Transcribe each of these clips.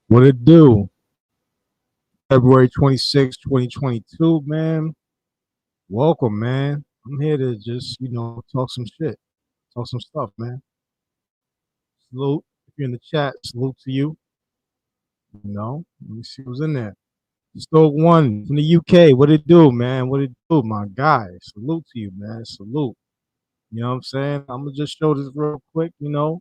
What it do? February 26, 2022, man. Welcome, man. I'm here to just, talk some shit. Talk some stuff, man. Salute. If you're in the chat, salute to you. Let me see who's in there. Stoke One from the UK. What it do, man? What it do, my guy? Salute to you, man. Salute. You know what I'm saying? I'm gonna just show this real quick, show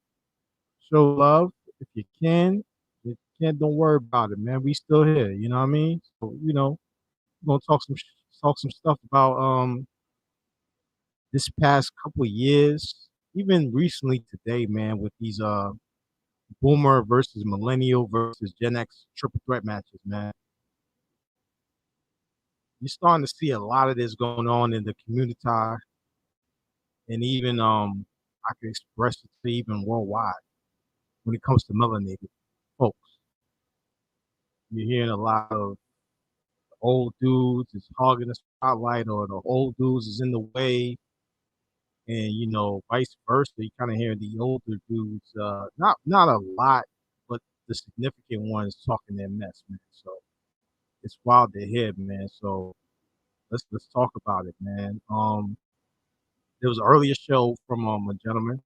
love if you can. If you can't, don't worry about it, man. We still here, you know what I mean? So, we're gonna talk some stuff about this past couple of years, even recently today, man, with these boomer versus millennial versus Gen X triple threat matches, man. You're starting to see a lot of this going on in the community, and even I can express it to even worldwide when it comes to melanated folks. You're hearing a lot of old dudes is hogging the spotlight, or the old dudes is in the way, and vice versa. You kind of hear the older dudes, not a lot, but the significant ones talking their mess, man. So it's wild to hear, man. So let's talk about it, man. There was an earlier show from a gentleman,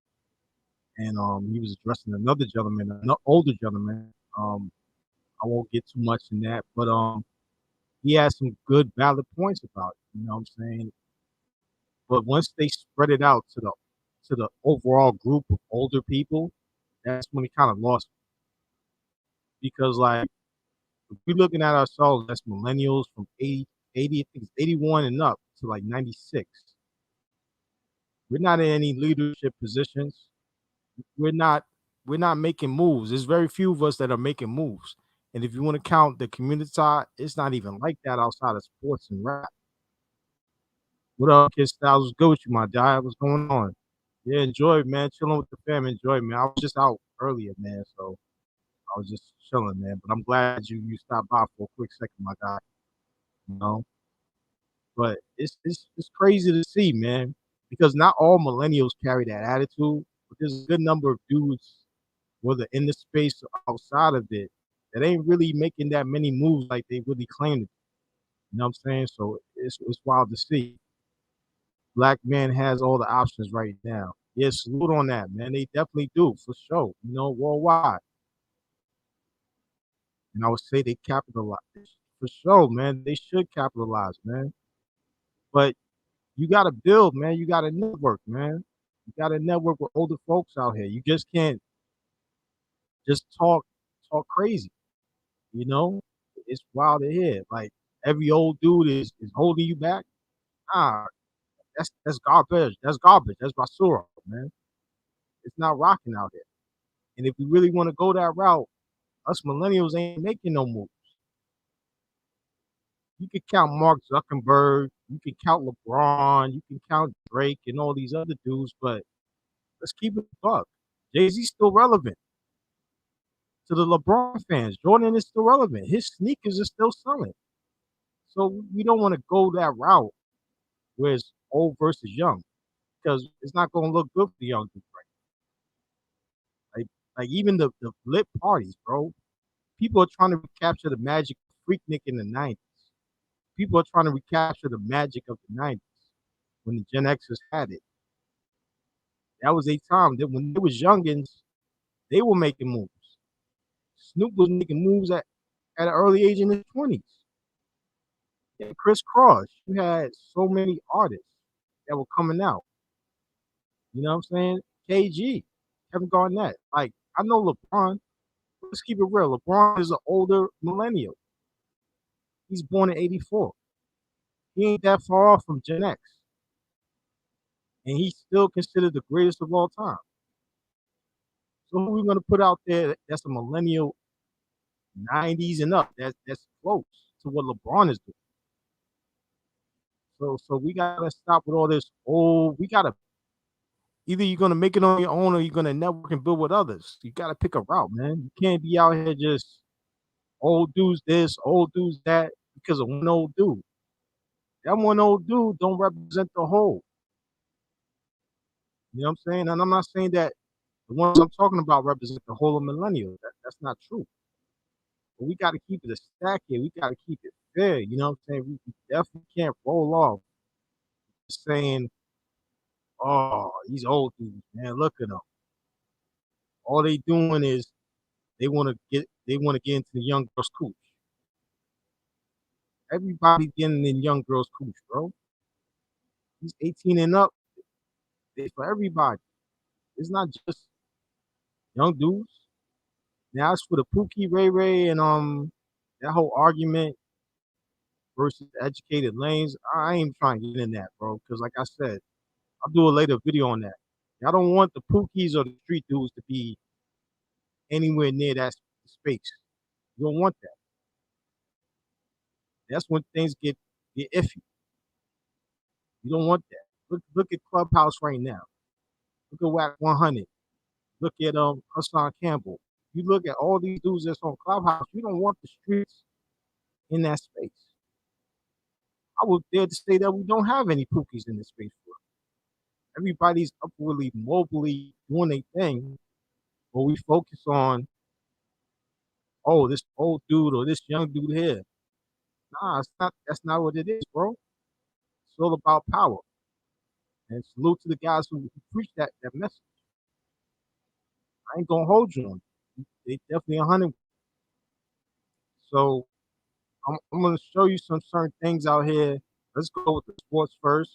and he was addressing another gentleman, an older gentleman. I won't get too much in that, but he had some good valid points about it. You know what I'm saying? But once they spread it out to the overall group of older people, that's when we kind of lost because like if we're looking at ourselves as millennials from 80, I think it's 81 and up to like 96. We're not in any leadership positions. We're not we're not making moves. There's very few of us that are making moves. And if you want to count the community, it's not even like that outside of sports and rap. What up, Kid Styles? What's good with you, my guy? What's going on? Yeah, enjoy, man. Chilling with the fam. Enjoy, man. I was just out earlier, man. So I was just chilling, man. But I'm glad you stopped by for a quick second, my guy. You know, but it's crazy to see, man, because not all millennials carry that attitude. But there's a good number of dudes, whether in the space or outside of it, that ain't really making that many moves like they really claim to. You know what I'm saying? So it's wild to see. Black man has all the options right now. Yeah, salute on that, man. They definitely do, for sure. Worldwide. And I would say they capitalize for sure, man. They should capitalize, man. But you got to build, man. You got to network, man. You got to network with older folks out here. You just can't just talk crazy. You know, it's wild to hear. Like every old dude is holding you back. Ah, that's garbage. That's garbage. That's basura, man. It's not rocking out here. And if we really want to go that route, us millennials ain't making no moves. You can count Mark Zuckerberg, you can count LeBron, you can count Drake and all these other dudes, but let's keep it a buck. Jay-Z's still relevant to the LeBron fans. Jordan is still relevant. His sneakers are still selling. So we don't want to go that route where it's old versus young because it's not going to look good for the young dudes, right? Like even the lit parties, bro. People are trying to recapture the magic of Freaknik in the 90s. People are trying to recapture the magic of the 90s when the Gen Xers had it. That was a time that when they was youngins, they were making moves. Snoop was making moves at an early age in his 20s. Yeah, Chris Cross, you had so many artists that were coming out. You know what I'm saying? KG, Kevin Garnett. Like, I know LeBron. Let's keep it real. LeBron is an older millennial. He's born in 84. He ain't that far off from Gen X. And he's still considered the greatest of all time. So who are we gonna put out there that's a millennial 90s and up? That's close to what LeBron is doing. So we gotta stop with all this. Oh, we gotta either you're gonna make it on your own or you're gonna network and build with others. You gotta pick a route, man. You can't be out here just old dudes this, old dudes that because of one old dude. That one old dude don't represent the whole. You know what I'm saying? And I'm not saying that the ones I'm talking about represent the whole of millennials. That's not true. But we got to keep it a stack here. We got to keep it fair. You know what I'm saying? We definitely can't roll off saying, "Oh, these old dudes, man, look at them. All they doing is they want to get into the young girls' cooch. Everybody getting in young girls' cooch, bro. These 18 and up, they for everybody. It's not just young dudes. Now as for the Pookie, Ray Ray, and that whole argument versus educated lanes, I ain't even trying to get in that, bro. Because like I said, I'll do a later video on that. I don't want the Pookies or the street dudes to be anywhere near that space. You don't want that. That's when things get iffy. You don't want that. Look at Clubhouse right now. Look at WAC 100. Look at Hassan Campbell. You look at all these dudes that's on Clubhouse. You don't want the streets in that space. I would dare to say that we don't have any Pookies in this space. Everybody's upwardly, mobily doing their thing, but we focus on, oh, this old dude or this young dude here. Nah, it's not. That's not what it is, bro. It's all about power. And salute to the guys who preach that message. I ain't gonna hold you on it. They definitely 100. So I'm gonna show you some certain things out here. Let's go with the sports first,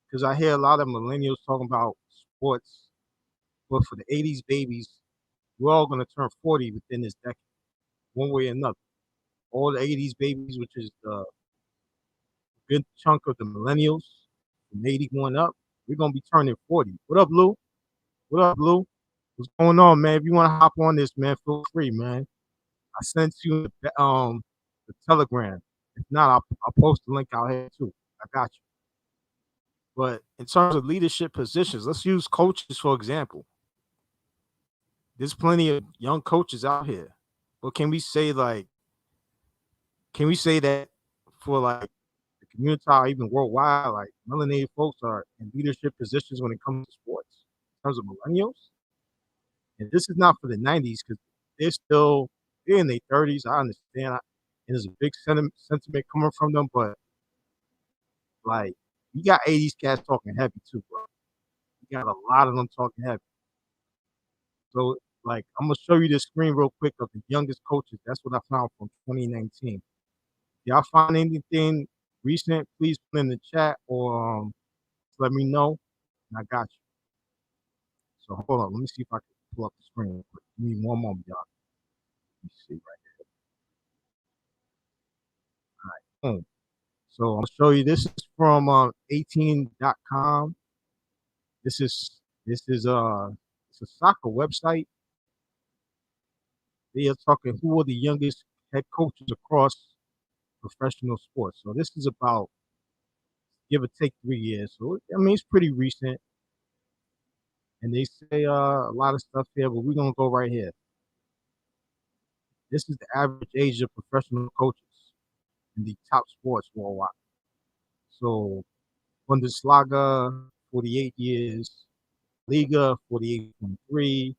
because I hear a lot of millennials talking about sports. But for the '80s babies, we're all gonna turn 40 within this decade, one way or another. All the '80s babies, which is the good chunk of the millennials from '81 up, we're gonna be turning 40. What up, Lou? What up, Lou? What's going on, man? If you want to hop on this, man, feel free, man. I sent you the Telegram. If not, I'll post the link out here too. I got you. But in terms of leadership positions, let's use coaches for example. There's plenty of young coaches out here. But can we say that for like the community or even worldwide, like melanated folks are in leadership positions when it comes to sports in terms of millennials? And this is not for the '90s because they're in their 30s. I understand, and there's a big sentiment coming from them, but like you got '80s cats talking heavy too, bro. You got a lot of them talking heavy. So like I'm gonna show you this screen real quick of the youngest coaches. That's what I found from 2019. Y'all find anything recent? Please put in the chat or let me know, and I got you. So hold on, let me see if I can pull up the screen real quick. Give me one moment, y'all. Let me see right here. All right, boom. So I'll show you. This is from 18.com. This is this is it's a soccer website. They are talking who are the youngest head coaches across professional sports. So this is about give or take 3 years. So I mean it's pretty recent. And they say a lot of stuff here, but we're gonna go right here. This is the average age of professional coaches in the top sports worldwide. So Bundesliga, 48 years, Liga, 48.3,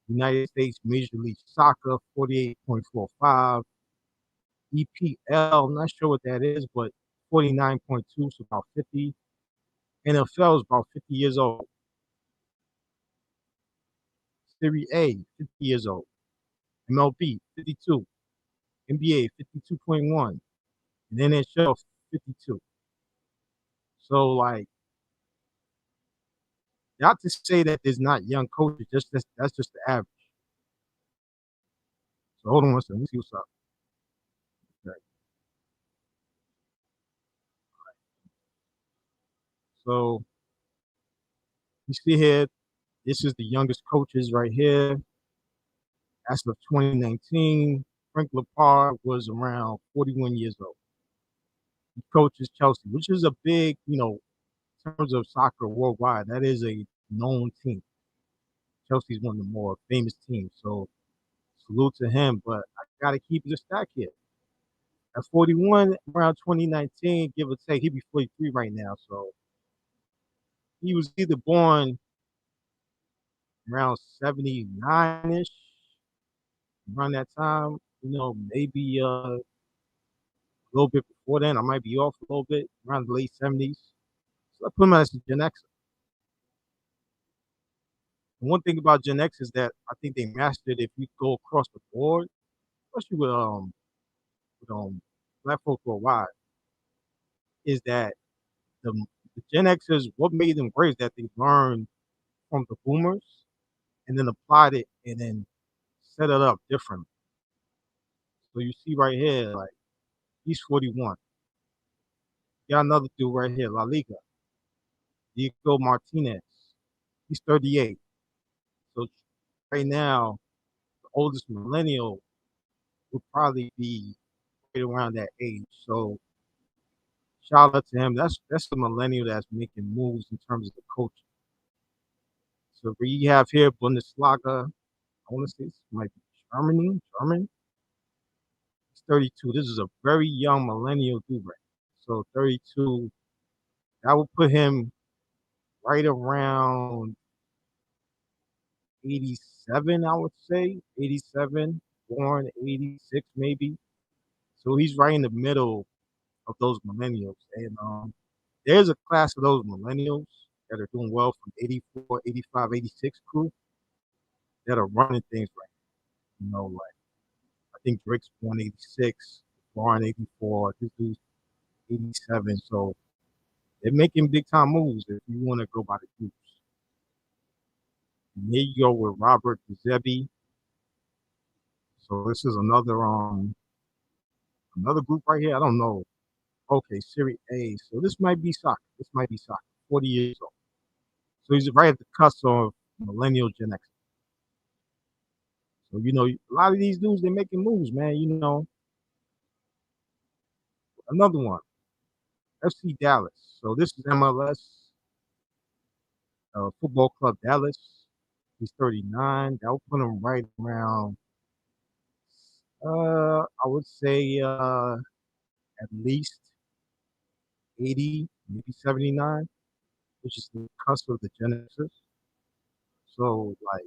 United States Major League Soccer, 48.45, EPL, I'm not sure what that is, but 49.2, so about 50. NFL is about 50 years old. Serie A, 50 years old. MLB, 52. NBA, 52.1. And NHL, 52. So, like, not to say that there's not young coaches, that's just the average. So, hold on one second. Let me see what's up. Okay. So, you see here, this is the youngest coaches right here. As of 2019, Frank Lampard was around 41 years old. He coaches Chelsea, which is a big, in terms of soccer worldwide, that is a known team. Chelsea's one of the more famous teams. So salute to him. But I got to keep it a stack here. At 41, around 2019, give or take, he'd be 43 right now. So he was either born around 79-ish, around that time, maybe a little bit before then. I might be off a little bit, around the late 70s. So I put him as a Gen X. And one thing about Gen X is that I think they mastered if you go across the board, especially with black folks worldwide, is that the, the Gen Xers, what made them great is that they learned from the boomers and then applied it and then set it up differently. So you see right here, like he's 41. Got another dude right here, La Liga, Diego Martinez. He's 38. So right now, the oldest millennial would probably be right around that age. So shout out to him. That's the millennial that's making moves in terms of the coaching. So we have here Bundesliga. I want to say this might be German. He's 32. This is a very young millennial dude, right? So 32. That would put him right around 87, I would say. 87, born 86 maybe. So he's right in the middle of those millennials. And there's a class of those millennials that are doing well from 84, 85, 86 crew that are running things right. Like I think Drake's born 86, born 84, this dude's 87. So they're making big time moves if you want to go by the groups. And there you go with Robert Zebi. So this is another group right here. I don't know. Okay, Serie A. So this might be soccer. 40 years old. So he's right at the cusp of millennial Gen X. So a lot of these dudes they're making moves, man. Another one, FC Dallas. So this is MLS Football Club Dallas. He's 39. That will put him right around. I would say at least 80, maybe 79, which is the cusp of the Genesis. So like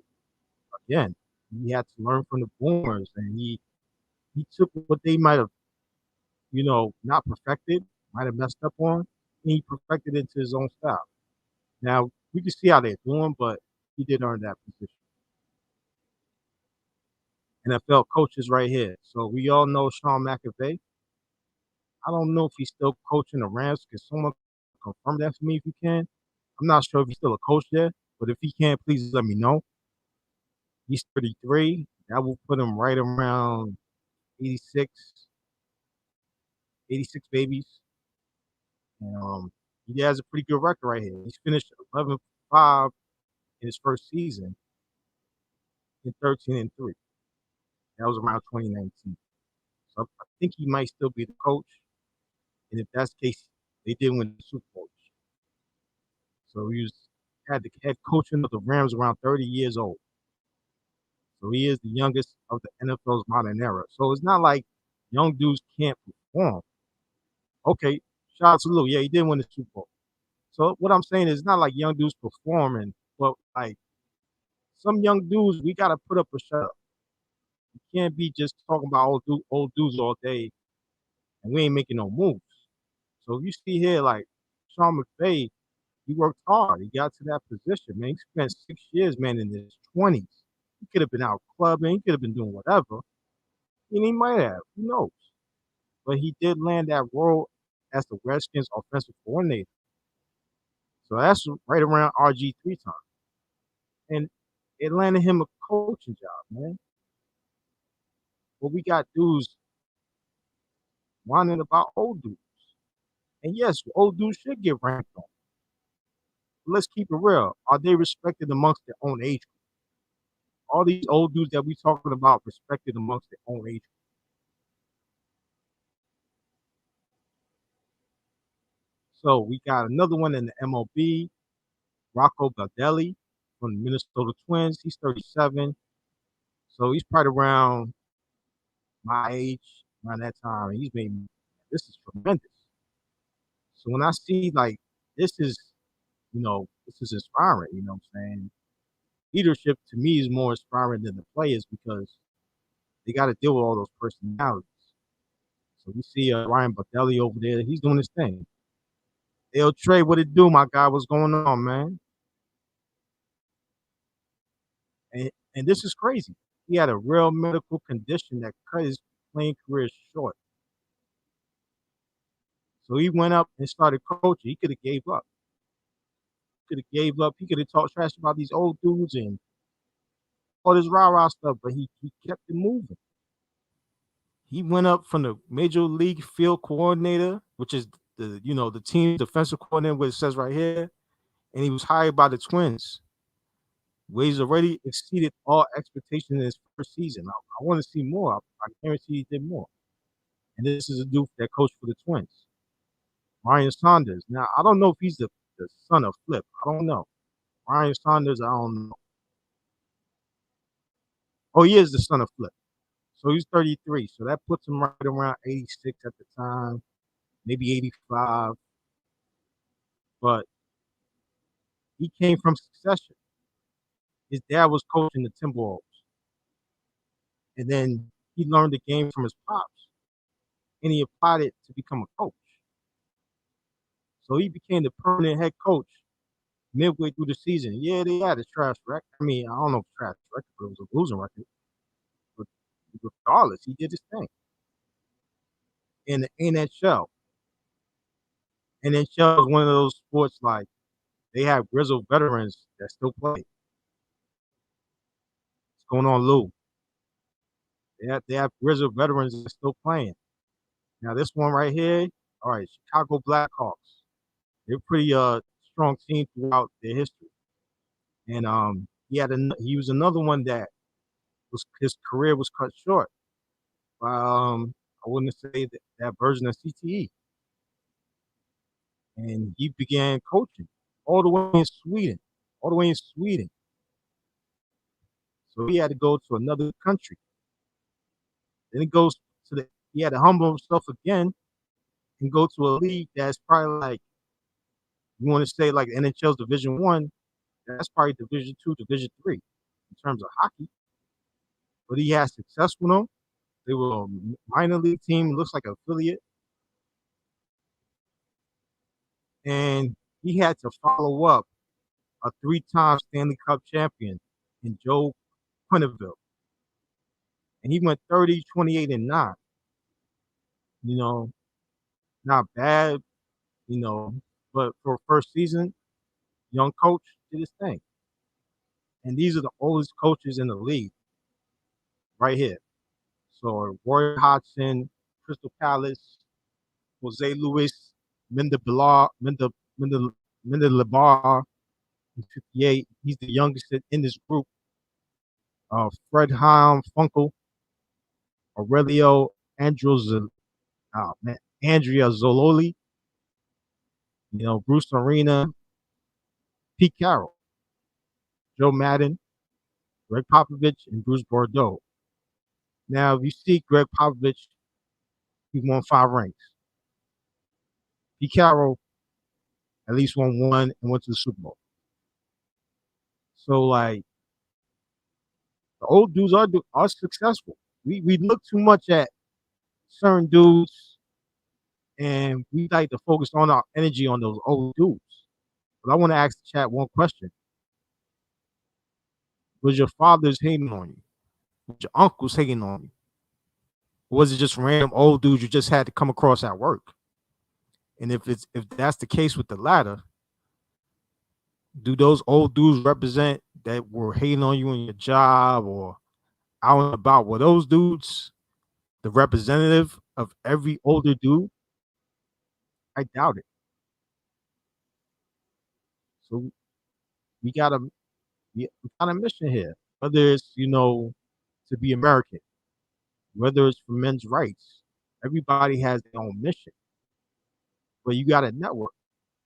again, he had to learn from the boomers, and he took what they might have not perfected, might have messed up on, and he perfected it into his own style. Now we can see how they're doing, but he did earn that position. NFL coaches right here. So we all know Sean McAvey. I don't know if he's still coaching the Rams. Can someone confirm that for me if you can? I'm not sure if he's still a coach there, but if he can, please let me know. He's 33. That will put him right around 86, 86 babies. And, he has a pretty good record right here. He's finished 11-5 in his first season and 13-3. That was around 2019. So I think he might still be the coach. And if that's the case, they did win the Super Bowl. So had the head coaching of the Rams around 30 years old. So he is the youngest of the NFL's modern era. So it's not like young dudes can't perform. Okay, shout out to Lou. Yeah, he did win the Super Bowl. So what I'm saying is it's not like young dudes performing, but like some young dudes, we gotta put up a shut up. You can't be just talking about old dudes all day and we ain't making no moves. So you see here, like Sean McVay, he worked hard. He got to that position, man. He spent 6 years, man, in his 20s. He could have been out clubbing. He could have been doing whatever. And he might have. Who knows? But he did land that role as the Redskins offensive coordinator. So that's right around RG3 time. And it landed him a coaching job, man. But we got dudes whining about old dudes. And yes, old dudes should get ranked on. But let's keep it real. Are they respected amongst their own age group? All these old dudes that we talking about respected amongst their own age group. So we got another one in the MLB, Rocco Baldelli from the Minnesota Twins. He's 37. So he's probably around my age, around that time. He's made this is tremendous. So when I see like this is, this is inspiring, what I'm saying? Leadership to me is more inspiring than the players because they got to deal with all those personalities. So we see Ryan Badelli over there. He's doing his thing. Yo, Trey, what it do, my guy? What's going on, man? And this is crazy. He had a real medical condition that cut his playing career short. So he went up and started coaching. He could have gave up. Could have gave up. He could have talked trash about these old dudes and all this rah-rah stuff, but he kept it moving. He went up from the major league field coordinator, which is the team defensive coordinator, what it says right here, and he was hired by the Twins. Where he's already exceeded all expectations in his first season. I want to see more. I guarantee he did more. And this is a dude that coached for the Twins, Ryan Saunders. Now I don't know if he's the son of Flip. I don't know. Ryan Saunders, I don't know. Oh, he is the son of Flip. So he's 33. So that puts him right around 86 at the time, maybe 85. But he came from succession. His dad was coaching the Timberwolves. And then he learned the game from his pops. And he applied it to become a coach. So he became the permanent head coach midway through the season. Yeah, they had a trash record. I mean, I don't know if trash record, but it was a losing record. But regardless, he did his thing. In the NHL. NHL is one of those sports like they have grizzled veterans that still play. What's going on, Lou? They have grizzled veterans that are still playing. Now this one right here, all right, Chicago Blackhawks. They're pretty strong team throughout their history. And he was another one that his career was cut short by I wouldn't say that version of CTE. And he began coaching all the way in Sweden. All the way in Sweden. So he had to go to another country. Then he had to humble himself again and go to a league that's probably like, you want to say like NHL's Division One, that's probably Division Two, Division Three in terms of hockey. But he had success with them. They were a minor league team, looks like an affiliate. And he had to follow up a 3-time Stanley Cup champion in Joe Quenneville. And he went 30, 28, and 9. Not bad, but for first season, young coach did his thing. And these are the oldest coaches in the league right here. So Roy Hodgson, Crystal Palace, Jose Luis, Mendelebar, 58. He's the youngest in this group. Fred Heim Funkel, Aurelio Andrea Zololi, Bruce Arena, Pete Carroll, Joe Madden, Greg Popovich, and Bruce Bordeaux. Now, if you see Greg Popovich, he won 5 rings. Pete Carroll at least won 1 and went to the Super Bowl. So, like, the old dudes are successful. We look too much at certain dudes, and we like to focus on our energy on those old dudes. But I want to ask the chat one question. Was your fathers hating on you? Was your uncles hating on you? Or was it just random old dudes you just had to come across at work? And if that's the case with the latter, do those old dudes represent that were hating on you in your job or out and about? Were those dudes the representative of every older dude? I doubt it. So we got a mission here. Whether it's to be American, whether it's for men's rights, everybody has their own mission. But you got a network.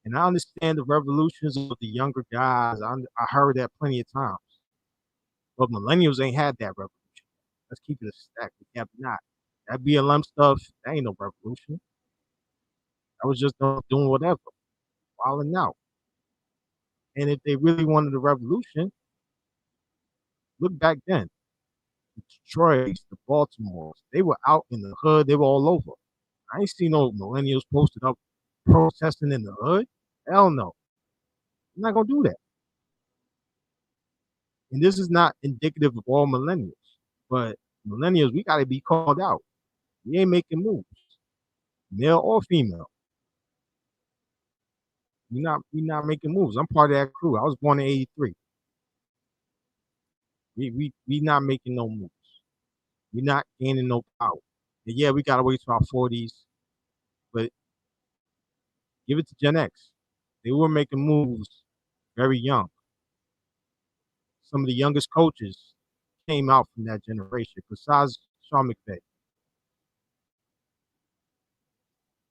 And I understand the revolutions of the younger guys. I heard that plenty of times. But millennials ain't had that revolution. Let's keep it a stack. We can't be not. That BLM stuff, that ain't no revolution. I was just doing whatever, wilding out. And if they really wanted a revolution, look back then. the Detroits, the Baltimores. They were out in the hood. They were all over. I ain't seen no millennials posted up protesting in the hood. Hell no. I'm not gonna do that. And this is not indicative of all millennials, but millennials, we gotta be called out. We ain't making moves, male or female. We not making moves. I'm part of that crew. I was born in '83. We not making no moves. We not gaining no power. And yeah, we gotta wait till our 40s, but give it to Gen X. They were making moves very young. Some of the youngest coaches came out from that generation, besides Sean McVay.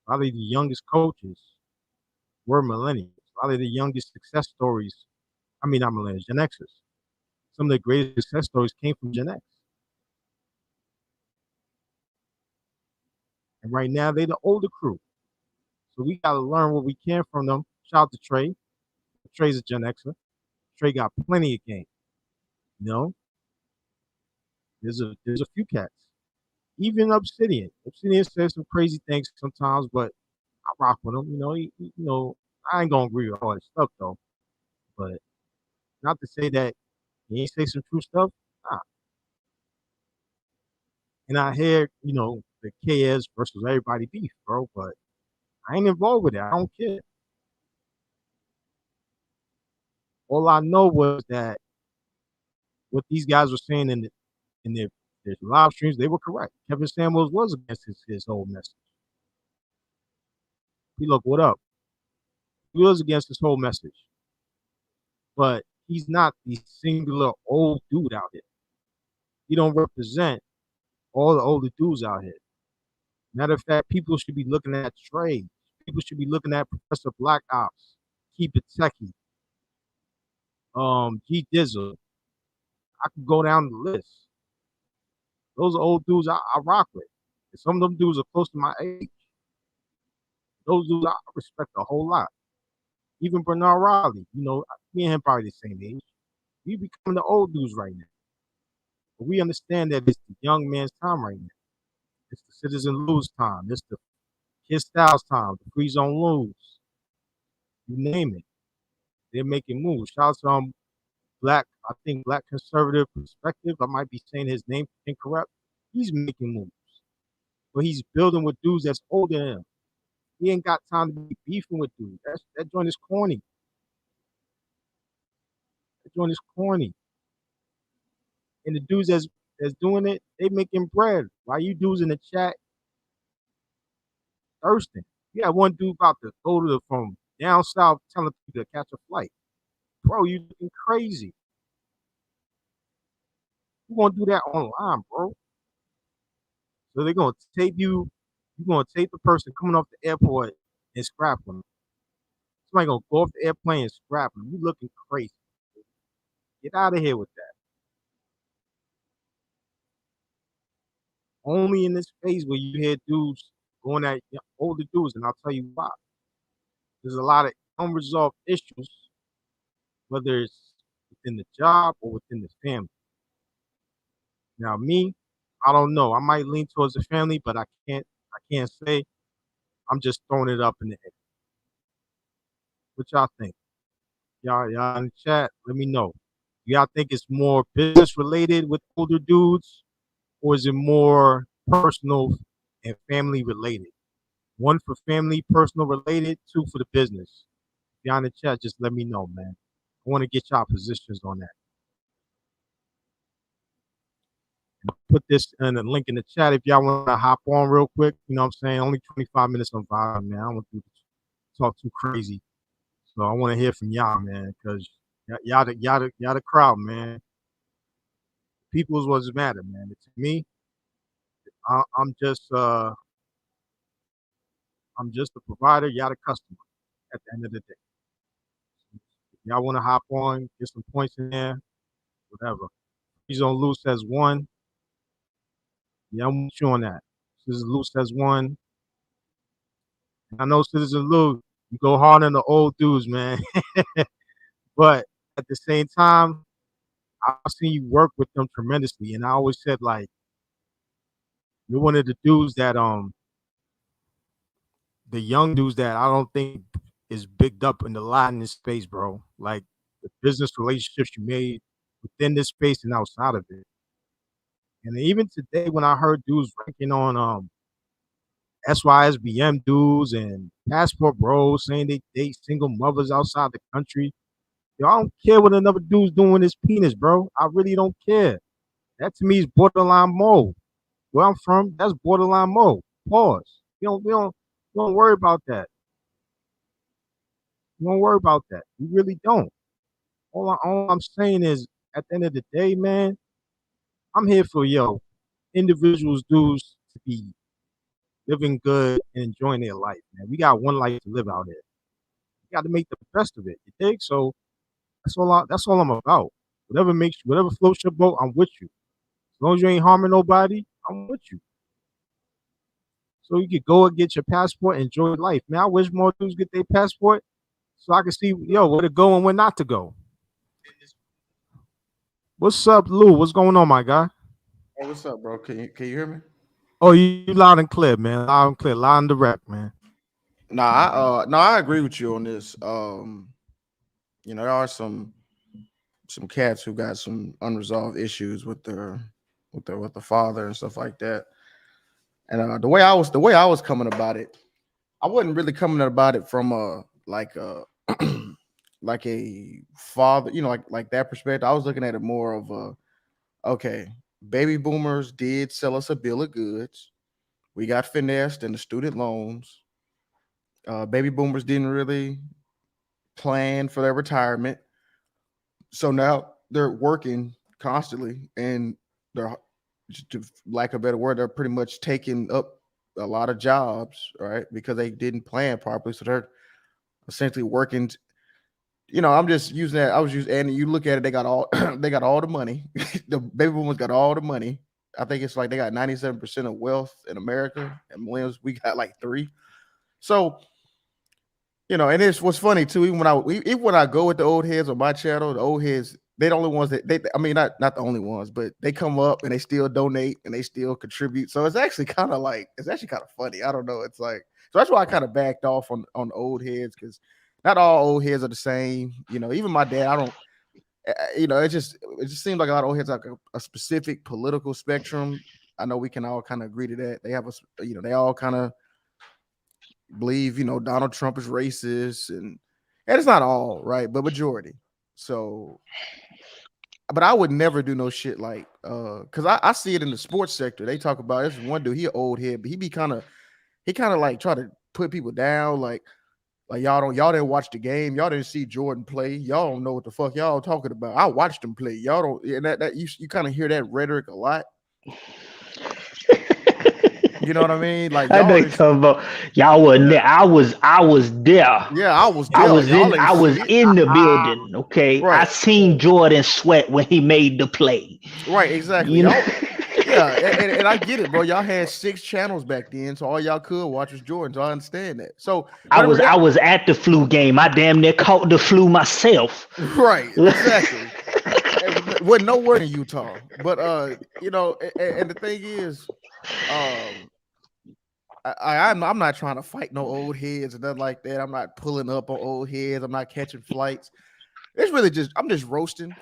A lot of the youngest coaches were millennials. A lot of the youngest success stories, I mean, not millennials, Gen Xers. Some of the greatest success stories came from Gen X. And right now, they're the older crew. So we got to learn what we can from them. Shout out to Trey. Trey's a Gen Xer. Trey got plenty of game. You know, there's a few cats. Even Obsidian. Obsidian says some crazy things sometimes, but I rock with him. I ain't gonna agree with all his stuff though. But not to say that he ain't say some true stuff. Nah. And I hear, the KS versus everybody beef, bro. But I ain't involved with it. I don't care. All I know was that what these guys were saying in their live streams, they were correct. Kevin Samuels was against his whole message. He look, what up? He was against his whole message. But he's not the singular old dude out here. He don't represent all the older dudes out here. Matter of fact, people should be looking at Trey. People should be looking at Professor Black Ops, Keep It Techie, G Dizzle. I could go down the list. Those are old dudes I rock with. And some of them dudes are close to my age. Those dudes I respect a whole lot. Even Bernard Riley, me and him probably the same age. We becoming the old dudes right now. But we understand that it's the young man's time right now. It's the Citizen Lose time. It's the Kid Styles time, the Free Zone Lose. You name it. They're making moves. Shout out to Black Conservative Perspective. I might be saying his name incorrect. He's making moves. But he's building with dudes that's older than him. He ain't got time to be beefing with dudes. That joint is corny. That joint is corny. And the dudes that's doing it, they making bread. While you dudes in the chat thirsting. You got one dude about to go from down south telling people to catch a flight. Bro, you looking crazy. You gonna do that online, bro. So they're gonna tape you. You're gonna tape the person coming off the airport and scrap them. Somebody gonna go off the airplane and scrap them. You looking crazy. Get out of here with that. Only in this phase where you hear dudes going at older dudes, and I'll tell you why. There's a lot of unresolved issues, whether it's within the job or within the family. Now, me, I don't know. I might lean towards the family, but I can't say. I'm just throwing it up in the air. What y'all think? Y'all in the chat, let me know. Y'all think it's more business related with older dudes, or is it more personal and family related? One for family, personal related, two for the business. If y'all in the chat, just let me know, man. I want to get y'all positions on that. I'll put this in a link in the chat if y'all want to hop on real quick. You know what I'm saying? Only 25 minutes on Vibe, man. I don't want to talk too crazy. So I want to hear from y'all, man, because y'all the crowd, man. People's what's matter, man. To me, I'm just a provider. Y'all the customer at the end of the day. If y'all want to hop on, get some points in there, whatever. He's on Lou says one. Yeah, I'm with you on that. Citizen Lou says one. I know Citizen Lou, you go hard on the old dudes, man. But at the same time, I've seen you work with them tremendously, and I always said like you're one of the dudes that the young dudes that I don't think is bigged up in the lot in this space, bro. Like the business relationships you made within this space and outside of it. And even today, when I heard dudes ranking on SYSBM dudes and passport bros saying they date single mothers outside the country, yo, I don't care what another dude's doing with his penis, bro. I really don't care. That to me is borderline moral. Where I'm from, that's borderline moral. Pause. We don't worry about that. We don't worry about that. We really don't. All I'm saying is, at the end of the day, man, I'm here for individuals, dudes to be living good and enjoying their life, man. We got one life to live out here. You got to make the best of it. You dig? So that's all I'm about. Whatever floats your boat, I'm with you. As long as you ain't harming nobody, I'm with you. So you could go and get your passport and enjoy life. Man, I wish more dudes get their passport so I can see, where to go and where not to go. What's up, Lou? What's going on, my guy? Hey, what's up, bro? Can you hear me? Oh, you loud and clear, man. Loud and clear, loud and direct, man. I agree with you on this. There are some cats who got some unresolved issues with the father and stuff like that. And the way I was coming about it, I wasn't really coming about it from like a like a father, like that perspective. I was looking at it more of okay, baby boomers did sell us a bill of goods. We got finessed in the student loans. Baby boomers didn't really plan for their retirement. So now they're working constantly and they're, to lack of a better word, they're pretty much taking up a lot of jobs, right? Because they didn't plan properly. So they're essentially working. I'm just using that. I was using, and you look at it, they got all they got all the money. The baby boomers got all the money. I think it's like they got 97% of wealth in America, and millennials we got like 3. So and it's what's funny too. Even when I go with the old heads on my channel, the old heads, they're the only ones that they. I mean, not the only ones, but they come up and they still donate and they still contribute. So it's actually kind of funny. I don't know. It's like so that's why I kind of backed off on old heads because not all old heads are the same. Even my dad, I don't. It just seems like a lot of old heads have a specific political spectrum. I know we can all kind of agree to that. They have they all kind of believe Donald Trump is racist and it's not all right, but majority. So, but I would never do no shit like because I see it in the sports sector. They talk about this one dude, he an old head, but he kind of like try to put people down like y'all didn't watch the game, y'all didn't see Jordan play, y'all don't know what the fuck y'all talking about. I watched him play, y'all don't, and that you kind of hear that rhetoric a lot. You know what I mean? Like I know y'all you talking about y'all wasn't there. I was there. yeah, I was I there. was Y'all in ain't I see was it. in the building. Okay. I Right. seen Jordan sweat when he made the play. Right, exactly. You know, Y'all, yeah, and I get it, bro. Y'all had 6 channels back then, so all y'all could watch was Jordan. So I understand that. So I whatever was that I was at the flu game. I damn near caught the flu myself. right, exactly. Wasn't nowhere in Utah. But and the thing is, um I'm not trying to fight no old heads or nothing like that. I'm not pulling up on old heads. I'm not catching flights. It's really just I'm just roasting.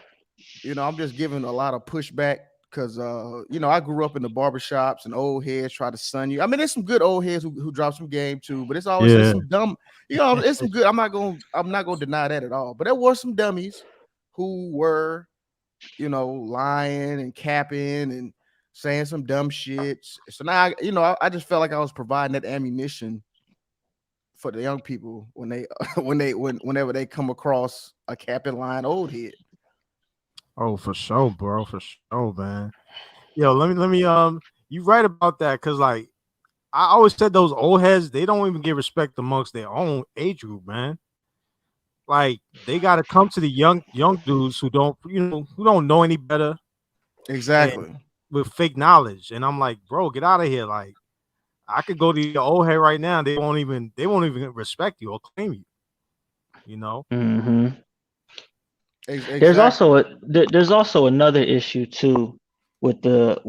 I'm just giving a lot of pushback because I grew up in the barbershops and old heads try to sun you. I mean, there's some good old heads who drop some game too, but it's some dumb, it's some good. I'm not gonna deny that at all. But there were some dummies who were, lying and capping and saying some dumb shit. So now I just felt like I was providing that ammunition for the young people when they whenever they come across a capping line old head. Oh, for sure, bro. For sure, man. Yo, let me you right about that because like I always said those old heads, they don't even get respect amongst their own age group, man. Like they gotta come to the young dudes who don't know any better and Exactly. with fake knowledge. And I'm like, bro, get out of here. Like I could go to your old head right now, and they won't even respect you or claim you, you know? Mm-hmm. Exactly. There's also another issue too with a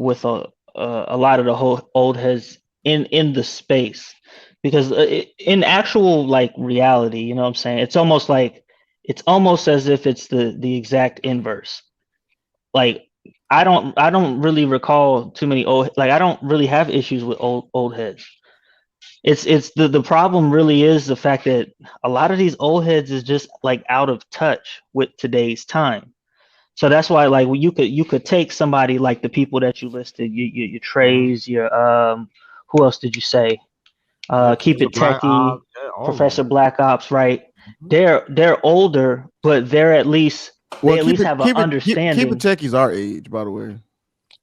lot of the whole old heads in the space, because in actual like reality, you know what I'm saying? It's almost as if it's the exact inverse. Like I don't really recall too many old, like I don't really have issues with old heads. It's the problem really is the fact that a lot of these old heads is just like out of touch with today's time. So that's why, like, you could take somebody like the people that you listed, your Mhm. Trays, your who else did you say? Yeah, Keep Professor It Black Techie, Ops, yeah, all of Professor them. Black Ops, right? Mhm. They're older, but Well, they at least have an keep it understanding. techies our age, by the way.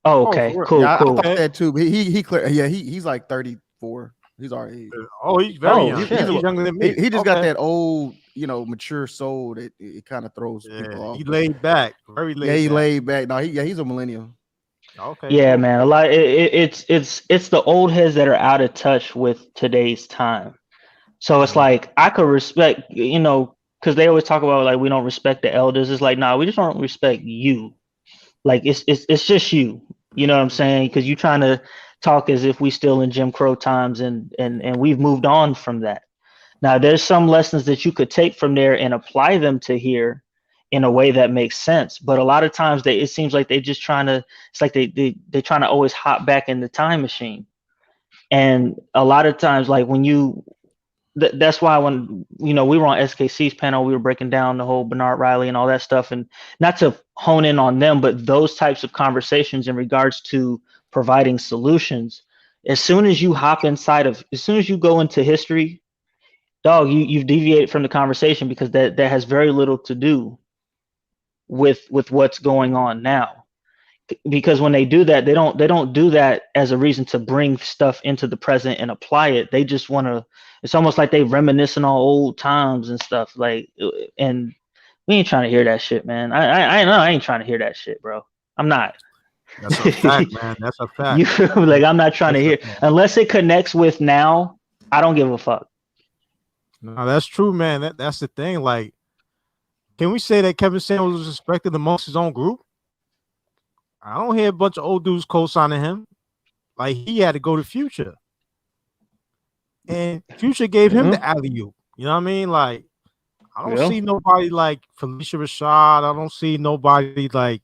Oh, Oh, okay, for real. cool, Yeah, I cool. thought Okay. that too. But he clear. Yeah, he's like 34. He's our age. Oh, he's very Oh young. He's shit. He's younger than me. he just got Okay. that old, mature soul that it kind of throws people Yeah, off. he But laid back, very yeah, laid he back. laid back. No, he's a millennial. Okay, Yeah, cool. man. A lot. It's the old heads that are out of touch with today's time. So it's Mhm. like I could respect, because they always talk about like we don't respect the elders. It's like, nah, we just don't respect you. Like it's just you. You know what I'm saying? Because you trying to talk as if we still in Jim Crow times, and we've moved on from that. Now there's some lessons that you could take from there and apply them to here in a way that makes sense. But a lot of times it seems like they just trying to, it's like they're trying to always hop back in the time machine. And a lot of times, like when that's why when we were on SKC's panel, we were breaking down the whole Bernard Riley and all that stuff, and not to hone in on them, but those types of conversations in regards to providing solutions. As soon as you go into history, dog, you've deviated from the conversation, because that has very little to do with what's going on now. Because when they do that, they don't do that as a reason to bring stuff into the present and apply it. They just want to. It's almost like they reminiscing on old times and stuff. Like, and we ain't trying to hear that shit, man. I know I ain't trying to hear that shit, bro. I'm not. That's a fact, man. That's a fact. You like, I'm not trying to That's a hear fact. unless it connects with now. I don't give a fuck. No, that's true, man. That's the thing. Like, can we say that Kevin Samuels was respected amongst his own group? I don't hear a bunch of old dudes co-signing him. Like, he had to go to Future, and Future gave him Yeah, the alley oop. You know what I mean? Like, I don't yeah, see nobody like Felicia Rashad. I don't see nobody like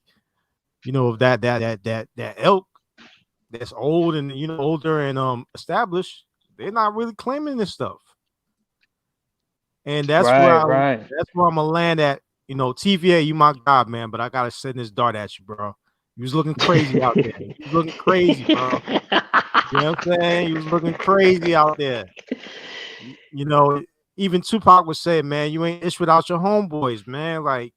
of that ilk that's old and older and established. They're not really claiming this stuff, and right, right. that's where I'm gonna land at. TVA, you my god, man, but I gotta send this dart at you, bro. You was looking crazy out there. You was looking crazy, bro. You know what I'm saying? You was looking crazy out there. You know, even Tupac would say, man, you ain't ish without your homeboys, man. Like,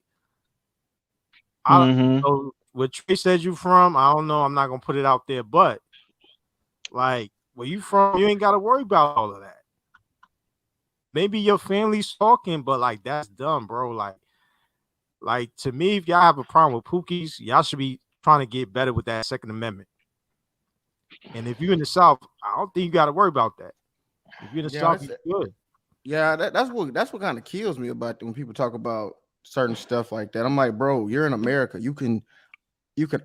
I don't Hmm. know where Trey says you from. I don't know. I'm not gonna put it out there, but like where you from, you ain't gotta worry about all of that. Maybe your family's talking, but like that's dumb, bro. Like to me, if y'all have a problem with Pookies, y'all should be trying to get better with that Second Amendment. And if you're in the South, I don't think you got to worry about that. If you're in the Yeah, South, you good. yeah. That's what kind of kills me about when people talk about certain stuff like that. I'm like, bro, you're in America. You can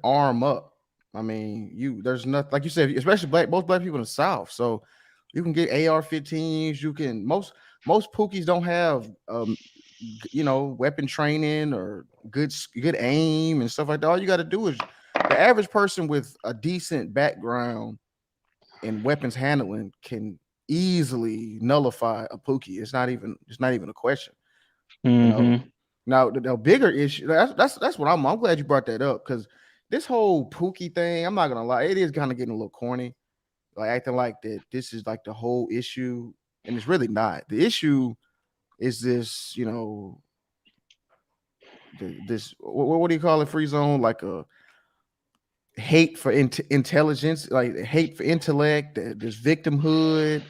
arm up. I mean, there's nothing like you said, especially most black people in the South. So you can get AR-15s. You can most Pookies don't have weapon training or good aim and stuff like that. All you got to do is the average person with a decent background in weapons handling can easily nullify a Pookie. It's not even a question. You know. Hmm. Now the bigger issue that's what I'm glad you brought that up because this whole Pookie thing, I'm not gonna lie, it is kind of getting a little corny, like acting like that this is like the whole issue, and it's really not. The issue is this, this what do you call it? Free zone, like a hate for intelligence, like hate for intellect, this victimhood,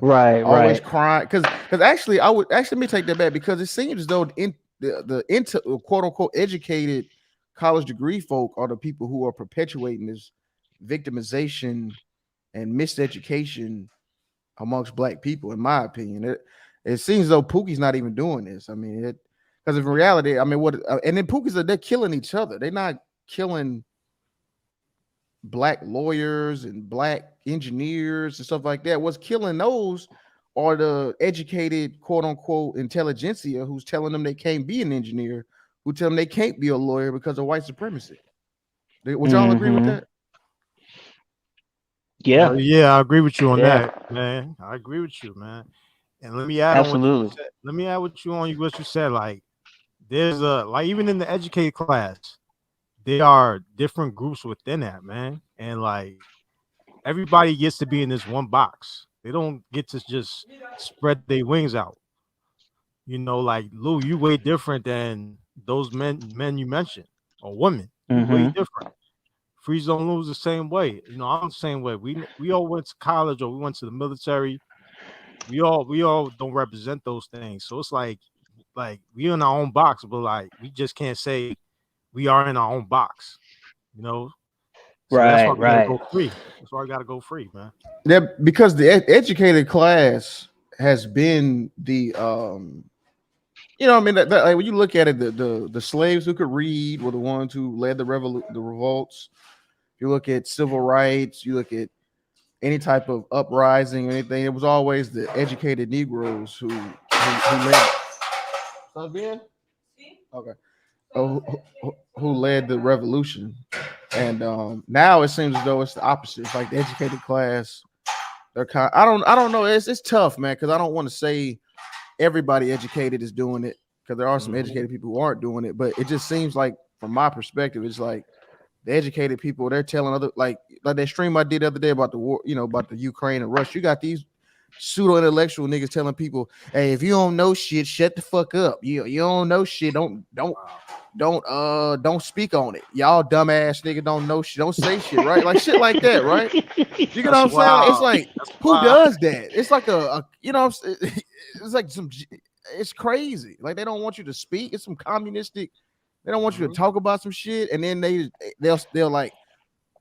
Right, always right. crying. Because actually, I would actually let me take that back because it seems as though the quote unquote educated college degree folk are the people who are perpetuating this victimization and miseducation amongst black people. In my opinion, it seems as though Pookie's not even doing this. I mean, Because in reality, I mean, and then Pookies they're killing each other. They're not killing black lawyers and black engineers and stuff like that. What's killing those are the educated, quote unquote, intelligentsia who's telling them they can't be an engineer, who tell them they can't be a lawyer because of white supremacy. Would y'all agree with that? Yeah. Yeah, I agree with you on that, man. I agree with you, man. And let me add on what you said. Let me add what you said. Like, there's like even in the educated class, there are different groups within that, man. And like everybody gets to be in this one box. They don't get to just spread their wings out. You know, like Lou, you way different than those men you mentioned, or women. You way different. Freeze don't lose the same way. You know, I'm the same way. We all went to college or we went to the military. We all don't represent those things. So it's like we in our own box, but like we just can't say we are in our own box. You know, so that's why we gotta go free. That's why we gotta go free, man. Yeah, because the educated class has been the you know, I mean, like when you look at it, the slaves who could read were the ones who led the revolts. You look at civil rights, you look at any type of uprising or anything, it was always the educated Negroes who led. Okay. Who led the revolution. And now it seems as though it's the opposite. It's like the educated class. They're I don't know. It's tough, man, because I don't want to say everybody educated is doing it, because there are some educated people who aren't doing it. But it just seems like, from my perspective, it's like the educated people, they're telling other, like that stream I did the other day about the war, you know, about the Ukraine and Russia. You got these pseudo intellectual niggas telling people, hey, if you don't know shit, shut the fuck up. You don't know shit, don't speak on it. Y'all dumbass nigga don't know shit, don't say shit, right? Like shit like that, right? You get what I'm saying? It's like, who does that? It's like a you know, it's like it's crazy. Like they don't want you to speak. It's some communistic. They don't want you to talk about some shit, and then they'll like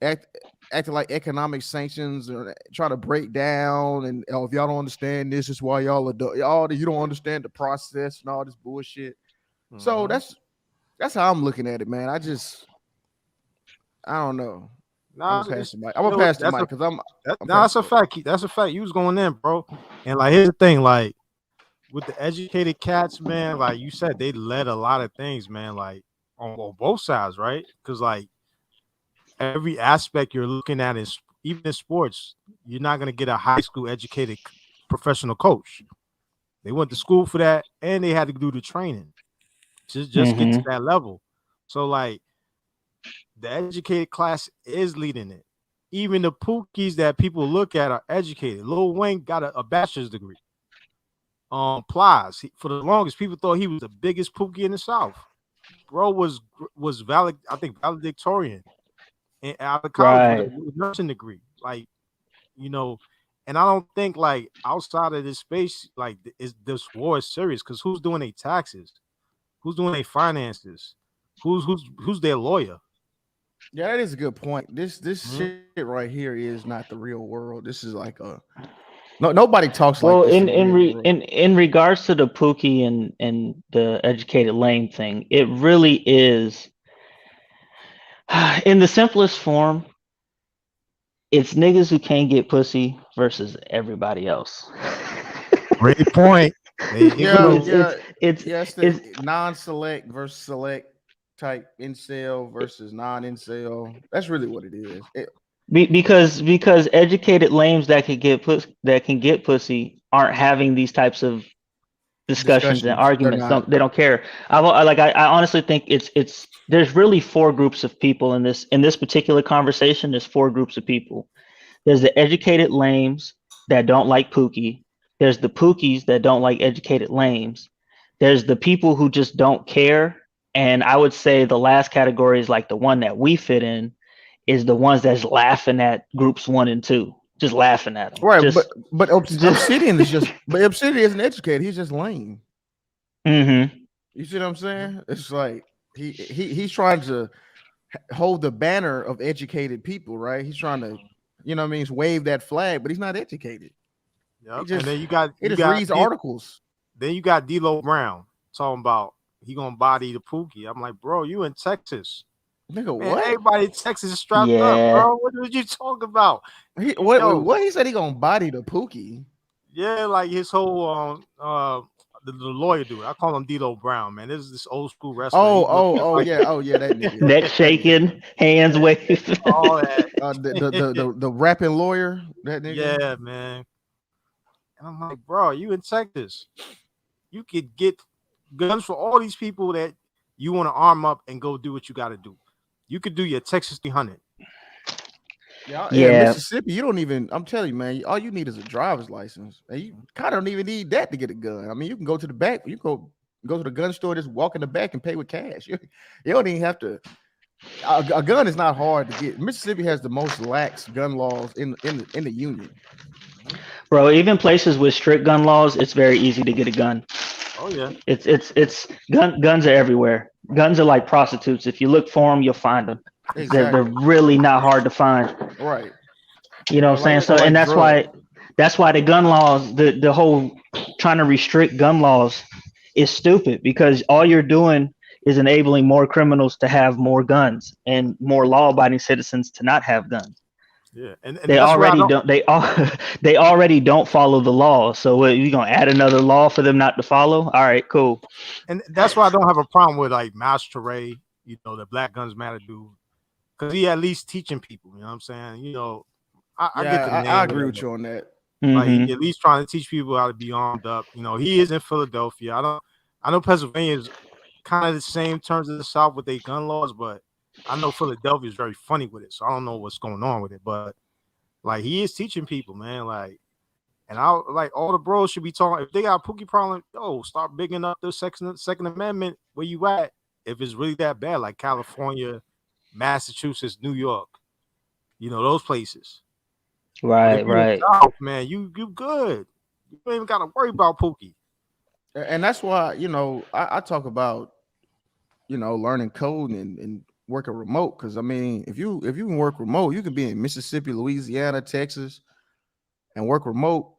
acting like economic sanctions or try to break down. And if y'all don't understand this, is why y'all you don't understand the process and all this bullshit. So that's how I'm looking at it, man. I don't know. I'm gonna pass the mic. I'm gonna pass the mic because that's a fact. That's a fact. You was going in, bro. And like, here's the thing, like with the educated cats, man, like you said, they led a lot of things, man. Like on both sides, right? Because like every aspect you're looking at is, even in sports, you're not gonna get a high school educated professional coach. They went to school for that, and they had to do the training. Just get to that level. So like the educated class is leading it. Even the Pookies that people look at are educated. Lil Wayne got a bachelor's degree. Plies, for the longest, people thought he was the biggest Pookie in the South. Bro was valedictorian and out of college with a nursing degree. Like, you know, and I don't think like outside of this space, like this war is serious, because who's doing their taxes? Who's doing their finances? Who's their lawyer? Yeah, that is a good point. This shit right here is not the real world. This is like nobody talks like this. In regards to the Pookie and the educated lame thing, it really is, in the simplest form, it's niggas who can't get pussy versus everybody else. Great point. It's non-select versus select type incel versus non-incel. That's really what it is. Because educated lames that can get pussy aren't having these types of discussions and arguments. They don't care. I honestly think it's there's really four groups of people in this particular conversation. There's four groups of people. There's the educated lames that don't like Pookie. There's the Pookies that don't like educated lames. There's the people who just don't care. And I would say the last category is like the one that we fit in, is the ones that's laughing at groups 1 and 2, just laughing at them. Right, but Obsidian Obsidian isn't educated. He's just lame. Mm-hmm. You see what I'm saying? It's like he's trying to hold the banner of educated people, right? He's trying to, you know what I mean, wave that flag, but he's not educated. Yep. And then you got reads articles. Then you got D-Lo Brown talking about, he gonna body the Pookie. I'm like, bro, you in Texas. Nigga, Man, what? everybody in Texas is strapped up, Yeah. bro. What did you talk about? What he said he gonna body the Pookie? Yeah, like his whole the lawyer dude. I call him D'Lo Brown, man. This is this old school wrestler. Oh yeah, that nigga. Neck shaking, hands waving. All that. The rapping lawyer, that nigga. Yeah, man. And I'm like, bro, you in Texas. You could get guns for all these people that you want to arm up and go do what you got to do. You could do your Texas 300. Yeah, Yeah. Mississippi, you don't even. I'm telling you, man. All you need is a driver's license, and you kind of don't even need that to get a gun. I mean, you can go to the back. You go to the gun store, just walk in the back and pay with cash. You don't even have to. A gun is not hard to get. Mississippi has the most lax gun laws in the union. Bro, even places with strict gun laws, it's very easy to get a gun. Oh yeah. It's guns are everywhere. Guns are like prostitutes. If you look for them, you'll find them. Exactly. They're really not hard to find. Right. You know what I'm saying? So, and that's why the gun laws, the whole trying to restrict gun laws is stupid, because all you're doing is enabling more criminals to have more guns and more law-abiding citizens to not have guns. Yeah, and they already don't. They already don't follow the law. So you gonna add another law for them not to follow? All right, cool. And that's why I don't have a problem with like Master Ray, you know, the Black Guns Matter dude, because he at least teaching people. You know what I'm saying? You know, I agree with you on that. Like he at least trying to teach people how to be armed up. You know, he is in Philadelphia. I know Pennsylvania is kind of the same terms of the South with their gun laws, but I know Philadelphia is very funny with it, so I don't know what's going on with it. But like he is teaching people, man. Like, and I like all the bros should be talking. If they got a Pookie problem, start bigging up the Second Amendment where you at. If it's really that bad, like California, Massachusetts, New York, you know, those places. Right. South, man, you good. You don't even got to worry about Pookie. And that's why, you know, I talk about, you know, learning code and working remote, because I mean, if you can work remote, you can be in Mississippi, Louisiana, Texas, and work remote,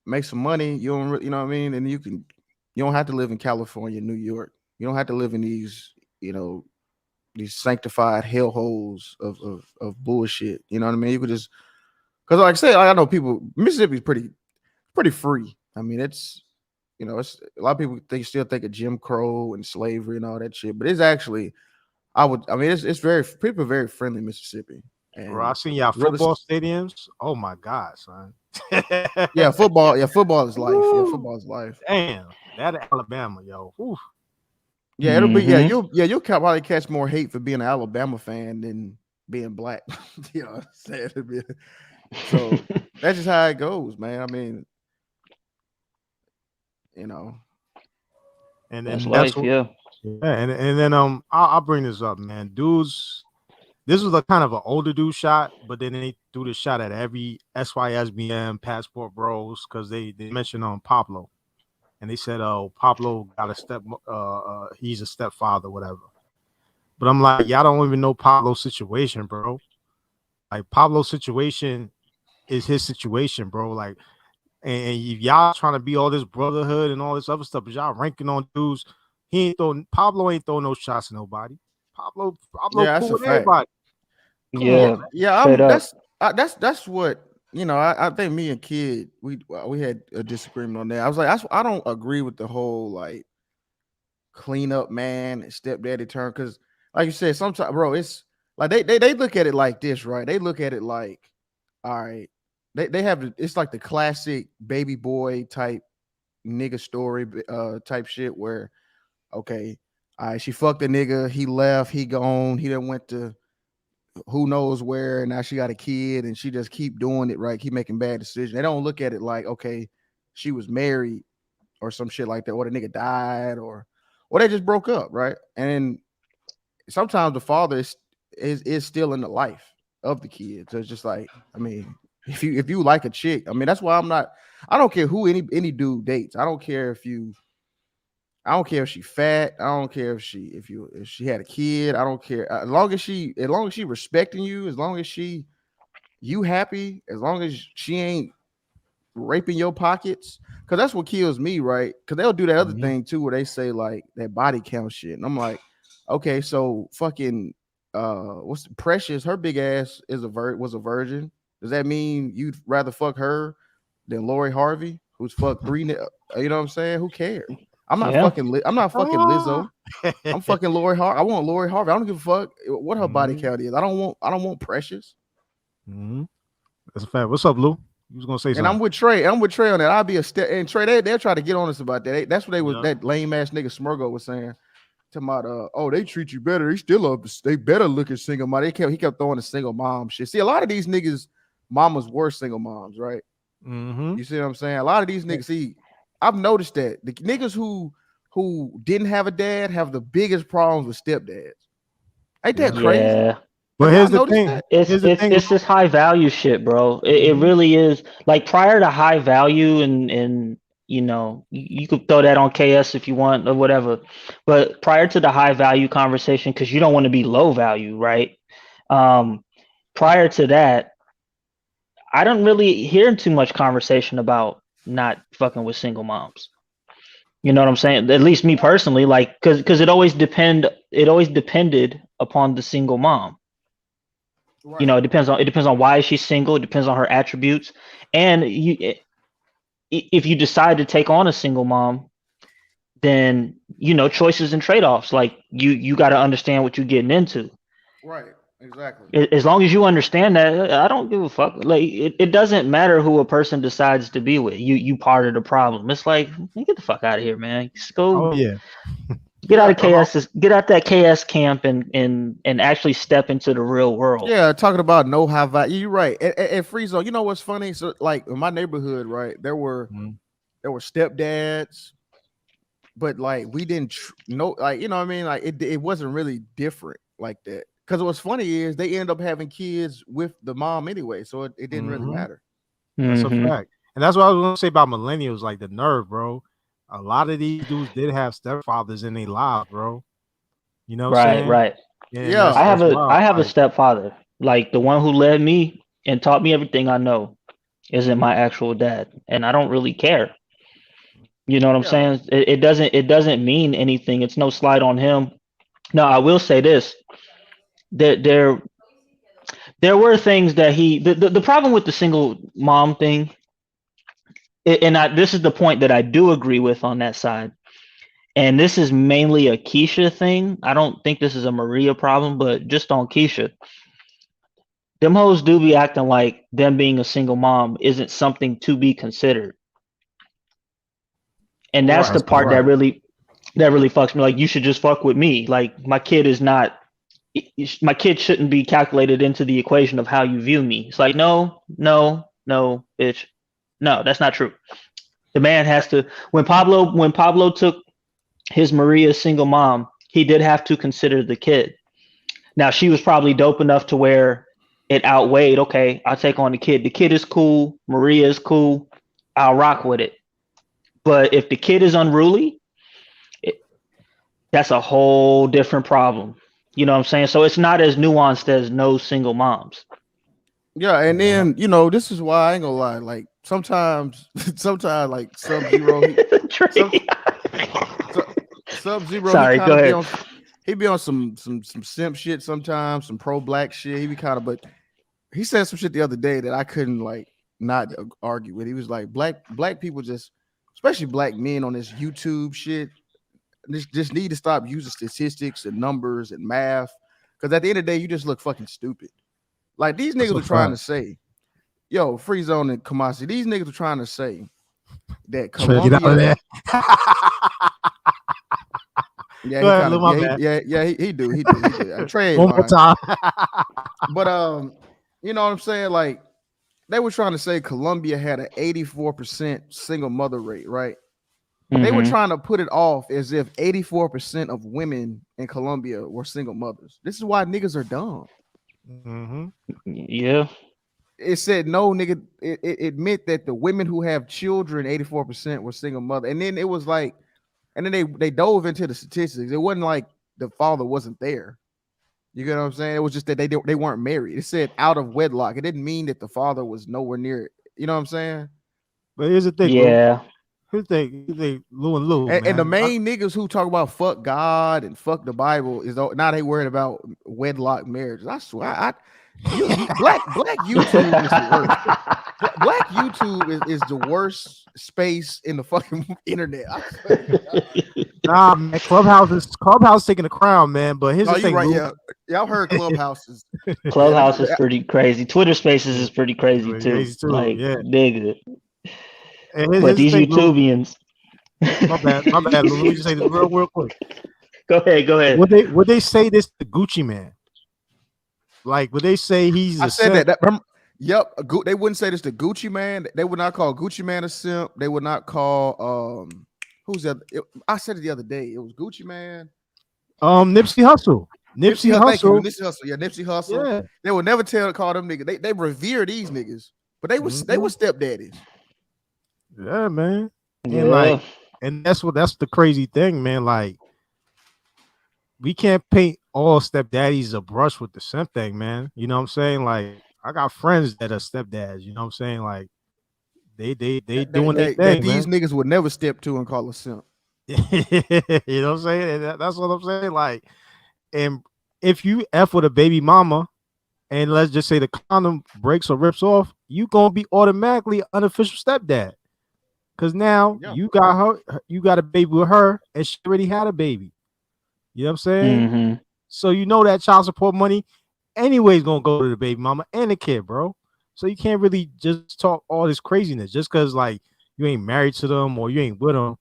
make some money. You know what I mean, and you don't have to live in California, New York. You don't have to live in these, you know, these sanctified hellholes of bullshit. You know what I mean? You could just, because like I say, I know people. Mississippi is pretty free. I mean, it's, you know, it's a lot of people still think of Jim Crow and slavery and all that shit, but it's actually. It's people are very friendly in Mississippi. And bro, I seen y'all football stadiums. Oh my God, son. Yeah, football is life. Yeah, football is life. Damn, that Alabama, yo. Oof. Yeah, it'll be you'll probably catch more hate for being an Alabama fan than being black. You know what I'm saying? So that's just how it goes, man. I mean, you know. And that's life, yeah. Yeah, and then I'll bring this up, man. Dudes, this was a kind of an older dude shot, but then they threw the shot at every SYSBM passport bros because they mentioned Pablo, and they said, "Oh, Pablo got a he's a stepfather, whatever." But I'm like, y'all don't even know Pablo's situation, bro. Like Pablo's situation is his situation, bro. Like, and y'all trying to be all this brotherhood and all this other stuff, but y'all ranking on dudes. Pablo ain't throwing no shots at nobody. Pablo yeah, cool that's with a fact. everybody. That's what, you know. I think me and Kid we had a disagreement on that. I was like, I don't agree with the whole like clean up man and stepdaddy term, because like you said, sometimes, bro, it's like they look at it like this, right? They look at it like, all right, they have it's like the classic baby boy type nigga story type shit where, okay, all right, she fucked a nigga, he left, he gone, he done went to who knows where, and now she got a kid and she just keep doing it, right? Keep making bad decisions. They don't look at it like, okay, she was married or some shit like that, or the nigga died, or they just broke up, right? And sometimes the father is still in the life of the kid. So it's just like, I mean, if you like a chick, I mean, that's why I don't care who any dude dates. I don't care if she fat. I don't care if she had a kid. I don't care. As long as she respecting you, as long as you happy, as long as she ain't raping your pockets, because that's what kills me, right? Because they'll do that other thing too, where they say like that body count shit, and I'm like, okay, so fucking what's Precious? Her big ass is was a virgin. Does that mean you'd rather fuck her than Lori Harvey, who's fucked three? You know what I'm saying? Who cares? I'm not fucking. I'm not fucking Lizzo. I'm fucking Lori Harvey. I want Lori Harvey. I don't give a fuck what her body count is. I don't want Precious. That's a fact. What's up, Lou? You was gonna say something. And I'm with Trey on that. I'll be a step. And Trey, they'll try to get on us about that. That's what they was. That lame ass nigga Smurgo was saying. Talking about, oh, they treat you better. They better look at single mom. He kept throwing the single mom shit. See, a lot of these niggas, mamas were single moms, right? You see what I'm saying? A lot of these niggas, see, I've noticed that the niggas who didn't have a dad have the biggest problems with stepdads. Ain't that crazy? Yeah. But here's the thing. It's this high value shit, bro. It really is. Like prior to high value and you know, you could throw that on KS if you want or whatever. But prior to the high value conversation, because you don't want to be low value, right? Prior to that, I don't really hear too much conversation about not fucking with single moms. You know what I'm saying? At least me personally, like, because it always depended upon the single mom. Right. You know, it depends on why she's single. It depends on her attributes, and if you decide to take on a single mom, then you know choices and trade-offs. Like you got to understand what you're getting into. Right. Exactly. As long as you understand that, I don't give a fuck. Like it doesn't matter who a person decides to be with. You part of the problem. It's like, get the fuck out of here, man. Just go. Oh yeah. Get out of KS. Get out that KS camp and actually step into the real world. Yeah, talking about no high value. You're right. And Free Zone, you know what's funny? So like in my neighborhood, right, there were stepdads, but like we didn't know, like, you know what I mean? Like it wasn't really different like that. Because what's funny is they end up having kids with the mom anyway, so it didn't really matter. That's a fact. And that's what I was gonna say about millennials, like the nerve, bro. A lot of these dudes did have stepfathers in their lives, bro. You know what I'm saying? Right. Yeah. I have a stepfather. Like the one who led me and taught me everything I know isn't my actual dad. And I don't really care. You know what I'm saying? It doesn't mean anything. It's no slight on him. Now I will say this. There were things that the problem with the single mom thing, and this is the point that I do agree with on that side. And this is mainly a Keisha thing. I don't think this is a Maria problem, but just on Keisha. Them hoes do be acting like them being a single mom isn't something to be considered. And that's the part that really fucks me. Like, you should just fuck with me. Like, my kid shouldn't be calculated into the equation of how you view me. It's like, no, bitch. No, that's not true. The man has to, when Pablo took his Maria single mom, he did have to consider the kid. Now, she was probably dope enough to where it outweighed, okay, I'll take on the kid. The kid is cool. Maria is cool. I'll rock with it. But if the kid is unruly, that's a whole different problem. You know what I'm saying? So it's not as nuanced as no single moms. Yeah, and then, you know, this is why I ain't gonna lie. Like, sometimes like Sub-Zero, Sub-Zero. Sorry, go ahead. He be on some simp shit sometimes, some pro-black shit. He be kind of, but he said some shit the other day that I couldn't like not argue with. He was like, black people just, especially black men on this YouTube shit, just need to stop using statistics and numbers and math, because at the end of the day, you just look fucking stupid. Like, these niggas are trying to say, yo, Free Zone and Kamasi, these niggas are trying to say that Colombia. He do. Trey one more time. But you know what I'm saying? Like, they were trying to say Colombia had an 84% single mother rate, right? Mm-hmm. They were trying to put it off as if 84% of women in Colombia were single mothers. This is why niggas are dumb. Mm-hmm. Yeah. It said no, nigga. It meant that the women who have children, 84% were single mother. And then it was like, and then they dove into the statistics. It wasn't like the father wasn't there. You get what I'm saying? It was just that they weren't married. It said out of wedlock. It didn't mean that the father was nowhere near it. You know what I'm saying? But here's the thing, Lou. Yeah. Here's the thing, Lou and Lou, man. And the main niggas who talk about fuck God and fuck the Bible is now they worried about wedlock marriages. I swear, black YouTube is the worst. Black YouTube is the worst space in the fucking internet. I swear to God. Nah, man, Clubhouse taking the crown, man. But here's the thing, right, Lou. yeah, y'all heard Clubhouse is Clubhouse is pretty crazy. Twitter Spaces is pretty crazy too. Like, yeah. nigga. But these YouTubians. My bad, Lou. Let me just say this real quick. Go ahead. Would they say this to Gucci Man? Like, would they say he's? I said that. Yep. They wouldn't say this to Gucci Man. They would not call Gucci Man a simp. They would not call who's that? I said it the other day. It was Gucci Man. Nipsey Hussle. Nipsey Hussle. Yeah, Nipsey Hussle. Yeah. They would never call them niggas. They revere these niggas, but they were stepdaddies. Yeah, man. Yeah. And that's the crazy thing, man. Like, we can't paint all stepdaddies a brush with the simp thing, man. You know what I'm saying? Like, I got friends that are stepdads. You know what I'm saying? Like, they doing their thing. These niggas would never step to and call a simp. You know what I'm saying? That's what I'm saying. Like, and if you F with a baby mama, and let's just say the condom breaks or rips off, you gonna be automatically unofficial stepdad. Cause now you got a baby with her, and she already had a baby. You know what I'm saying? Mm-hmm. So you know that child support money anyways gonna go to the baby mama and the kid, bro. So you can't really just talk all this craziness just because like you ain't married to them or you ain't with them.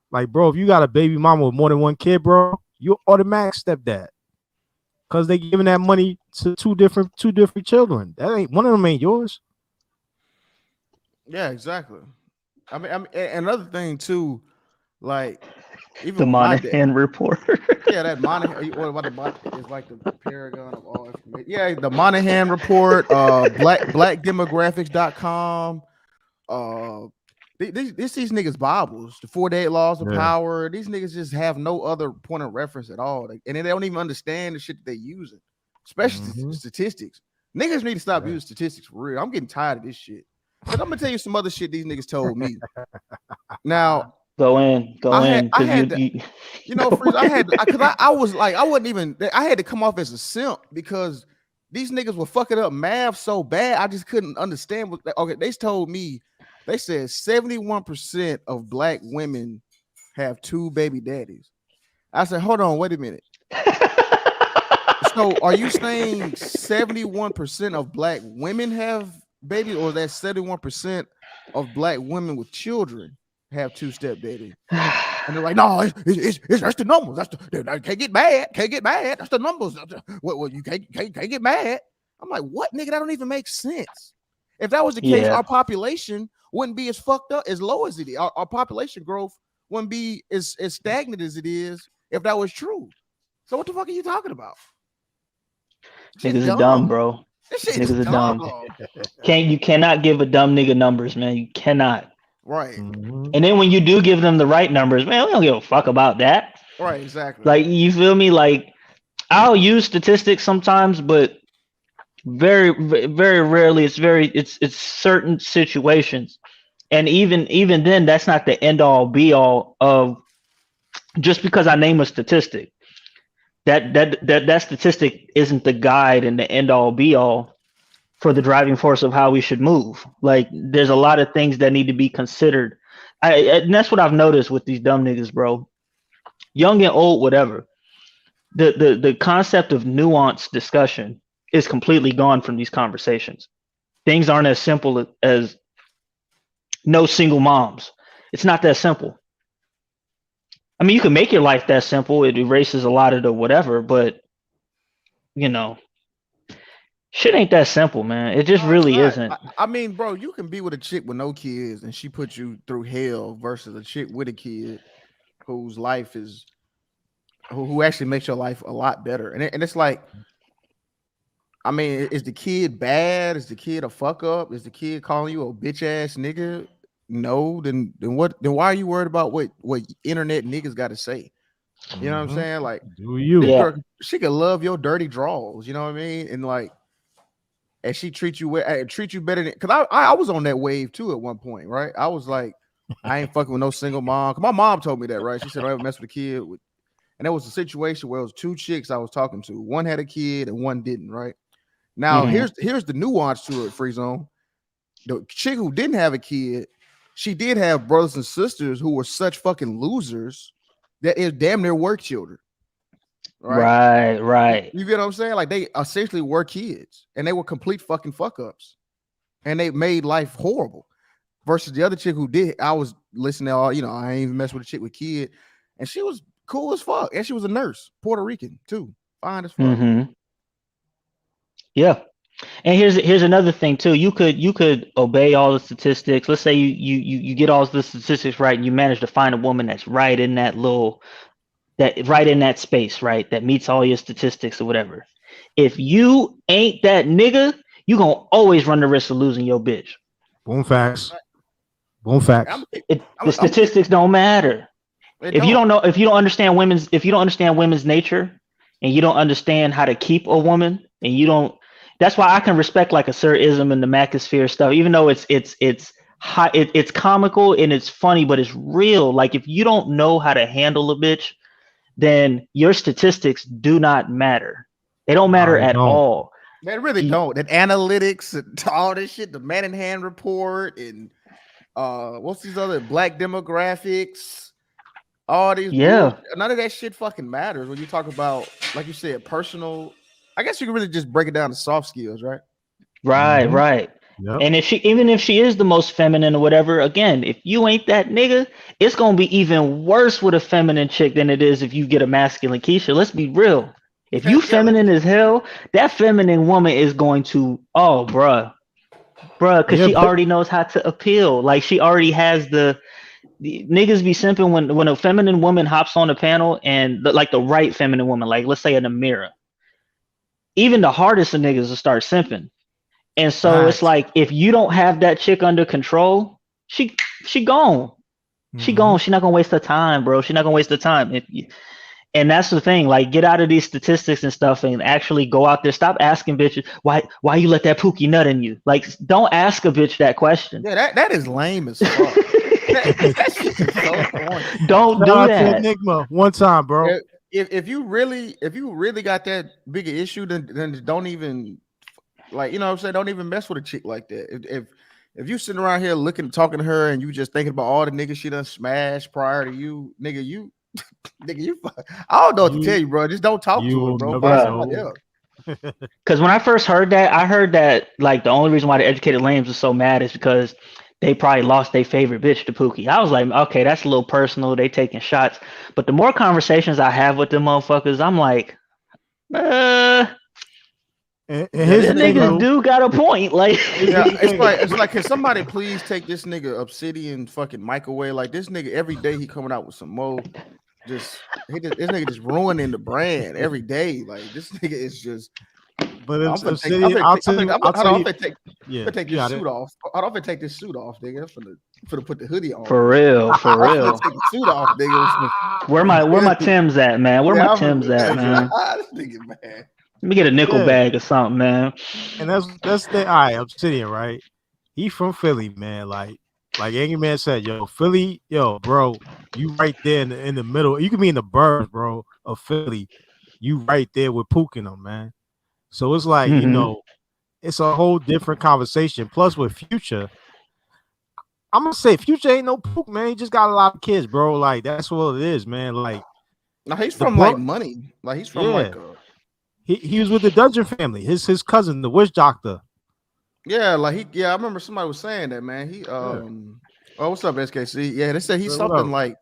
Like, bro, if you got a baby mama with more than one kid, bro, you're automatic stepdad. Cause they giving that money to two different children. That ain't one of them ain't yours. Yeah, exactly. I mean, another thing too, like even the Monahan report. Yeah, that Monahan. What about the is like the paragon of all information. Yeah, the Monahan report. Blackdemographics.com. These niggas Bibles. The 48 laws of power. These niggas just have no other point of reference at all, and they don't even understand the shit that they're using, especially statistics. Niggas need to stop using statistics for real. I'm getting tired of this shit. But I'm gonna tell you some other shit these niggas told me. Now, go in. I had to come off as a simp because these niggas were fucking up math so bad. I just couldn't understand. They told me, they said 71% of black women have two baby daddies. I said, hold on, wait a minute. So are you saying 71% of black women have babies, or that 71% of black women with children have two stepdaddies? And they're like, no, it's that's the numbers. Can't get mad. That's the numbers. Well, you can't get mad. I'm like, what, nigga? That don't even make sense. If that was the case, our population wouldn't be as fucked up, as low as it is. Our population growth wouldn't be as stagnant as it is if that was true. So what the fuck are you talking about? Niggas are dumb, bro. Niggas are dumb. You cannot give a dumb nigga numbers, man. You cannot. Right. And then when you do give them the right numbers, man, we don't give a fuck about that. Right, exactly. Like, you feel me? Like, I'll use statistics sometimes, but very, very rarely. It's certain situations. And even then, that's not the end all be all of just because I name a statistic. That statistic isn't the guide and the end all be all for the driving force of how we should move. Like, there's a lot of things that need to be considered. And that's what I've noticed with these dumb niggas, bro. Young and old, whatever. The concept of nuanced discussion is completely gone from these conversations. Things aren't as simple as no single moms. It's not that simple. I mean, you can make your life that simple. It erases a lot of the whatever, but shit ain't that simple, man. It just really isn't. I mean, bro, you can be with a chick with no kids and she put you through hell versus a chick with a kid whose life is who actually makes your life a lot better. And it's like, I mean, is the kid bad? Is the kid a fuck up? Is the kid calling you a bitch ass nigga? No, then what? Then why are you worried about what internet niggas got to say? You know what I'm saying? Like, do you? She could love your dirty draws. You know what I mean? And like, and she treat you better than, because I was on that wave too at one point, right? I was like, I ain't fucking with no single mom. 'Cause my mom told me that, right? She said, "Don't ever mess with a kid." And there was a situation where it was two chicks I was talking to. One had a kid and one didn't, right? Now, here's the nuance to it, Free Zone. The chick who didn't have a kid, she did have brothers and sisters who were such fucking losers that it damn near work children. Right. You get what I'm saying? Like, they essentially were kids and they were complete fucking fuck ups. And they made life horrible. Versus the other chick who did, I was listening to all, I ain't even mess with a chick with kid. And she was cool as fuck. And she was a nurse, Puerto Rican too. Fine as fuck. Yeah. And here's another thing too. You could obey all the statistics. Let's say you get all the statistics right and you manage to find a woman that's right in that space, right? That meets all your statistics or whatever. If you ain't that nigga, you gonna always run the risk of losing your bitch. Boom facts. The statistics don't matter. If you don't understand women's nature, and you don't understand how to keep a woman, and you don't, that's why I can respect like a Sir Ism and the Macosphere stuff, even though it's comical and it's funny, but it's real. Like, if you don't know how to handle a bitch, then your statistics do not matter. They don't matter at all. They really don't. And analytics and all this shit, the Man in Hand report, and what's these other black demographics, all these none of that shit fucking matters when you talk about, like you said, personal. I guess you can really just break it down to soft skills, right? Right. Yep. And even if she is the most feminine or whatever, again, if you ain't that nigga, it's gonna be even worse with a feminine chick than it is if you get a masculine Keisha. Let's be real. If you feminine as hell, that feminine woman is going to, bruh, because she already knows how to appeal. Like, she already has the niggas be simping when a feminine woman hops on the panel, and like the right feminine woman, like let's say an Amira. Even the hardest of niggas will start simping. And so it's like, if you don't have that chick under control, she gone. She gone. She's not gonna waste her time, bro. She's not gonna waste her time. And that's the thing. Like, get out of these statistics and stuff, and actually go out there. Stop asking bitches why you let that pookie nut in you. Like, don't ask a bitch that question. Yeah, that is lame as fuck. that shit is so corny. Don't do that. Enigma one time, bro. If you really got that big an issue, then don't even, like, you know what I'm saying, don't even mess with a chick like that. If you sitting around here talking to her and you just thinking about all the niggas she done smashed prior to you, nigga, you I don't know what to tell you, bro. Just don't talk to her, bro. Because when I first heard that, I heard that like the only reason why the educated lames are so mad is because they probably lost their favorite bitch to Pookie. I was like, okay, that's a little personal. They taking shots. But the more conversations I have with them motherfuckers, I'm like, his niggas do got a point. Like, it's like, can somebody please take this nigga Obsidian fucking microwave? Like, this nigga every day he coming out with some more. This nigga just ruining the brand every day. Like, this nigga is just. But I'll take this suit off. I don't take this suit off, nigga. For to put the hoodie on. For real. Take the suit off, nigga. Where my Timbs at, man? Where my Timbs at, man? This nigga, man. Let me get a nickel bag or something, man. And that's the Obsidian, right? He from Philly, man. Like Angry Man said, Philly, bro, you right there in the middle. You can be in the burbs, bro, of Philly. You right there with Pook in them, man. So it's like, it's a whole different conversation. Plus with Future, I'm gonna say Future ain't no Pook, man. He just got a lot of kids, bro. Like, that's what it is, man. Like, no, he's from like money. Like, he's from like he was with the Dungeon family. His cousin, the witch doctor. Yeah, like I remember somebody was saying that, man. He oh, what's up, SKC? Yeah, they said he's something like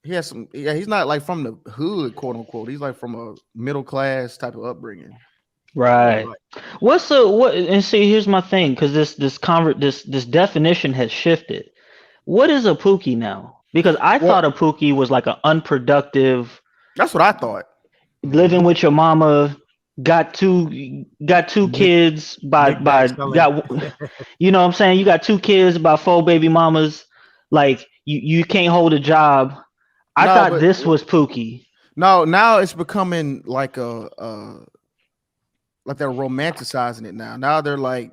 he has some. Yeah, he's not like from the hood, quote unquote. He's like from a middle class type of upbringing. Right. And see, here's my thing, because this definition has shifted. What is a Pookie now? Because I thought a Pookie was like an unproductive. That's what I thought. Living with your mama, got two kids by you know what I'm saying? You got 2 kids by 4 baby mamas. Like, you can't hold a job. I thought this was Pookie. No, now it's becoming like like they're romanticizing it now. Now they're like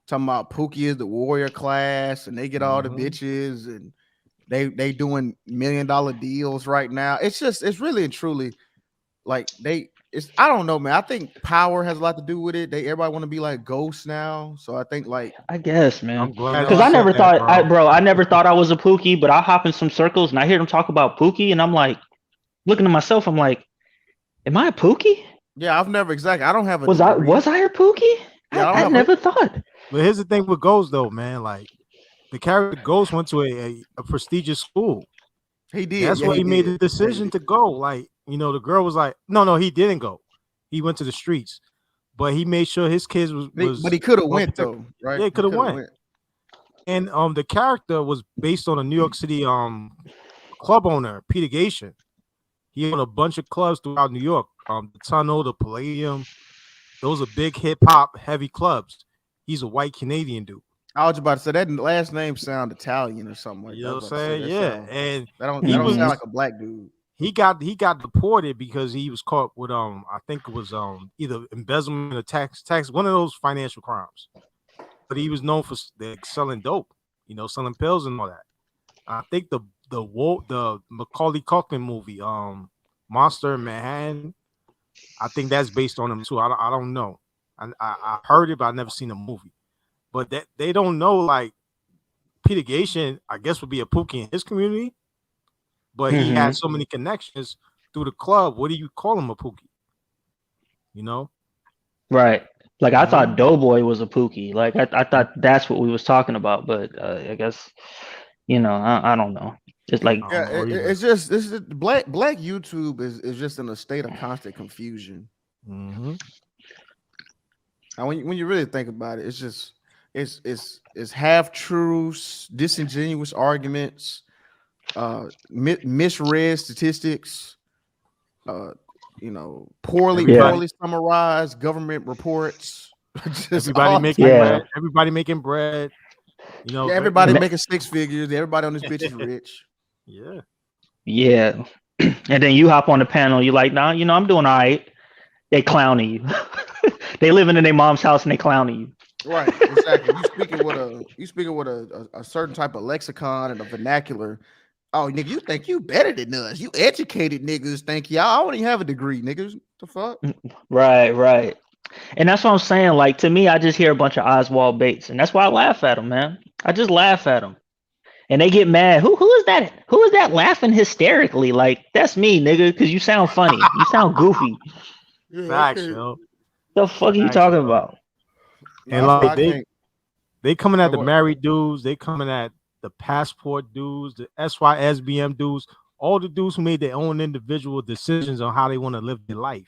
talking about Pookie is the warrior class, and they get all the bitches, and they doing $1 million deals right now. It's really and truly like I don't know, man. I think power has a lot to do with it. Everybody want to be like ghosts now. So I think like I guess, man. I'm glad Because you I said never that, thought, bro. I never thought I was a Pookie, but I hop in some circles and I hear them talk about Pookie, and I'm like, looking at myself, I'm like, am I a Pookie? yeah, I don't have a Was degree. I a Pookie? Yeah, I never thought. But here's the thing with Ghost though, man. Like the character Ghost went to a prestigious school. He did. That's yeah, why he made did. the decision to go. Like, you know, the girl was like, no, he didn't go. He went to the streets, but he made sure his kids was. But he could have went though, right? Yeah, he could have went. And the character was based on a New York City club owner, Peter Gation. He owned a bunch of clubs throughout New York. The Tunnel, the Palladium. Those are big hip hop heavy clubs. He's a white Canadian dude. I was about to say that last name sound Italian or something like that. You know what I'm saying? Yeah, and that don't sound like a black dude. He got deported because he was caught with I think it was either embezzlement or tax one of those financial crimes. But he was known for selling dope, you know, selling pills and all that. I think the Macaulay Culkin movie, Monster in Manhattan, I think that's based on him too. I don't know. I heard it, but I never seen the movie. But that they don't know, like Peter Gation, I guess would be a Pookie in his community, but he had so many connections through the club. What do you call him a Pookie? You know, right? Like I thought Doughboy was a Pookie. Like I thought that's what we was talking about, but I guess you know I don't know. It's like it's just black YouTube is just in a state of constant confusion. Mm-hmm. And when you really think about it, it's just it's half truths, disingenuous arguments, misread statistics, you know, poorly summarized government reports. Everybody making bread. You know, everybody making six figures. Everybody on this bitch is rich. Yeah. And then you hop on the panel. You're like, nah, you know, I'm doing all right. They clowning you. They living in their mom's house and they clowning you. Right, exactly. You speaking with a certain type of lexicon and a vernacular. Oh, nigga, you think you better than us? You educated niggas think y'all already have a degree, niggas. The fuck? Right. And that's what I'm saying. Like to me, I just hear a bunch of Oswald Bates, and that's why I laugh at them, man. I just laugh at them, and they get mad. Who is that? Who is that laughing hysterically? Like that's me, nigga, because you sound funny. You sound goofy. Facts, yo. The fuck are you talking about? And like they coming at the married dudes, they coming at the passport dudes, the SYSBM dudes, all the dudes who made their own individual decisions on how they want to live their life.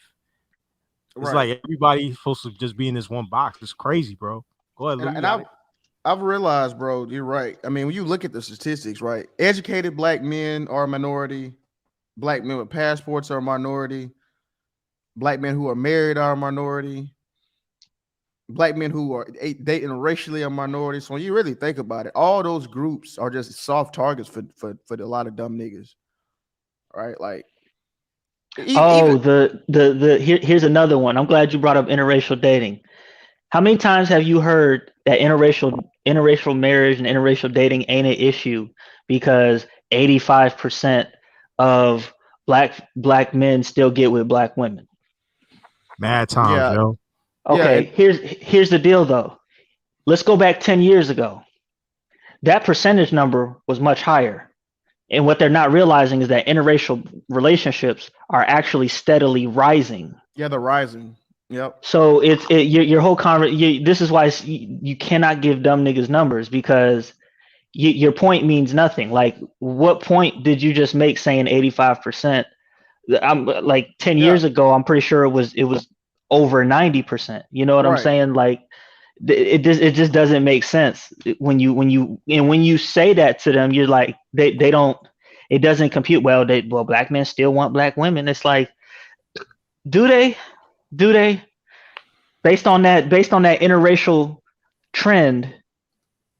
It's like everybody's supposed to just be in this one box. It's crazy, bro. Go ahead. And I've realized, bro, you're right. I mean, when you look at the statistics, right? Educated black men are a minority. Black men with passports are a minority. Black men who are married are a minority. Black men who are dating racially are minority. So when you really think about it, all those groups are just soft targets for a lot of dumb niggas, right? Like, here's another one. I'm glad you brought up interracial dating. How many times have you heard that interracial marriage and interracial dating ain't an issue because 85% of black men still get with black women? Mad times, yo. Okay, here's the deal though. Let's go back 10 years ago. That percentage number was much higher. And what they're not realizing is that interracial relationships are actually steadily rising. Yeah, they're rising. Yep. So your whole this is why you cannot give dumb niggas numbers because your point means nothing. Like, what point did you just make saying 85%? I'm like 10 years ago, I'm pretty sure it was over 90%. You know what I'm saying? Like, it just doesn't make sense when you say that to them. You're like, they don't. It doesn't compute. Well, black men still want black women. It's like, do they? Based on that interracial trend,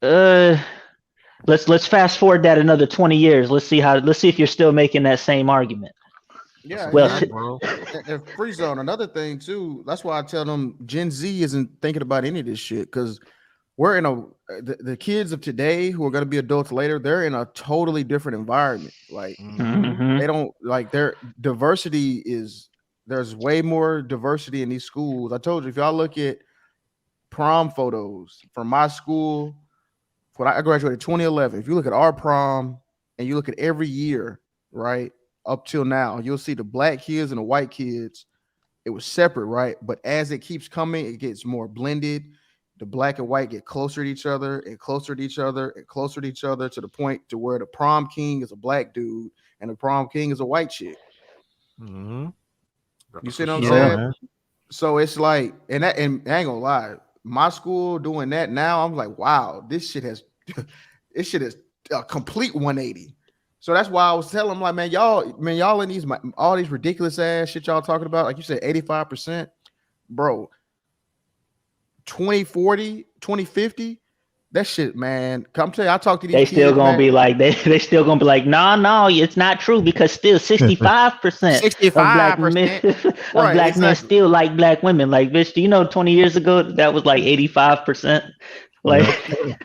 let's fast forward that another 20 years. Let's see if you're still making that same argument. Yeah, Well, and, bro. and free zone. Another thing too. That's why I tell them Gen Z isn't thinking about any of this shit because we're in the kids of today who are going to be adults later. They're in a totally different environment. Like they don't like their diversity is. There's way more diversity in these schools. I told you if y'all look at prom photos from my school when I graduated 2011, if you look at our prom and you look at every year, right, up till now, you'll see the black kids and the white kids. It was separate, right? But as it keeps coming, it gets more blended. The black and white get closer to each other and closer to each other and closer to each other to the point to where the prom king is a black dude and the prom king is a white chick. Mm-hmm. You see what I'm Yeah. saying? Man. So it's like, and I ain't gonna lie, my school doing that now, I'm like, wow, this shit is a complete 180. So that's why I was telling them, like, man, y'all in these all these ridiculous ass shit y'all talking about, like you said, 85%, bro. 2040, 2050, that shit, man. Come tell you, I talk to these they kids, still gonna man. be like they still gonna be like, no, it's not true because still 65% of black men Right, men still like black women. Like, bitch, do you know 20 years ago that was like 85%? Like,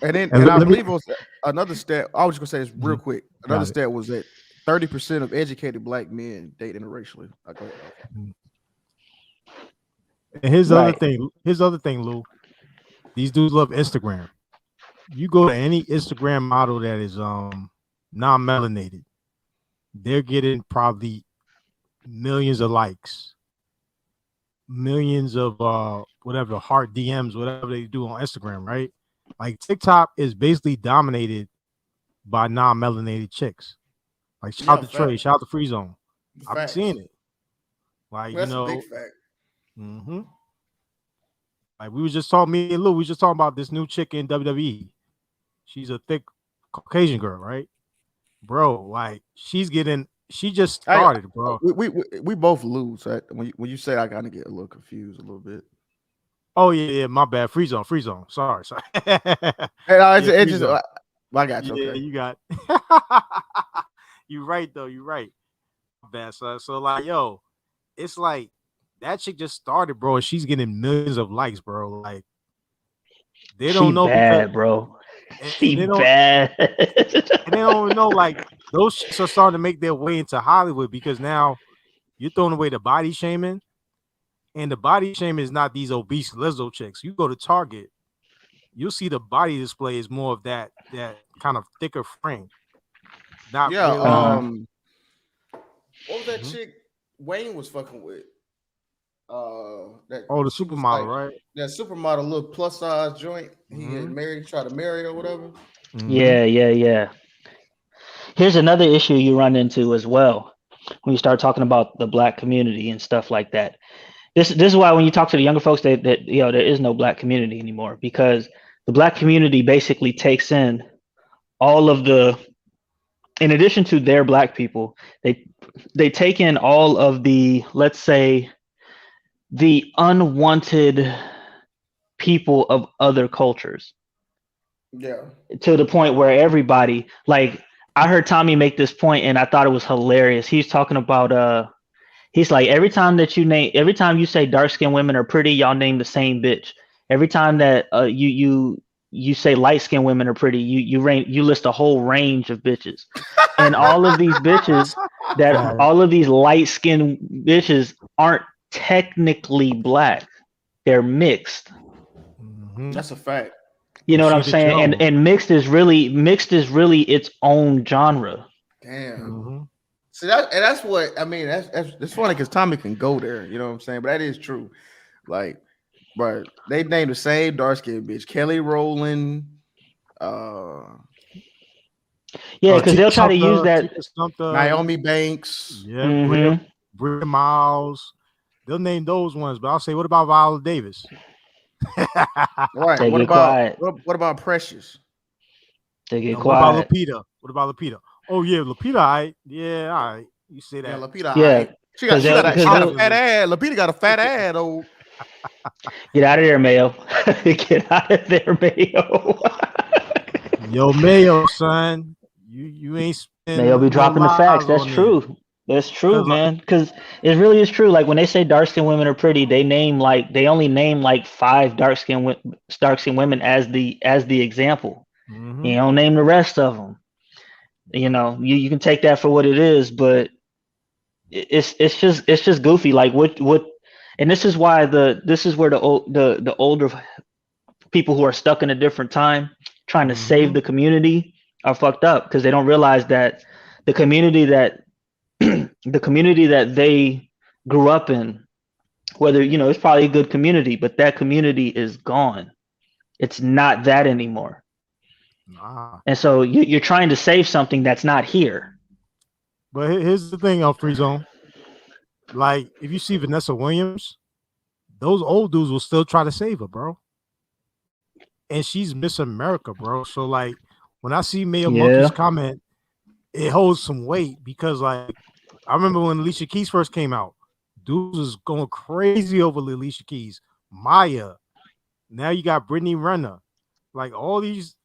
and And I let me- believe it was another stat. I was just gonna say this real quick. Another Got it. stat was that 30% of educated black men date interracially. Go ahead. And here's the other Right. thing. Here's the other thing, Lou. These dudes love Instagram. You go to any Instagram model that is non-melanated, they're getting probably millions of likes, millions of whatever heart DMs, whatever they do on Instagram, right? Like TikTok is basically dominated by non-melanated chicks. Like shout out to Trey, shout out to Free Zone. I'm seeing it. Like, That's a big fact. Mm-hmm. Like we was just talking, me and Lou, we was just talking about this new chick in WWE. She's a thick Caucasian girl, right? Bro, like she just started, bro. We both lose, right? When you say, I kind of get a little confused a little bit. Oh yeah, my bad. Free zone. Sorry. It's just I got you. Yeah, Okay. you got. You're right though. You're right. My bad. So like, yo, it's like that chick just started, bro, and she's getting millions of likes, bro. Like they don't know bad, bro. She bad. And they don't know, like those chicks are starting to make their way into Hollywood because now you're throwing away the body shaming, and the body shaming is not these obese Lizzo chicks. You go to Target, you'll see the body display is more of that kind of thicker frame. Not yeah. really. What was that chick Wayne was fucking with? The supermodel, right? That supermodel, little plus size joint. He had married, tried to marry or whatever. Yeah. Here's another issue you run into as well when you start talking about the black community and stuff like that. This is why when you talk to the younger folks that there is no black community anymore, because the black community basically takes in all of in addition to their black people, they take in all of the, let's say, the unwanted people of other cultures. Yeah. To the point where everybody, like, I heard Tommy make this point and I thought it was hilarious. He's talking about he's like, every time you say dark-skinned women are pretty, y'all name the same bitch. Every time that you say light-skinned women are pretty, you list a whole range of bitches. And all of these bitches all of these light-skinned bitches aren't technically black. They're mixed. That's a fact. You know what I'm saying? And mixed is really its own genre. Damn. See that's what I mean. That's funny because Tommy can go there. You know what I'm saying? But that is true. Like, bro, they named the same dark skinned bitch, Kelly Rowland. Yeah, because they'll try to use that. Naomi Banks. Yeah. Bria Miles. They'll name those ones, but I'll say, what about Viola Davis? Right. They what get quiet. What about Precious? They get quiet. What about Lupita? Oh yeah, Lupita. All right. You say that. Yeah, Lupita. Yeah. Right. She got a fat ass. Lupita got a fat ass. Oh. Get out of there, Mayo. Get out of there, Mayo. Yo, Mayo, son. You ain't Mayo be dropping the facts. That's true. That's true, man. Because it really is true. Like when they say dark skinned women are pretty, they only name like 5 dark skinned women as the example. You don't name the rest of them. You know, you can take that for what it is, but it's just goofy. Like what, and this is why this is where the older people who are stuck in a different time trying to save the community are fucked up because they don't realize that the community that the community that they grew up in, whether it's probably a good community, but that community is gone. It's not that anymore. Nah. And so you're trying to save something that's not here. But here's the thing, Free Zone. Like, if you see Vanessa Williams, those old dudes will still try to save her, bro. And she's Miss America, bro. So, like, when I see Mayor Monkey's comment, it holds some weight because, like, I remember when Alicia Keys first came out, dudes was going crazy over Alicia Keys, Maya. Now you got Brittany Renner. Like, all these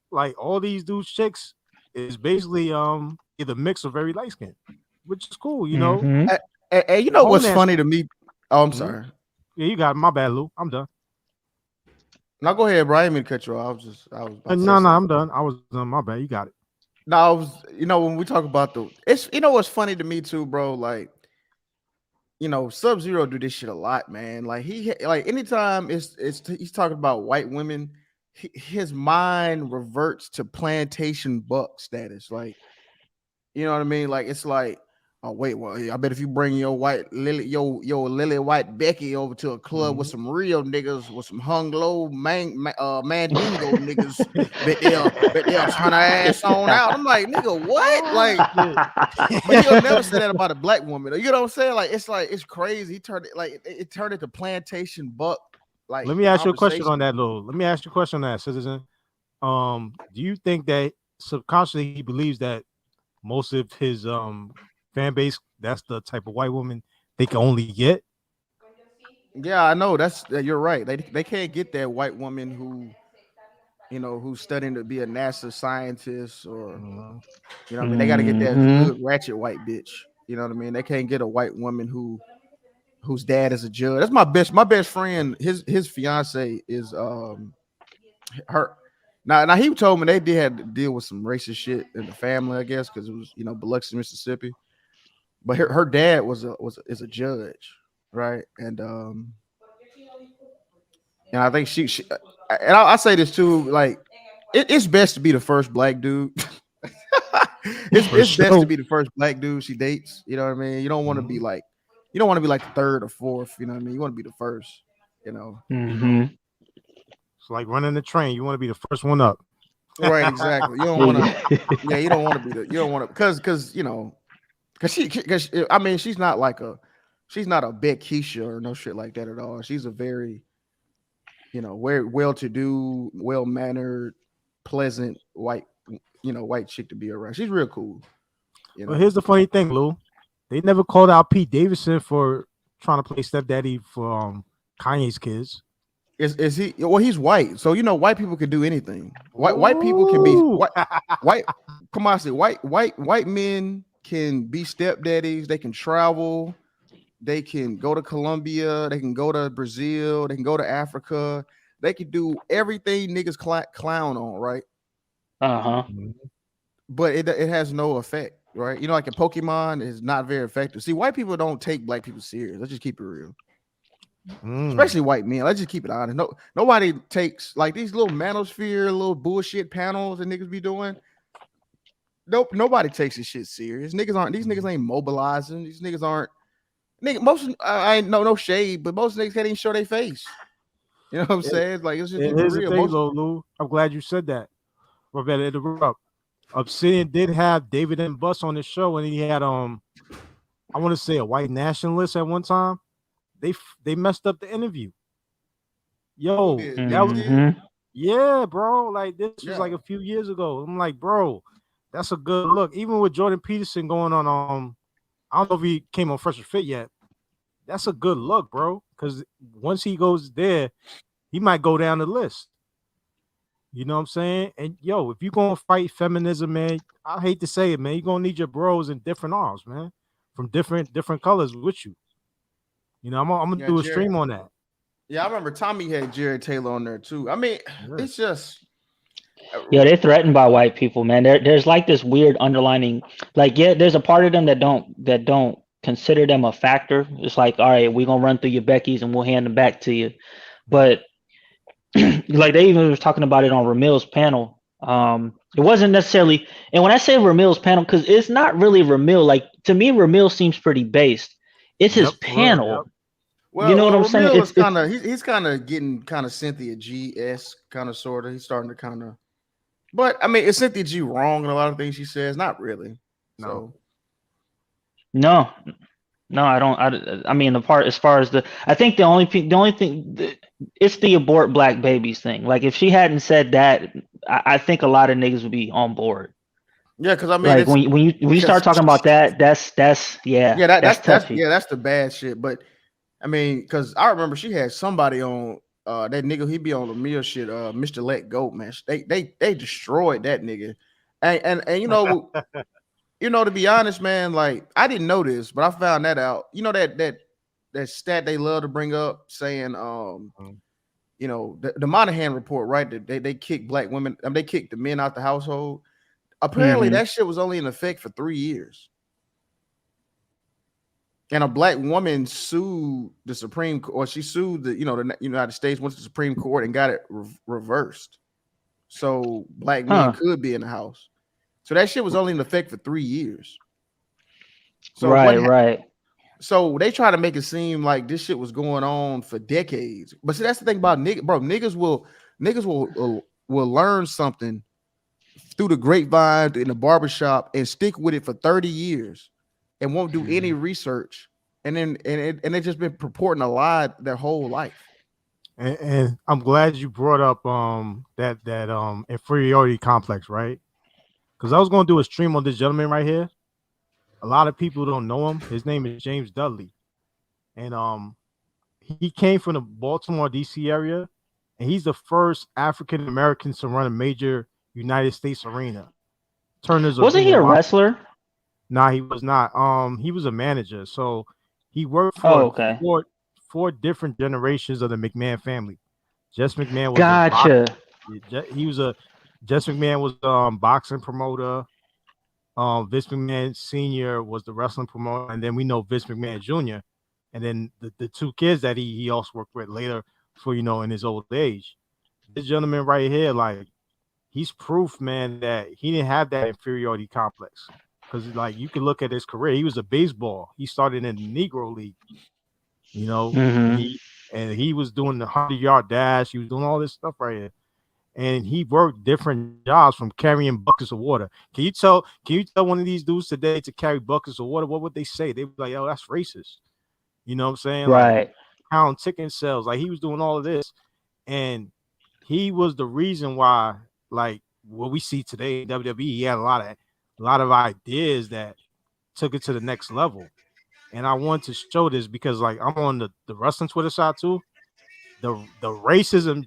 dudes chicks is basically either mixed or very light skinned, which is cool, you know. Hey, you know what's funny to me? Oh, I'm sorry. Yeah, you got it. My bad, Lou. I'm done. Now go ahead, Brian. I didn't mean to cut you off. No, I'm done. I was done. My bad. You got it. No, I was. When we talk about it's what's funny to me too, bro. Like, Sub-Zero do this shit a lot, man. Like anytime he's talking about white women, his mind reverts to plantation buck status. Like, you know what I mean? Like it's like, oh wait, well, I bet if you bring your lily white Becky over to a club with some real niggas, with some hung low mandingo niggas, bet they'll turn her ass on out. I'm like, nigga, what? Like, but you'll never say that about a black woman. You know what I'm saying? Like it's crazy. He turned it turned into plantation buck. Like, let me ask you a question on that, Lou. Let me ask you a question on that, citizen. Do you think that subconsciously he believes that most of his fan base, that's the type of white woman they can only get? Yeah, I know. You're right. They can't get that white woman who's studying to be a NASA scientist or I mean, they got to get that hood ratchet white bitch. You know what I mean? They can't get a white woman whose dad is a judge. That's my best friend. His fiance is her. Now he told me they did have to deal with some racist shit in the family, I guess, because it was Biloxi, Mississippi. But her dad is a judge, right? And I think she and I say this too, like it's best to be the first black dude. it's best to be the first black dude she dates. You know what I mean? You don't want to be like the third or fourth. You know what I mean? You want to be the first. It's like running the train. You want to be the first one up. Right, exactly. You don't want to. Yeah, you don't want to be you don't want to because I mean she's not a Beck Keisha or no shit like that at all. She's a very very well-to-do, well-mannered, pleasant white chick to be around. She's real cool. But here's the funny thing, Lou. They never called out Pete Davidson for trying to play stepdaddy for Kanye's kids. Is he? Well, he's white, so white people can do anything. White people can be white. Come on, I say white men can be stepdaddies. They can travel. They can go to Colombia. They can go to Brazil. They can go to Africa. They can do everything niggas clown on, right? But it has no effect, right? Like a Pokemon is not very effective. See, white people don't take black people serious. Let's just keep it real. Especially white men. Let's just keep it honest. Nobody takes like these little manosphere, little bullshit panels that niggas be doing. Nope, nobody takes this shit serious. These niggas ain't mobilizing. These niggas aren't. Most I ain't no shade, but most niggas can't even show their face. You know what I'm saying? Like it's just real. Thing, Lou. I'm glad you said that. I better interrupt. Obsidian did have David M. Buss on his show, and he had I want to say a white nationalist at one time. They messed up the interview. Yo, yeah, bro. Like this was like a few years ago. I'm like, bro, that's a good look. Even with Jordan Peterson going on, I don't know if he came on Fresh or Fit yet. That's a good look, bro. Because once he goes there, he might go down the list. You know what I'm saying? And yo, if you're gonna fight feminism, man, I hate to say it, man, you're gonna need your bros in different arms, man. from different colors with you. You know, I'm gonna do a stream on that. Yeah, I remember Tommy had Jared Taylor on there too. I mean, it's just they're threatened by white people, man. There's like this weird underlining, like, yeah, there's a part of them that don't consider them a factor. It's like, all right, we're gonna run through your Becky's and we'll hand them back to you. But like they even was talking about it on Ramil's panel. It wasn't necessarily, and when I say Ramil's panel, because it's not really Ramil. Like to me, Ramil seems pretty based. It's his panel. Yep. Well, you know what I'm saying? It's kind of he's kind of getting kind of Cynthia G-esque, kind of sort of. He's starting to kind of, but I mean, is Cynthia G wrong in a lot of things she says? Not really. No. No, I don't. I mean, the part as far as I think the only thing, it's the abort black babies thing. Like if she hadn't said that, I think a lot of niggas would be on board. Yeah, because I mean, like when you start talking about that, that's that's the bad shit. But I mean, because I remember she had somebody on that nigga. He be on the meal shit. Mr. Let Go, man. They destroyed that nigga, and you know. You know, to be honest, man, like I didn't know this, but I found that out. You know that stat they love to bring up, saying, you know, the Monahan report, right? That they kicked black women, they kicked the men out the household. Apparently, that shit was only in effect for 3 years, and a black woman sued the Supreme Court, or she sued the United States, went to the Supreme Court and got it reversed, so black men could be in the house. So that shit was only in effect for 3 years. So right. So they try to make it seem like this shit was going on for decades. But see, that's the thing about niggas, bro. Niggas will learn something through the grapevine in the barbershop and stick with it for 30 years and won't do any research. And then they've just been purporting a lie their whole life. And I'm glad you brought up that inferiority complex, right? Because I was going to do a stream on this gentleman right here. A lot of people don't know him. His name is James Dudley. And he came from the Baltimore, D.C. area. And he's the first African-American to run a major United States arena. Wasn't he a wrestler? Nah, he was not. He was a manager. So he worked for four different generations of the McMahon family. Jess McMahon was Jess McMahon was boxing promoter. Vince McMahon Sr. was the wrestling promoter, and then we know Vince McMahon Jr. And then the two kids that he also worked with later for in his old age. This gentleman right here, like, he's proof, man, that he didn't have that inferiority complex. Because like you can look at his career, he was a baseball. He started in the Negro League, and he was doing the 100-yard dash. He was doing all this stuff right here. And he worked different jobs, from carrying buckets of water. Can you tell one of these dudes today to carry buckets of water? What would they say? They would be like, "Oh, that's racist." You know what I'm saying? Right. Like, pound chicken sales. Like, he was doing all of this. And he was the reason why, like, what we see today in WWE, he had a lot of ideas that took it to the next level. And I want to show this because, like, I'm on the wrestling Twitter side too. The racism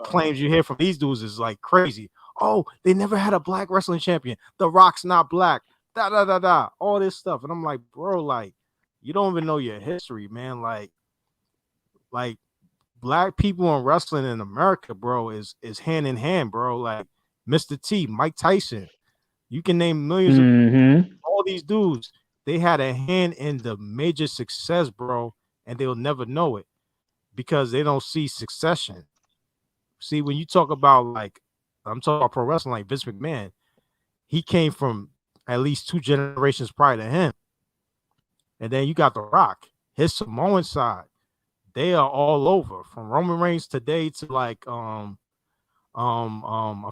claims you hear from these dudes is like crazy. Oh, they never had a black wrestling champion. The Rock's not black. All this stuff. And I'm like, bro, like, you don't even know your history, man. Like black people in wrestling in America, bro, is hand in hand, bro. Like Mr. T, Mike Tyson. You can name millions of all these dudes. They had a hand in the major success, bro, and they'll never know it because they don't see succession. See, when you talk about, like, I'm talking about pro wrestling, like Vince McMahon, he came from at least 2 generations prior to him. And then you got The Rock, his Samoan side. They are all over, from Roman Reigns today to like I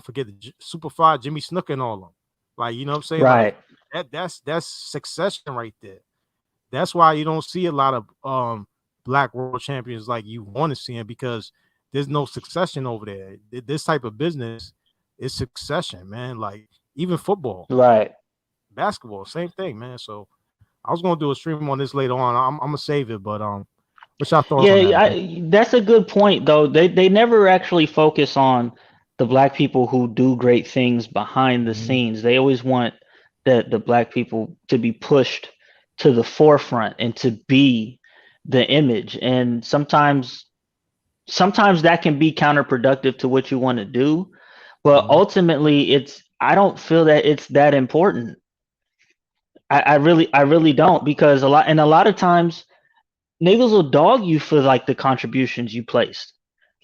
forget the Superfly, Jimmy Snuka and all of them. Like, you know what I'm saying? Right. Like, that's succession right there. That's why you don't see a lot of black world champions like you want to see them, because there's no succession over there. This type of business is succession, man. Like, even football, right? Basketball, same thing, man. So I was gonna do a stream on this later on. I'm gonna save it, but what's your thoughts on that? That's a good point, though. They never actually focus on the black people who do great things behind the scenes. They always want the black people to be pushed to the forefront and to be the image. And sometimes that can be counterproductive to what you want to do, but ultimately I don't feel that it's that important. I really don't, because a lot of times niggas will dog you for like the contributions you placed.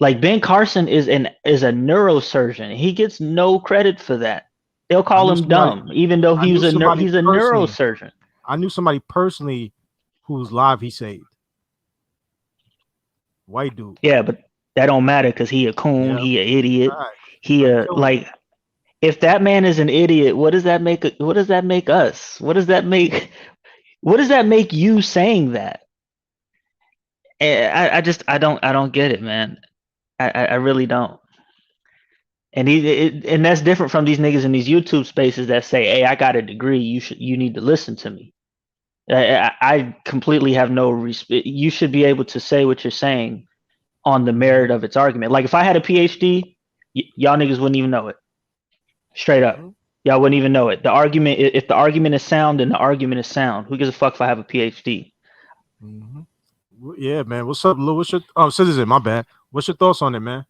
Like Ben Carson is a neurosurgeon. He gets no credit for that. They'll call him dumb, even though he's a neurosurgeon. I knew somebody personally whose life he saved. White dude. Yeah, but that don't matter because he a coon, he an idiot. Right. He like, if that man is an idiot, what does that make us? What does that make you saying that? And I don't get it, man. I really don't. And and that's different from these niggas in these YouTube spaces that say, "Hey, I got a degree. You need to listen to me." I completely have no respect. You should be able to say what you're saying on the merit of its argument. Like if I had a PhD, y'all niggas wouldn't even know it. Straight up, y'all wouldn't even know it. The argument, if the argument is sound, then the argument is sound. Who gives a fuck if I have a PhD? Yeah, man. What's up, Lou? What's your Citizen? My bad. What's your thoughts on it, man?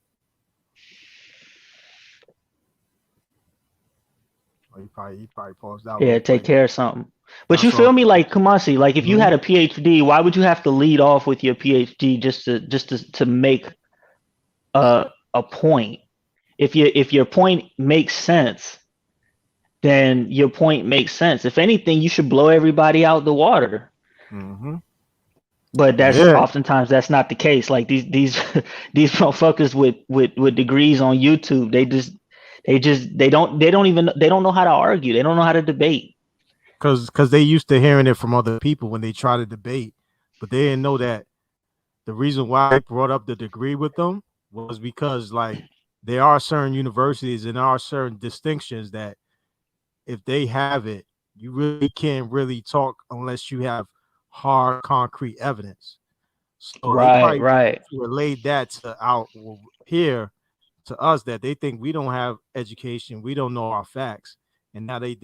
Oh, he probably paused out. Yeah, take care of something. But you feel me, like Kamasi? Like if you had a PhD, why would you have to lead off with your PhD just to make a point? If your point makes sense, then your point makes sense. If anything, you should blow everybody out the water. But oftentimes that's not the case. Like these motherfuckers with degrees on YouTube, they don't know how to argue. They don't know how to debate. Because they used to hearing it from other people when they try to debate, but they didn't know that the reason why I brought up the degree with them was because like there are certain universities and there are certain distinctions that if they have it, you really can't really talk unless you have hard, concrete evidence. So right. Relate that to out here to us that they think we don't have education, we don't know our facts, and now they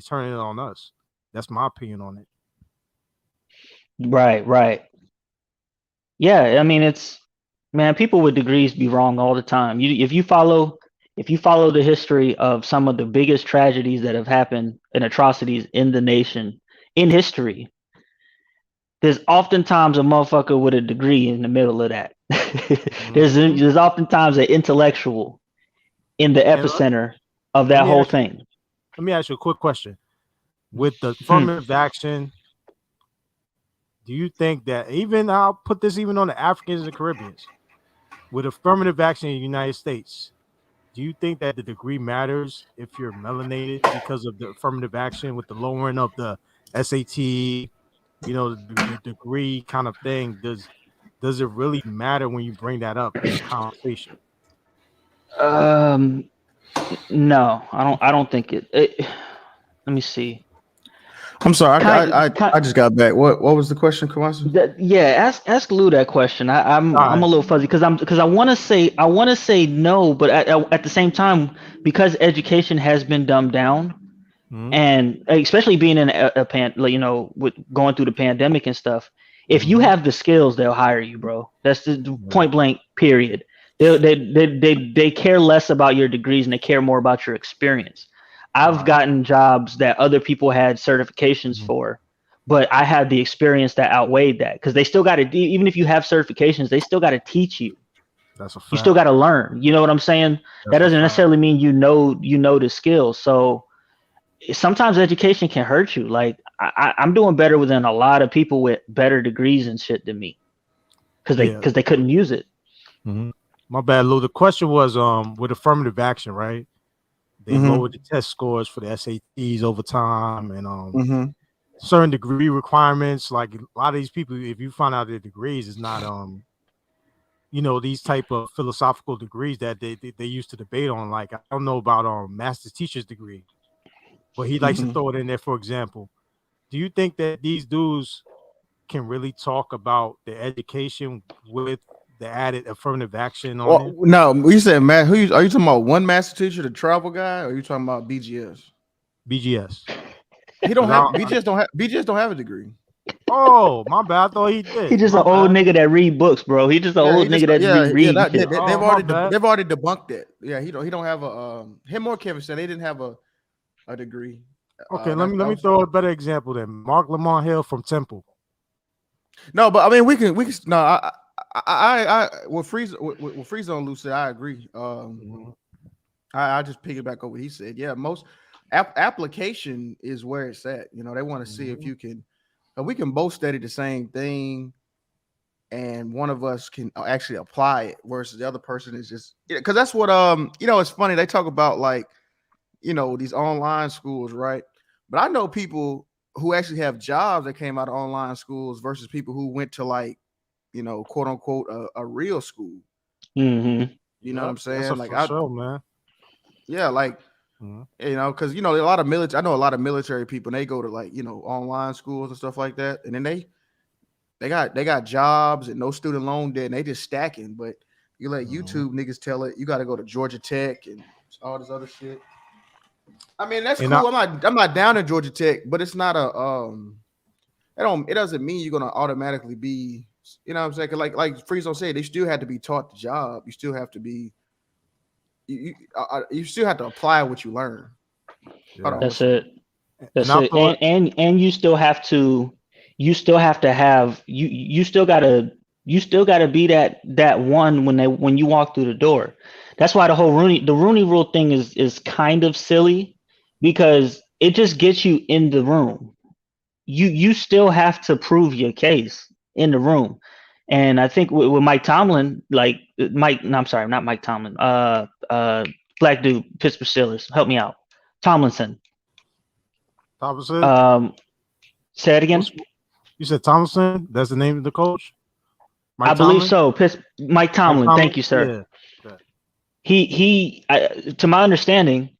turn it on us. That's my opinion on it. Right. Yeah, I mean, people with degrees be wrong all the time. If you follow the history of some of the biggest tragedies that have happened and atrocities in the nation in history, there's oftentimes a motherfucker with a degree in the middle of that. There's oftentimes an intellectual in the epicenter of that whole thing. Let me ask you a quick question. With the affirmative action, do you think that I'll put this even on the Africans and the Caribbeans, with affirmative action in the United States, do you think that the degree matters if you're melanated because of the affirmative action with the lowering of the SAT, the degree kind of thing? Does it really matter when you bring that up in the conversation? No, I don't think it. Let me see. I'm sorry, I just got back. What was the question, Kamasi? Ask Lou that question. I'm a little fuzzy because I want to say no, but at the same time, because education has been dumbed down, and especially being in with going through the pandemic and stuff, if you have the skills, they'll hire you, bro. That's the point blank. Period. They care less about your degrees and they care more about your experience. I've gotten jobs that other people had certifications for, but I had the experience that outweighed that, because they still got to, even if you have certifications, they still got to teach you. That's a fact. You still got to learn. You know what I'm saying? That doesn't necessarily mean you know the skills. So sometimes education can hurt you. Like I'm doing better than a lot of people with better degrees and shit than me, because they couldn't use it. My bad, Lou. The question was with affirmative action, right? They lowered the test scores for the SATs over time, and certain degree requirements. Like a lot of these people, if you find out their degrees, is not these type of philosophical degrees that they used to debate on. Like I don't know about master's teacher's degree, but he likes to throw it in there. For example, do you think that these dudes can really talk about their education with the added affirmative action on it? No, you said Matt. Are you talking about one master teacher, the travel guy, or are you talking about BGS? BGS. He don't have BGS. BGS don't have a degree. Oh, my bad. I thought he did. He just My an old bad. nigga that read books, bro. He just an Yeah, he old just nigga that yeah, be yeah. reading shit. They've Oh, my bad. already debunked it. Yeah, he don't have a him or Kevin said they didn't have a degree. Okay, let That, me that let me was throw a better example then. Mark Lamont Hill from Temple. no, but I mean we can no. I what Freeze on Lucy. I agree. Mhm. I just piggyback over what he said. Yeah, most application is where it's at. You know, they want to see if you can. We can both study the same thing, and one of us can actually apply it, versus the other person is just because that's what you know. It's funny they talk about like these online schools, right? But I know people who actually have jobs that came out of online schools versus people who went to like quote unquote a real school. Mm-hmm. You know what Yep, I'm that's a saying? Like for sure, man. yeah, like Mhm. because a lot of military. I know a lot of military people. And they go to like online schools and stuff like that, and then they got jobs and no student loan debt, and they just stacking. But you let Mhm. YouTube niggas tell it, you got to go to Georgia Tech and all this other shit. I mean, that's And I, cool. I'm not down to Georgia Tech, but it's not a it doesn't mean you're gonna automatically be, you know what I'm saying? 'Cause like Friezo said, they still had to be taught the job. You still have to be you still have to apply what you learn. Hold on, yeah, That's what's up? it. and That's I it. thought, And you still have to have you still gotta be that one when you walk through the door. That's why the Rooney Rule thing is kind of silly because it just gets you in the room. You still have to prove your case in the room. And I think with Mike Tomlin, like Mike, no, I'm sorry, not Mike Tomlin. Black dude, Pittsburgh Steelers. Help me out. Tomlinson. Thompson. Um, Say it again. What's you said Thompson? That's the name of the coach, I Mike believe Tomlin. so. Mike Mike Tomlin. Tomlin. Thank you, sir. Yeah. Okay. To my understanding,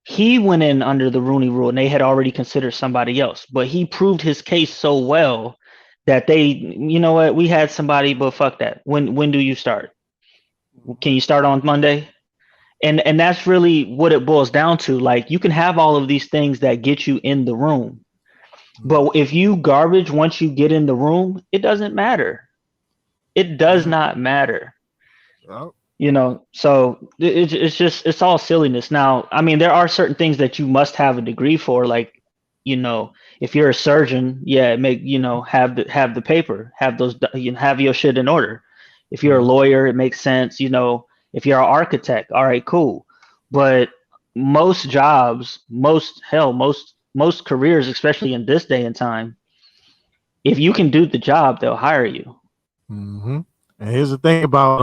he went in under the Rooney Rule, and they had already considered somebody else. But he proved his case so well that you know what, we had somebody, but fuck that. When do you start? Can you start on Monday? And that's really what it boils down to. Like you can have all of these things that get you in the room, but if you garbage once you get in the room, it doesn't matter. It does Yeah. not matter. Yep. So it's all silliness. Now I mean there are certain things that you must have a degree for, like if you're a surgeon, yeah, have the paper, have those, have your shit in order. If you're a lawyer, it makes sense. If you're an architect, all right, cool. But most jobs, most careers, especially in this day and time, if you can do the job, they'll hire you. Mm-hmm. And here's the thing about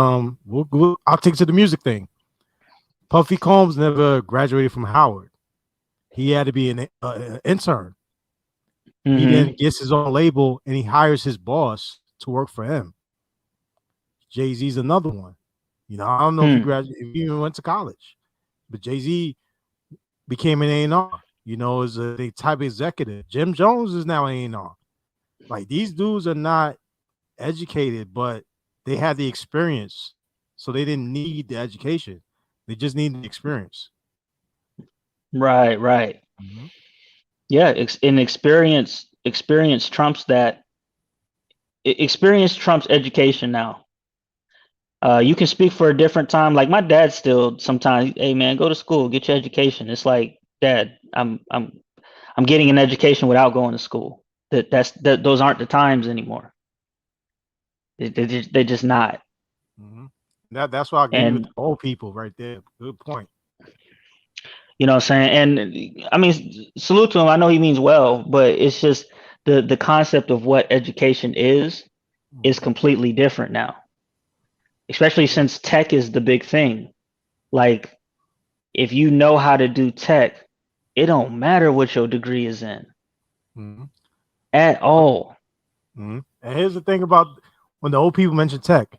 I'll take to the music thing. Puffy Combs never graduated from Howard. He had to be an intern. He Mm-hmm. then gets his own label and he hires his boss to work for him. Jay-Z's another one. I don't know if he graduated, if he even went to college, but Jay-Z became an A&R. As a type executive. Jim Jones is now A&R. Like these dudes are not educated, but they had the experience, so they didn't need the education. They just need the experience. Right. Mm-hmm. Yeah, experience trumps that. Experience trumps education now. You can speak for a different time. Like my dad still sometimes, hey man, go to school, get your education. It's like, Dad, I'm getting an education without going to school. Those aren't the times anymore. They're just not. Mm-hmm. That's why I agree with And the old people right there. Good point. you know what I'm saying? And I mean, salute to him. I know he means well, but it's just the concept of what education is completely different now. Especially since tech is the big thing. Like if you know how to do tech, it don't matter what your degree is in Mm-hmm. at all. Mm-hmm. And here's the thing about when the old people mention tech,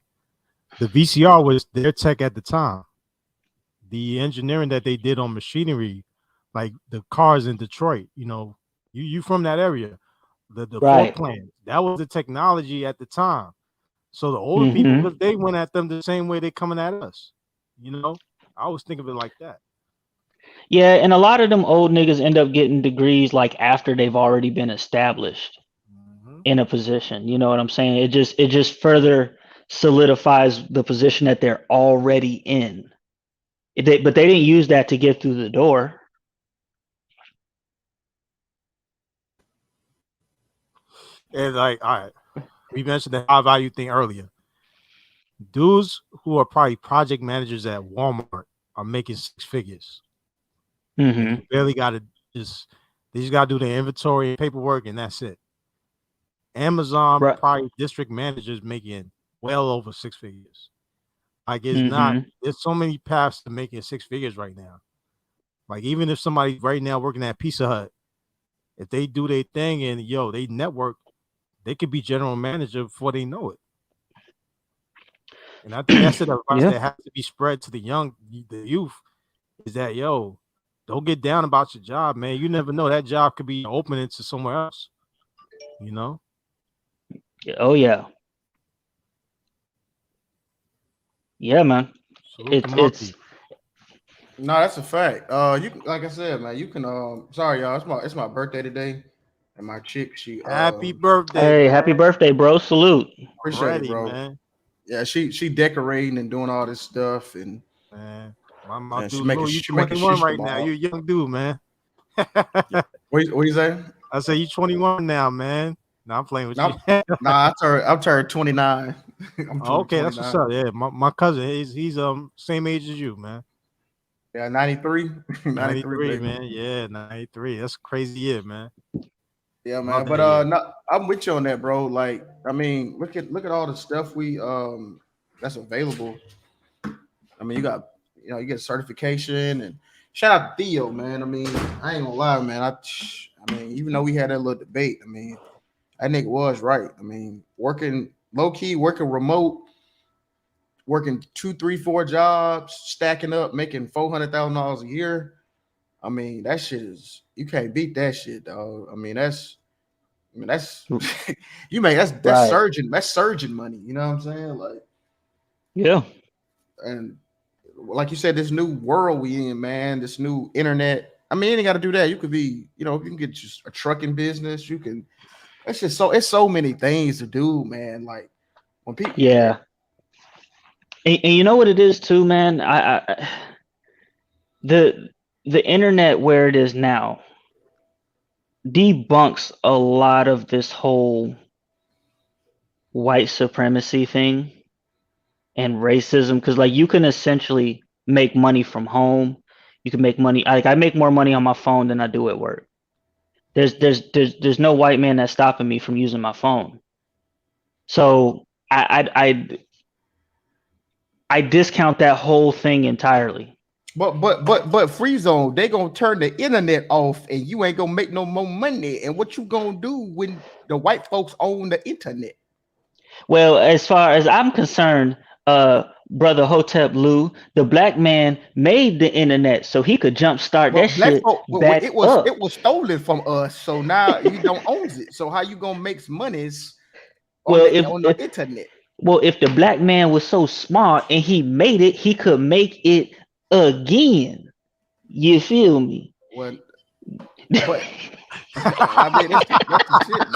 the VCR was their tech at the time. The engineering that they did on machinery, like the cars in Detroit, you from that area, the Ford Right. plant, that was the technology at the time. So the older people, Hmm. because they went at them the same way they coming at us. I always think of it like that. Yeah, and a lot of them old niggas end up getting degrees like after they've already been established. in a position. You know what I'm saying? It just further solidifies the position that they're already in. But they didn't use that to get through the door. And like, all right, we mentioned the high value thing earlier. Dudes who are probably project managers at Walmart are making 6 figures. And you barely got to they just got to do the inventory and paperwork, and that's it. Amazon probably district managers making well over 6 figures. Like, it's not, there's so many paths to making 6 figures right now. Like, even if somebody right now working at Pizza Hut, if they do their thing and they network, they could be general manager before they know it. And I think that's the advice that has to be spread to the youth, is that don't get down about your job, man. You never know, that job could be opening to somewhere else. Oh yeah. Yeah, man. It's no, that's a fact. You like I said, man, you can sorry y'all, it's my birthday today. And my chick, she happy birthday. Hey, man. Happy birthday, bro. Salute. Appreciate it, bro. Man. Yeah, she decorating and doing all this stuff, and man, my dude, you 21 right now. You're a young dude, man. What you say? I say you 21 now, man. No, I'm playing with you. Nah, I'm turned 29. Okay, 29. That's what's up. Yeah, my cousin, he's same age as you, man. Yeah, 93. 93, man. Yeah, 93. That's a crazy year, man. Yeah, man. But no, I'm with you on that, bro. Like, I mean, look at all the stuff we that's available. I mean, you get certification, and shout out to Theo, man. I mean, I ain't gonna lie, man. I mean, even though we had that little debate, I mean, that nigga was right. I mean, working low key, working remote, working 2, 3, 4 jobs, stacking up, making $400,000 a year. I mean, that shit is, you can't beat that shit, dog. I mean, that's you make that's right. surgeon money. You know what I'm saying? Like, yeah. And like you said, this new world we in, man, this new internet. I mean, you ain't got to do that. You could be, you can get just a trucking business. You can. It's so many things to do, man. Like when people. Yeah. And you know what it is too, man. The internet where it is now debunks a lot of this whole white supremacy thing and racism, because like you can essentially make money from home. You can make money. I make more money on my phone than I do at work. There's no white man that's stopping me from using my phone. So I discount that whole thing entirely. But Free Zone, they gonna turn the internet off and you ain't gonna make no more money. And what you gonna do when the white folks own the internet? Well, as far as I'm concerned, brother Hotep Lou, the black man made the internet so he could jumpstart that shit. Back it was stolen from us, so now you don't own it. So how you gonna make monies on the internet? Well, if the black man was so smart and he made it, he could make it again. You feel me? Well, but I mean that's the shit,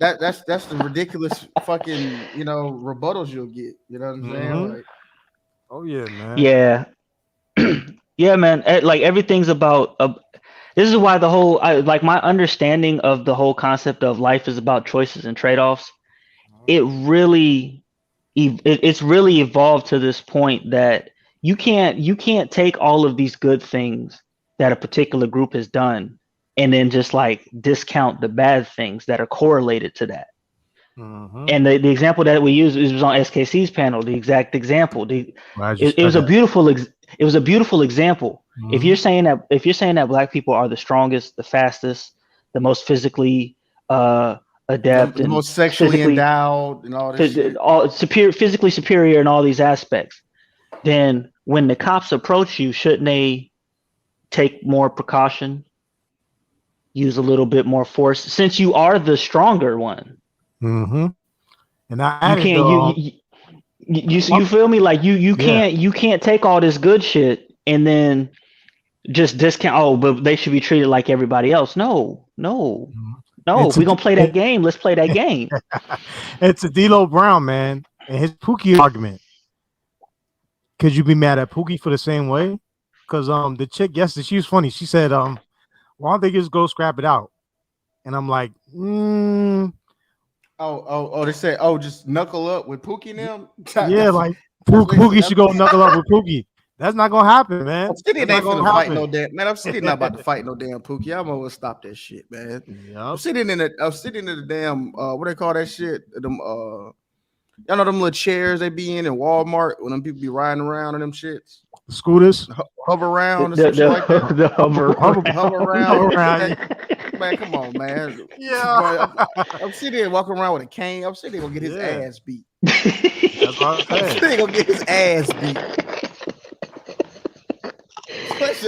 man. That's the ridiculous fucking rebuttals you'll get. You know what I'm saying? Like, oh yeah, man. Yeah, yeah, man. Like everything's about. This is why the whole my understanding of the whole concept of life is about choices and trade-offs. It's really evolved to this point that you can't take all of these good things that a particular group has done and then just like discount the bad things that are correlated to that. And the example that we used was on SKC's panel. The exact example. It was a beautiful example. If you're saying that black people are the strongest, the fastest, the most physically adept, the most sexually endowed, and all this shit. All physically superior in all these aspects, then when the cops approach you, shouldn't they take more precaution, use a little bit more force, since you are the stronger one? And you feel me? Like you can't take all this good shit and then just discount. Oh, but they should be treated like everybody else. No. No, if we're gonna play that game, let's play that game. It's a D'Lo Brown, man, and his Pookie argument. Could you be mad at Pookie for the same way? Because the chick yesterday, she was funny. She said, why don't they just go scrap it out? And I'm like, They said, just knuckle up with Pookie now. Yeah, like Pookie should go knuckle up with Pookie. That's not gonna happen, man. I'm sitting ain't gonna fight no damn man. I'm sitting not about to fight no damn Pookie. I'm gonna stop that shit, man. Yep. I'm sitting in the damn what they call that shit? Them y'all know them little chairs they be in Walmart when them people be riding around in them shits. The scooters, hover around or something like that. The hover around. Man, come on, man. Yeah. I'm sitting there walking around with a cane. I'm sitting there gonna get his ass beat. That's what I'm sitting there gonna get his ass beat.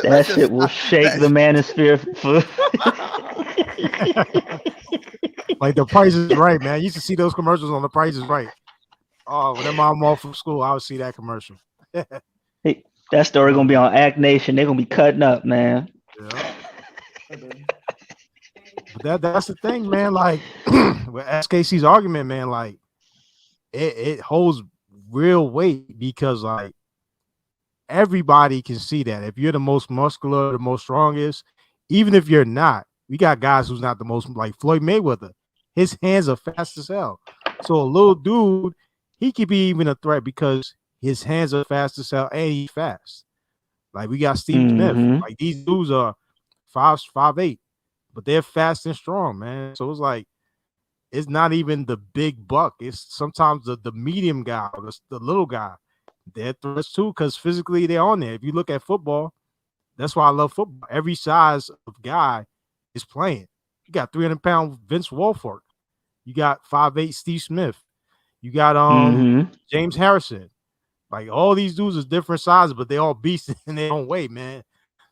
That shit will shake the manosphere. Like The Price is Right, man. I used to see those commercials on The Price is Right. Oh, when I'm off from school, I would see that commercial. Hey, that story gonna be on Act Nation. They're gonna be cutting up, man. Yeah. But that's the thing, man. Like with SKC's argument, man, like it holds real weight because like everybody can see that if you're the most muscular, the most strongest, even if you're not, we got guys who's not the most, like Floyd Mayweather. His hands are fast as hell. So a little dude, he could be even a threat because his hands are fast as hell and he's fast. Like we got Steve Smith. Like these dudes are 5'8", but they're fast and strong, man. So it's like it's not even the big buck. It's sometimes the medium guy or the little guy. They're threats too because physically they're on there. If you look at football, that's why I love football. Every size of guy is playing. You got 300-pound Vince Wilfork. You got 5'8" Steve Smith. You got James Harrison. Like all these dudes is different sizes, but they all beasts in their own way, man.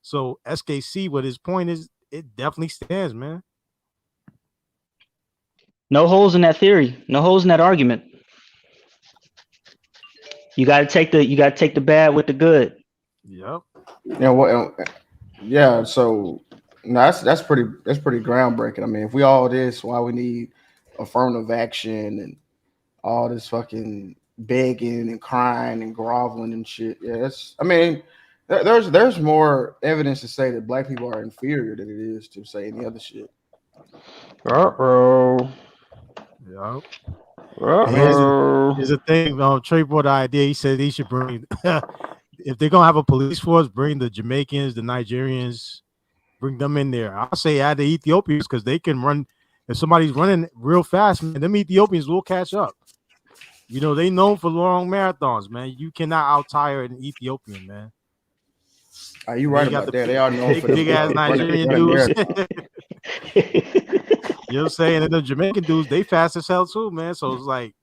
So SKC, what his point is, it definitely stands, man. No holes in that theory. No holes in that argument. You gotta take the bad with the good. Yep. Yeah. So no, that's pretty groundbreaking. I mean, if we all this, why we need affirmative action and all this fucking begging and crying and groveling and shit. Yeah, I mean, there's more evidence to say that black people are inferior than it is to say any other shit. Yep. Here's the thing. Trey brought the idea. He said he should bring, if they're gonna have a police force, bring the Jamaicans, the Nigerians, bring them in there. I'll say add the Ethiopians because they can run. If somebody's running real fast, man, them Ethiopians will catch up. You know, they known for long marathons, man. You cannot out-tire an Ethiopian, man. Are you right about that? They are known for big ass Nigerian dudes. You know what I'm saying? And the Jamaican dudes, they fast as hell too, man. So it's like,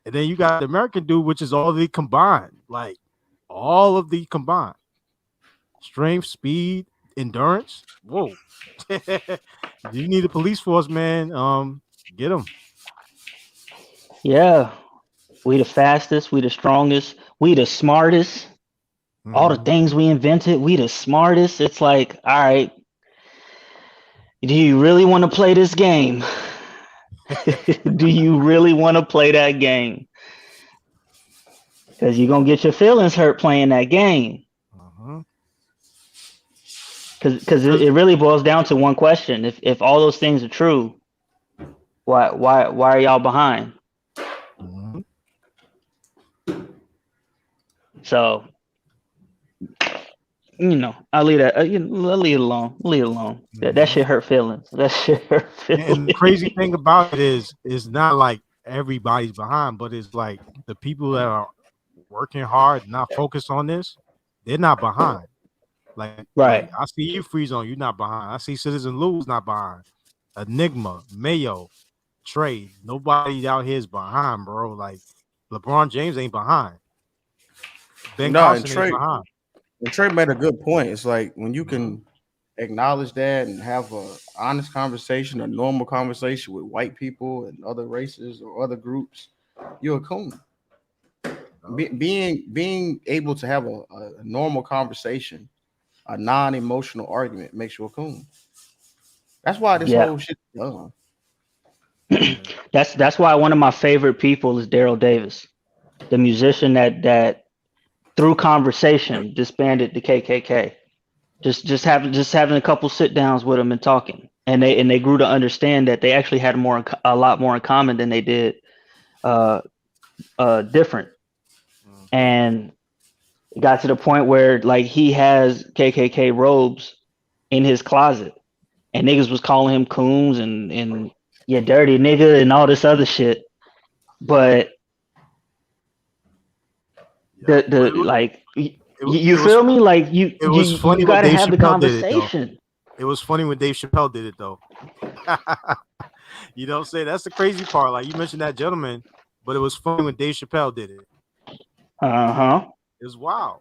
and then you got the American dude, which is all the combined, like all of the combined strength, speed, endurance. Whoa. You need a police force, man. Get them. Yeah, we the fastest, we the strongest, we the smartest. All the things we invented, we the smartest. It's like, all right, do you really want to play this game? Do you really want to play that game? Because you're gonna get your feelings hurt playing that game. Because it really boils down to one question: if all those things are true, why are y'all behind? So, you know, I'll leave that. I'll leave it alone. Leave it alone. That shit hurt feelings. That shit hurt feelings. And the crazy thing about it is, it's not like everybody's behind, but it's like the people that are working hard, not focused on this, they're not behind. Like, I see you, Freeze On, you're not behind. I see Citizen Lou's not behind. Enigma, Mayo, Trey, nobody out here is behind, bro. Like LeBron James ain't behind. Ben Carson ain't behind. And Trey made a good point. It's like when you can acknowledge that and have a honest conversation, a normal conversation with white people and other races or other groups, you're a coon. Being able to have a normal conversation, a non-emotional argument makes you a coon. That's why this Yeah. whole shit is done. That's why one of my favorite people is Daryl Davis, the musician that through conversation disbanded the KKK. Just having a couple sit downs with him and talking, and they grew to understand that they actually had a lot more in common than they did different. And it got to the point where like he has KKK robes in his closet, and niggas was calling him coons and yeah, dirty nigga and all this other shit. But the like you feel me? Like you gotta have the conversation. It was funny when Dave Chappelle did it though. You know what I'm saying? That's the crazy part. Like you mentioned that gentleman, but it was funny when Dave Chappelle did it. It was wild.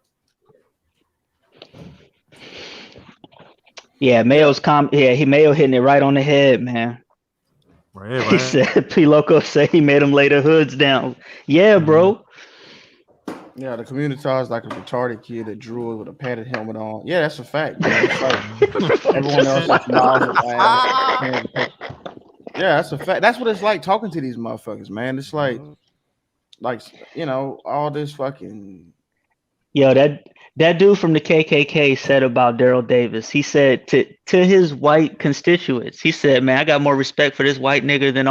Yeah, Mayo hitting it right on the head, man. Right. He said P Loco said he made him lay the hoods down. Yeah, bro. Yeah, the Communitah is like a retarded kid that drew it with a padded helmet on. Yeah, that's a fact. Man. It's like everyone else is miles away. Yeah, that's a fact. That's what it's like talking to these motherfuckers, man. It's like you know, all this fucking. Yo, that dude from the KKK said about Daryl Davis. He said to his white constituents, he said, "Man, I got more respect for this white nigga than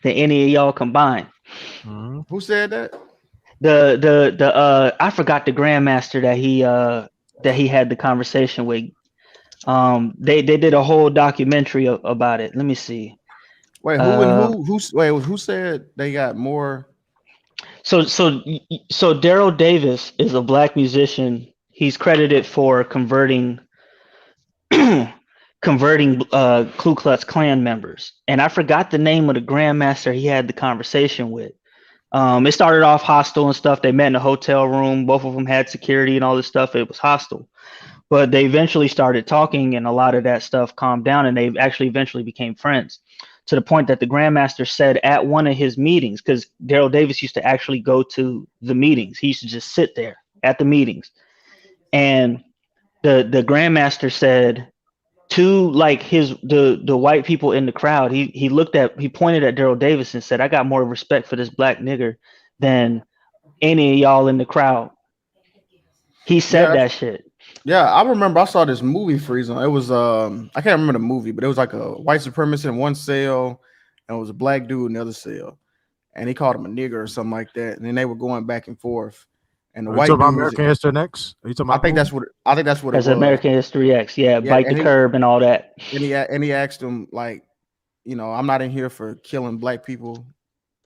any of y'all combined." Who said that? The I forgot the grandmaster that he had the conversation with. They did a whole documentary about it. Let me see. Wait, who said they got more? So Daryl Davis is a black musician. He's credited for converting Ku Klux Klan members. And I forgot the name of the grandmaster he had the conversation with. It started off hostile and stuff. They met in a hotel room. Both of them had security and all this stuff. It was hostile. But they eventually started talking, and a lot of that stuff calmed down, and they actually eventually became friends, to the point that the grandmaster said at one of his meetings, because Daryl Davis used to actually go to the meetings. He used to just sit there at the meetings. And the grandmaster said to like the white people in the crowd, he pointed at Daryl Davis and said, "I got more respect for this black nigger than any of y'all in the crowd." He said that shit. Yeah, I remember I saw this movie Freeze on. It was I can't remember the movie, but it was like a white supremacist in one cell, and it was a black dude in the other cell, and he called him a nigger or something like that. And then they were going back and forth. And the white dude about American History X? Are you talking about? I think that's what it was. American History X, yeah, bite the curb and all that. And he asked him like, you know, I'm not in here for killing black people,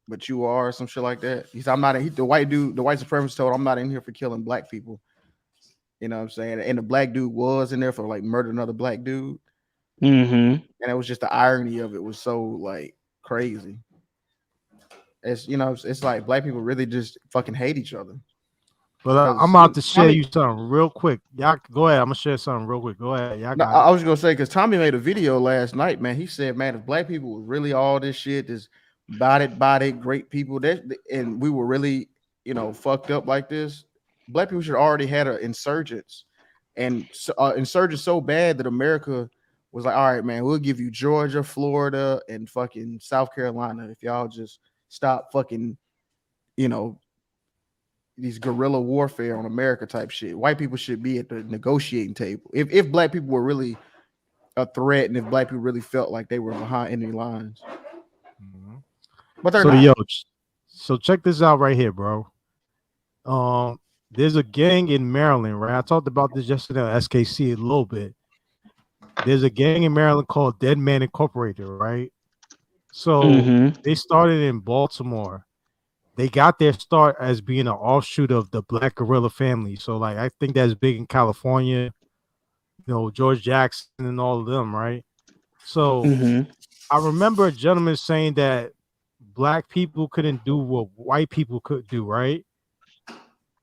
but you are, or some shit like that. He said, the white supremacist told him, I'm not in here for killing black people. You know what I'm saying? And the black dude was in there for like murder another black dude. And it was just the irony of it was so like crazy. It's, you know, it's like black people really just fucking hate each other. But I'm about to share you something real quick. Y'all go ahead. I'm gonna share something real quick. Go ahead. Y'all I was gonna say, because Tommy made a video last night, man. He said, man, if black people were really all this shit, this body, great people, and we were really, you know, fucked up like this, black people should already had an insurgents, and insurgents so bad that America was like, all right, man, we'll give you Georgia, Florida, and fucking South Carolina if y'all just stop fucking, you know, these guerrilla warfare on America type shit. White people should be at the negotiating table. If black people were really a threat, and if black people really felt like they were behind enemy lines. But they're not. So check this out right here, bro. There's a gang in Maryland, right? I talked about this yesterday on SKC a little bit. There's a gang in Maryland called Dead Man Incorporated, right? So they started in Baltimore. They got their start as being an offshoot of the Black Guerrilla family. So, like, I think that's big in California, you know, George Jackson and all of them, right? So I remember a gentleman saying that black people couldn't do what white people could do, right?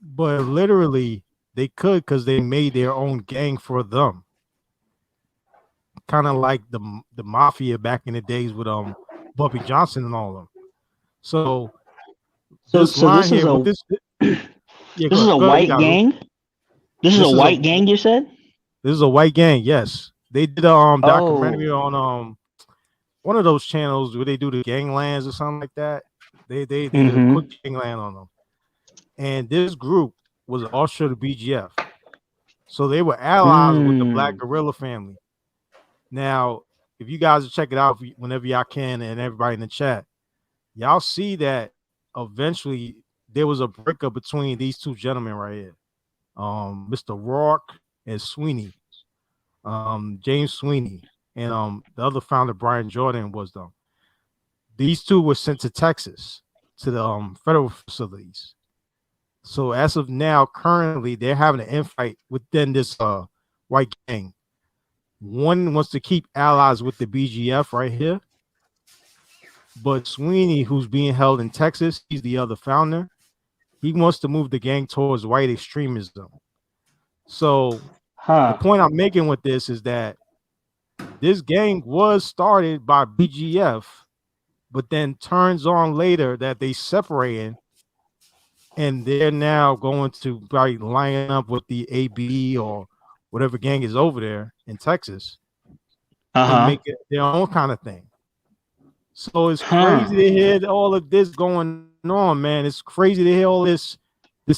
But literally, they could, because they made their own gang for them. Kind of like the mafia back in the days with Bumpy Johnson and all of them. So this is a white gang. This is a white gang, you said? This is a white gang, yes. They did a documentary on one of those channels where they do the ganglands or something like that. They did a Mm-hmm. quick gangland on them, and this group was offshore the BGF, so they were allies with the Black Mm. Guerrilla family. Now, if you guys check it out whenever y'all can, and everybody in the chat, y'all see that eventually there was a breakup between these two gentlemen right here, Mr. Rourke and Sweeney, James Sweeney, and the other founder Brian Jordan was them. These two were sent to Texas to the federal facilities. So as of now, currently they're having an infight within this white gang. One wants to keep allies with the BGF right here, but Sweeney, who's being held in Texas, he's the other founder. He wants to move the gang towards white extremism. So the Huh. point I'm making with this is that this gang was started by BGF, but then turns on later that they separating, and they're now going to probably line up with the AB or whatever gang is over there in Texas and Uh-huh. make it their own kind of thing. So it's crazy Huh. to hear all of this going on, man. It's crazy to hear all this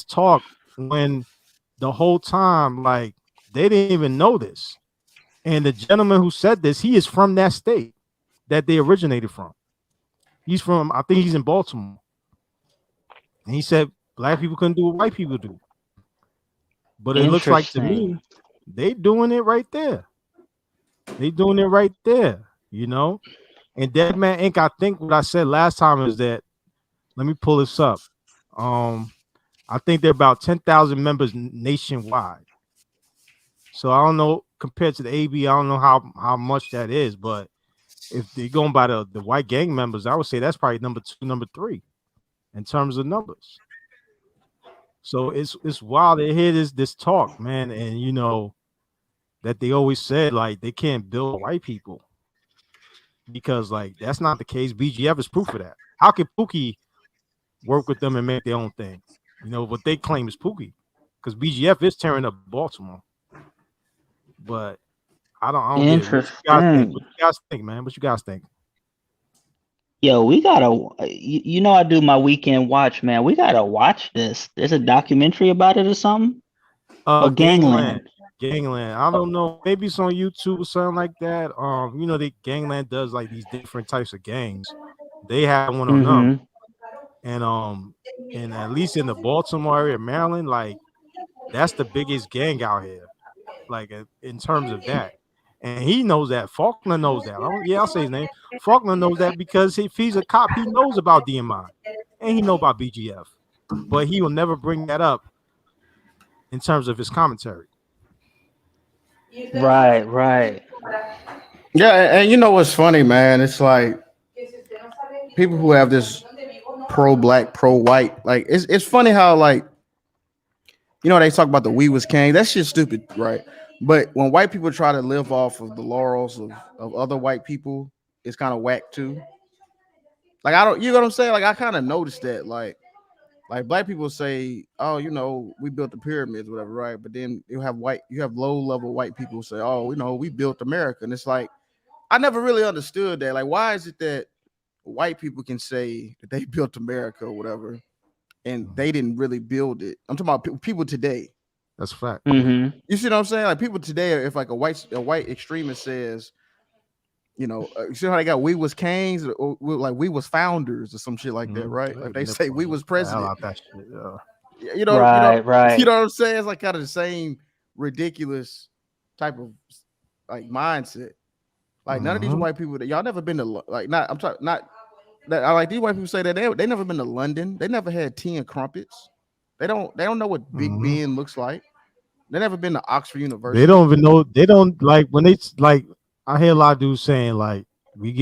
talk when the whole time, like, they didn't even know this. And the gentleman who said this, he is from that state that they originated from. He's from, I think he's in Baltimore. And he said black people couldn't do what white people do. But it looks like to Interesting. me, they doing it right there. They doing it right there, you know? And Dead Man Inc., I think what I said last time is that, let me pull this up. I think they're about 10,000 members nationwide. So I don't know, compared to the AB, I don't know how much that is, but if they're going by the white gang members, I would say that's probably number 2, number 3 in terms of numbers. So it's wild to hear this talk, man, and you know that they always said like they can't build white people because like that's not the case. BGF is proof of that. How can Pookie work with them and make their own thing? You know what they claim is Pookie, because BGF is tearing up Baltimore. But I don't get it. What you guys think? Interesting. What you guys think, man? What you guys think? Yo, we gotta, you know, I do my weekend watch, man. We gotta watch this. There's a documentary about it or something? Or Gangland. Gangland? Gangland. I don't know. Maybe it's on YouTube or something like that. You know, the Gangland does like these different types of gangs. They have one on them. Mm-hmm. And at least in the Baltimore area, Maryland, like that's the biggest gang out here. Like in terms of that. And he knows that. Faulkner knows that. I'll say his name. Faulkner knows that because if he's a cop, he knows about DMI and he knows about BGF. But he will never bring that up in terms of his commentary. Right, right. Yeah, and you know what's funny, man? It's like people who have this pro-black, pro-white, like it's funny how like you know they talk about the we was king. That shit's stupid, right? But when white people try to live off of the laurels of other white people, it's kind of whack too. Like I don't, you know what I'm saying? Like I kind of noticed that, like black people say, oh, you know, we built the pyramids, whatever, right? But then you have low level white people say, oh, you know, we built America, and it's like I never really understood that. Like, why is it that white people can say that they built America or whatever, and they didn't really build it? I'm talking about people today. That's a fact. Mm-hmm. You see what I'm saying? Like people today, if like a white extremist says, you know, you see how they got we was kings or like we was founders or some shit like that, right? Like they say we was The hell president. out that shit. Yeah. You know, Right, you right. know what I'm saying? It's like kind of the same ridiculous type of like mindset. Like none of these white people that y'all never been to like not I'm talking not that I like these white people say that they never been to London. They never had tea and crumpets. They don't know what Big Ben looks like. They never been to Oxford University. They don't even know. They don't like when they like. I hear a lot of dudes saying like we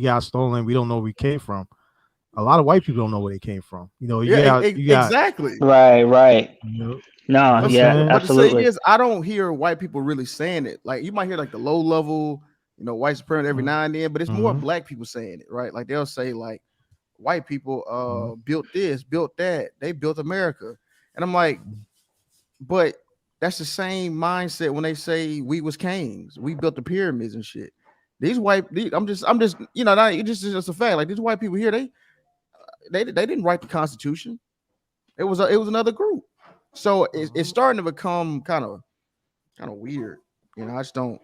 got stolen. We don't know where we came from. A lot of white people don't know where they came from. You know, you got exactly. Right, right. You know, No, yeah, but the thing absolutely. is, I don't hear white people really saying it. Like you might hear like the low level, you know, white supremacy every now and then, but it's more black people saying it, right? Like they'll say like white people built this, built that, they built America, and I'm like, but that's the same mindset when they say we was kings, we built the pyramids and shit. I'm just, you know, not, it's just a fact. Like these white people here, they didn't write the Constitution. It was another group. So it's starting to become kind of weird. You know, I don't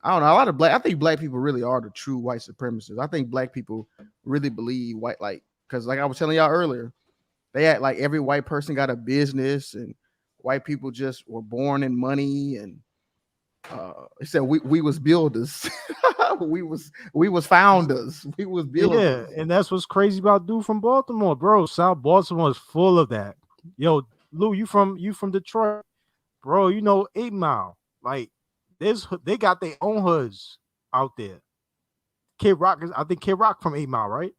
know. I think black people really are the true white supremacists. I think black people really believe because like I was telling y'all earlier, they act like every white person got a business and white people just were born in money and it said we was builders. we was founders. We was builders. Yeah, and that's what's crazy about dude from Baltimore, bro. South Baltimore is full of that. Yo, Lou, you from Detroit, bro? You know 8 Mile. Like they got their own hoods out there. I think Kid Rock from 8 Mile, right?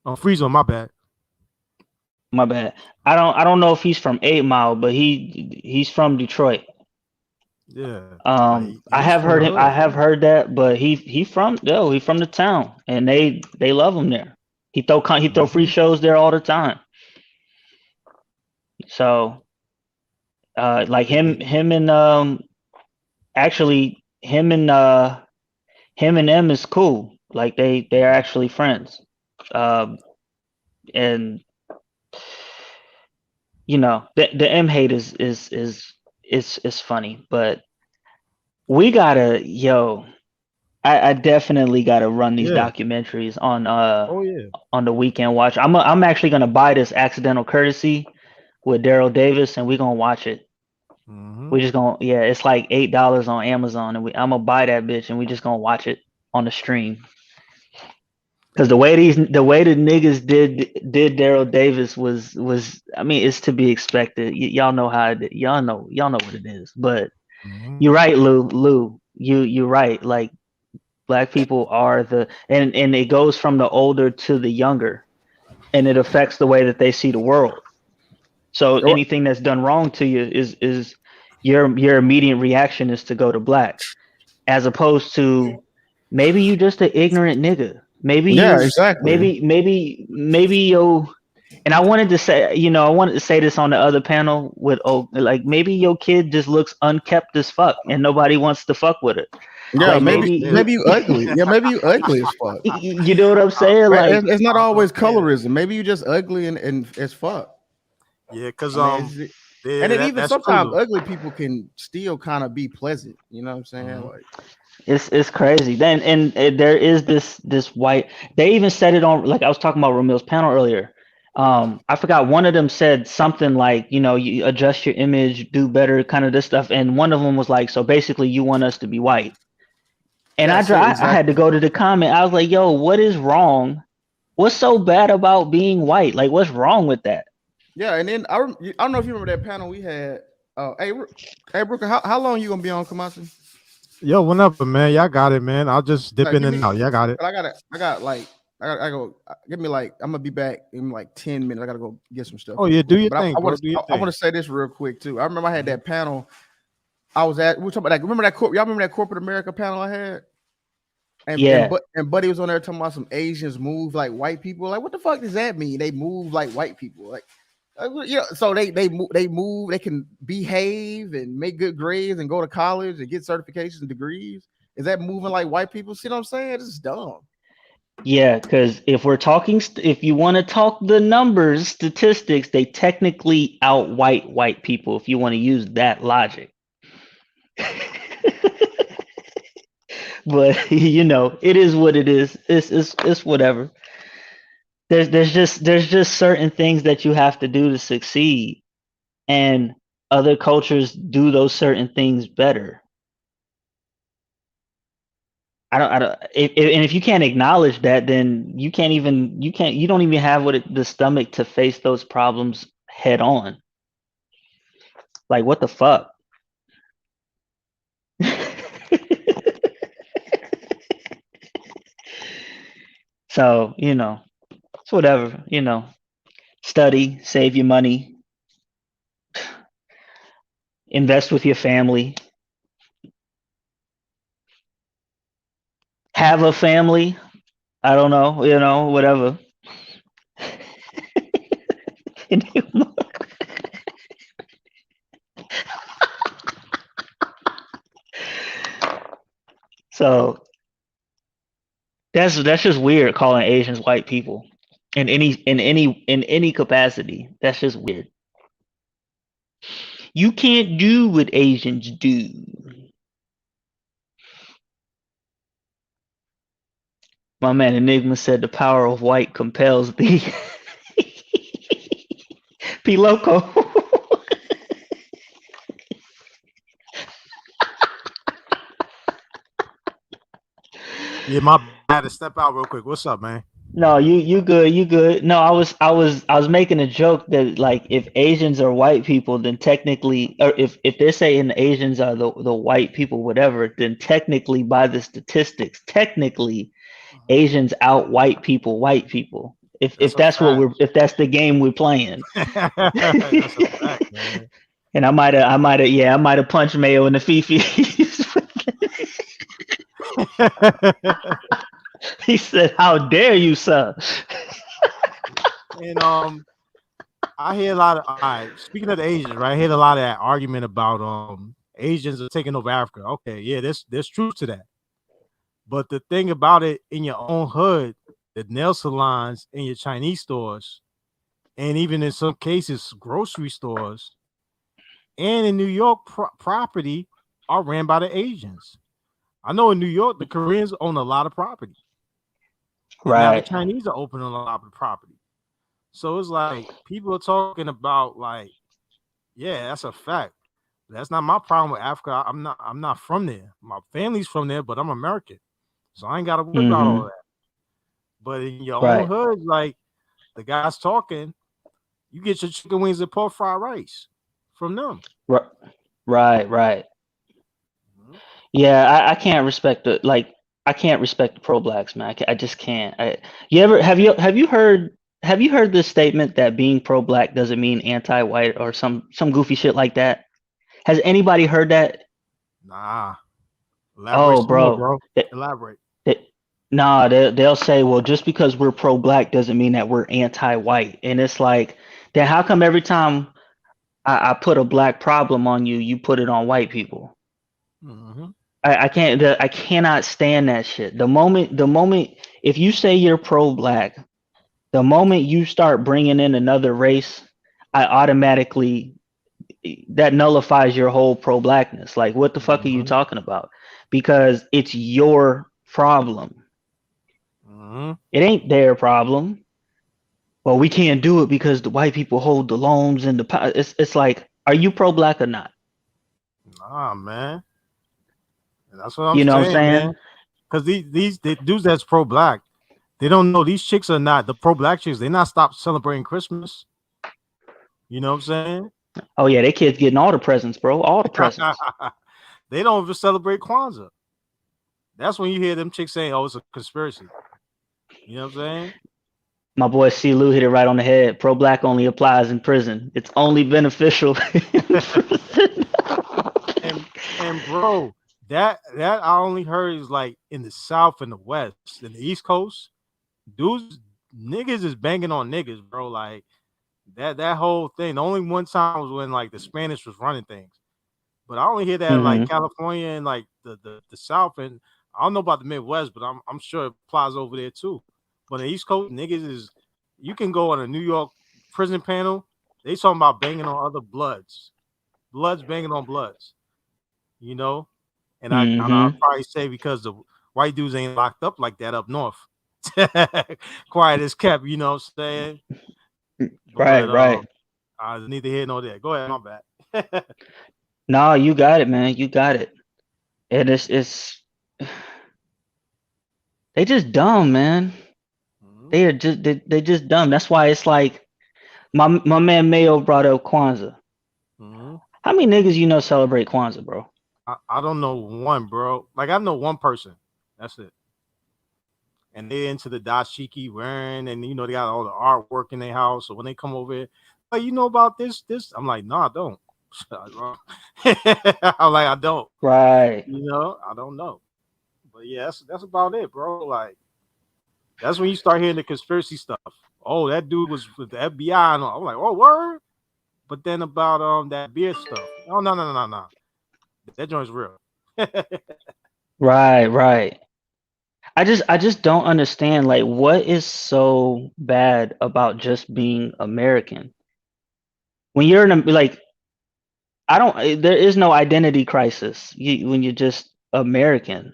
Oh, Freezer, my bad. My bad. I don't know if he's from 8 Mile, but he's from Detroit. Yeah. I have heard him. I have heard that, but he from the town, and they love him there. He throw free shows there all the time. So, like him and actually him and them is cool. Like they are actually friends. And you know the M hate is funny, but we gotta I definitely gotta run these documentaries on on the weekend watch. I'm actually gonna buy this Accidental Courtesy with Daryl Davis, and we're gonna watch it. We just gonna it's like $8 on Amazon, and I'm gonna buy that bitch, and we just gonna watch it on the stream. Because the way the niggas did Daryl Davis was I mean, it's to be expected. Y'all know y'all know what it is. But you're right, Lou. You're right. Like black people are and it goes from the older to the younger, and it affects the way that they see the world. So anything that's done wrong to you is your immediate reaction is to go to black, as opposed to maybe you just an ignorant nigga. Maybe exactly. maybe yo. And I wanted to say this on the other panel with like maybe your kid just looks unkept as fuck and nobody wants to fuck with it. Yeah, like maybe you ugly. Yeah, maybe you ugly as fuck. You know what I'm saying? Like it's not always colorism. Maybe you just ugly and as fuck. Yeah, because and then even sometimes ugly people can still kind of be pleasant. You know what I'm saying? Like it's crazy. Then and there is this white. They even said it on, like I was talking about Ramil's panel earlier. I forgot, one of them said something like, you adjust your image, do better, kind of this stuff. And one of them was like, so basically you want us to be white. And I had to go to the comment. I was like, yo, what is wrong? What's so bad about being white? Like, what's wrong with that? Yeah, and then I don't know if you remember that panel we had. Hey, Brooker, how long you gonna be on, Kamasi? Yo, whenever, man. Y'all got it, man. I'll just dip in and out. Y'all got it. I go. Give me like, I'm gonna be back in like 10 minutes. I gotta go get some stuff. Oh yeah, do your thing. I want to say this real quick too. I remember I had that panel. I was at. We're talking about, like, remember that y'all remember that corporate America panel I had? And Buddy was on there talking about some Asians move like white people. Like, what the fuck does that mean? They move like white people. Like, so they move. They can behave and make good grades and go to college and get certifications and degrees. Is that moving like white people? See what I'm saying? This is dumb. Yeah, because if you want to talk the numbers, statistics, they technically out white people. If you want to use that logic. But it is what it is. It's whatever. There's just certain things that you have to do to succeed, and other cultures do those certain things better. I don't. If you can't acknowledge that, then you don't even have the stomach to face those problems head on. Like, what the fuck? So, it's whatever, study, save your money, invest with your family, have a family. I don't know, whatever. So that's just weird calling Asians white people in any capacity. That's just weird. You can't do what Asians do. My man Enigma said the power of white compels thee. P Loco. Yeah, my bad. I had to step out real quick. What's up, man? No, you good, you good. No, I was making a joke that like if Asians are white people, then technically, or if they're saying Asians are the white people, whatever, then technically by the statistics, technically Asians out white people, white people. That's If a that's what fact. if that's the game we're playing. That's a fact, man. And I might have punched Mayo in the Fifi. He said, "How dare you, sir?" And I hear a lot of speaking of the Asians, right? I hear a lot of that argument about Asians are taking over Africa. Okay, yeah, there's truth to that. But the thing about it, in your own hood, the nail salons in your Chinese stores, and even in some cases, grocery stores, and in New York, property are ran by the Asians. I know in New York, the Koreans own a lot of property, and now the Right. Chinese are opening a lot of property. So it's like people are talking about like, yeah, that's a fact. That's not my problem with Africa. I'm not from there. My family's from there, but I'm American. So I ain't gotta worry about all Mm-hmm. that. But in your own Right. hood, like the guys talking, you get your chicken wings and pork fried rice from them. Right. Right. Right. Mhm. Yeah, I can't respect the like I can't respect the pro blacks, man. I just can't. You ever have you heard this statement that being pro black doesn't mean anti white or some goofy shit like that? Has anybody heard that? Nah. Elaborate Oh, some more, bro. bro. It, Elaborate. nah, they'll say, well, just because we're pro black doesn't mean that we're anti white, and it's like, then how come every time I put a black problem on you, you put it on white people? Mm-hmm. I cannot stand that shit. The moment if you say you're pro black, the moment you start bringing in another race, I automatically that nullifies your whole pro blackness. Like, what the fuck are you Mm-hmm. talking about? Because it's your problem. Mm-hmm. It ain't their problem. Well, we can't do it because the white people hold the loans and the power. It's like, are you pro black or not? Nah, man. And that's what I'm You know what I'm saying, saying? man. Because these the dudes that's pro black, they don't know these chicks are not the pro black chicks. They not stop celebrating Christmas. You know what I'm saying? Oh yeah, they kids getting all the presents, bro. All the presents. They don't even celebrate Kwanzaa. That's when you hear them chicks saying, "Oh, it's a conspiracy." You know what I'm saying? My boy C. Lou hit it right on the head. Pro black only applies in prison. It's only beneficial in prison. And bro, that I only heard is like in the South and the West, in the East Coast, dudes niggas is banging on niggas, bro. Like that whole thing. The only one time was when like the Spanish was running things, but I only hear that in, like Hmm. California and like the South, and I don't know about the Midwest, but I'm sure it applies over there too. But the East Coast niggas is you can go on a New York prison panel. They talking about banging on other bloods banging on bloods. You know, and I'll Hmm. probably say because the white dudes ain't locked up like that up north. Quiet as kept, you know what I'm saying? Right, But right. I neither here nor there. Go ahead, my bad. No, you got it, man. You got it. And it's they just dumb, man. Mhm, They just dumb. That's why it's like my man Mayo brought up Kwanzaa. mhm. How many niggas you know celebrate Kwanzaa, bro? I don't know one, bro. Like I know one person. That's it. And they into the dashiki wearing, and you know they got all the artwork in their house. So when they come over here, like you know about this, I'm like, no, I don't. I'm like, I don't. Right. You know, I don't know. But yeah, that's about it, bro. Like that's when you start hearing the conspiracy stuff. Oh, that dude was with the FBI, and I'm like, oh, word. But then about that beer stuff. Oh no. That joint's real. Right. I just don't understand, like, what is so bad about just being American? When you're like, I don't, there is no identity crisis when you're just American.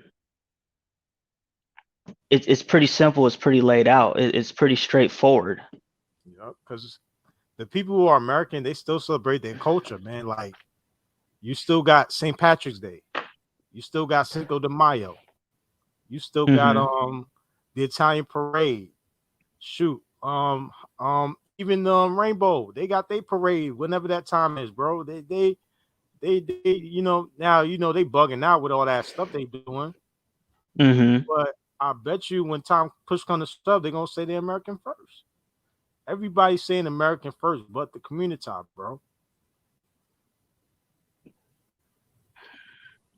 It's pretty simple. It's pretty laid out. It's pretty straightforward. Because the people who are American, they still celebrate their culture, man. Like you still got St. Patrick's Day, you still got Cinco de Mayo, you still got Hmm. the Italian parade. Shoot, even Rainbow, they got their parade whenever that time is, bro. They now they bugging out with all that stuff they doing, Hmm. but I bet you when time push comes to shove, they're gonna say they're American first. Everybody's saying American first, but the community, bro.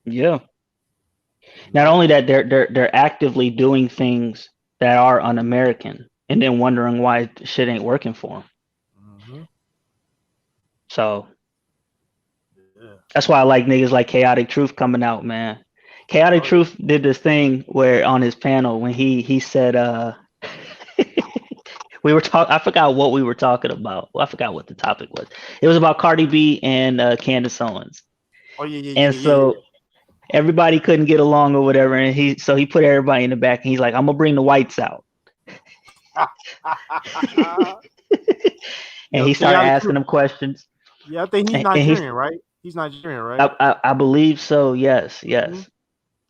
Yeah. Not only that, they're actively doing things that are un-American, and then wondering why shit ain't working for them. Mm-hmm. So Yeah. that's why I like niggas like Chaotic Truth coming out, man. Chaotic Oh, yeah. Truth did this thing where on his panel when he said we were talking, I forgot what we were talking about. Well, I forgot what the topic was. It was about Cardi B and Candace Owens. Oh, yeah, yeah, And yeah, yeah, so everybody couldn't get along or whatever, and he put everybody in the back and he's like, I'm gonna bring the whites out. yeah. And Yo, he started chaotic asking truth. them questions. Yeah, I think he's And he's Nigerian, right? He's Nigerian, right? I believe so, yes, Mm-hmm. yes.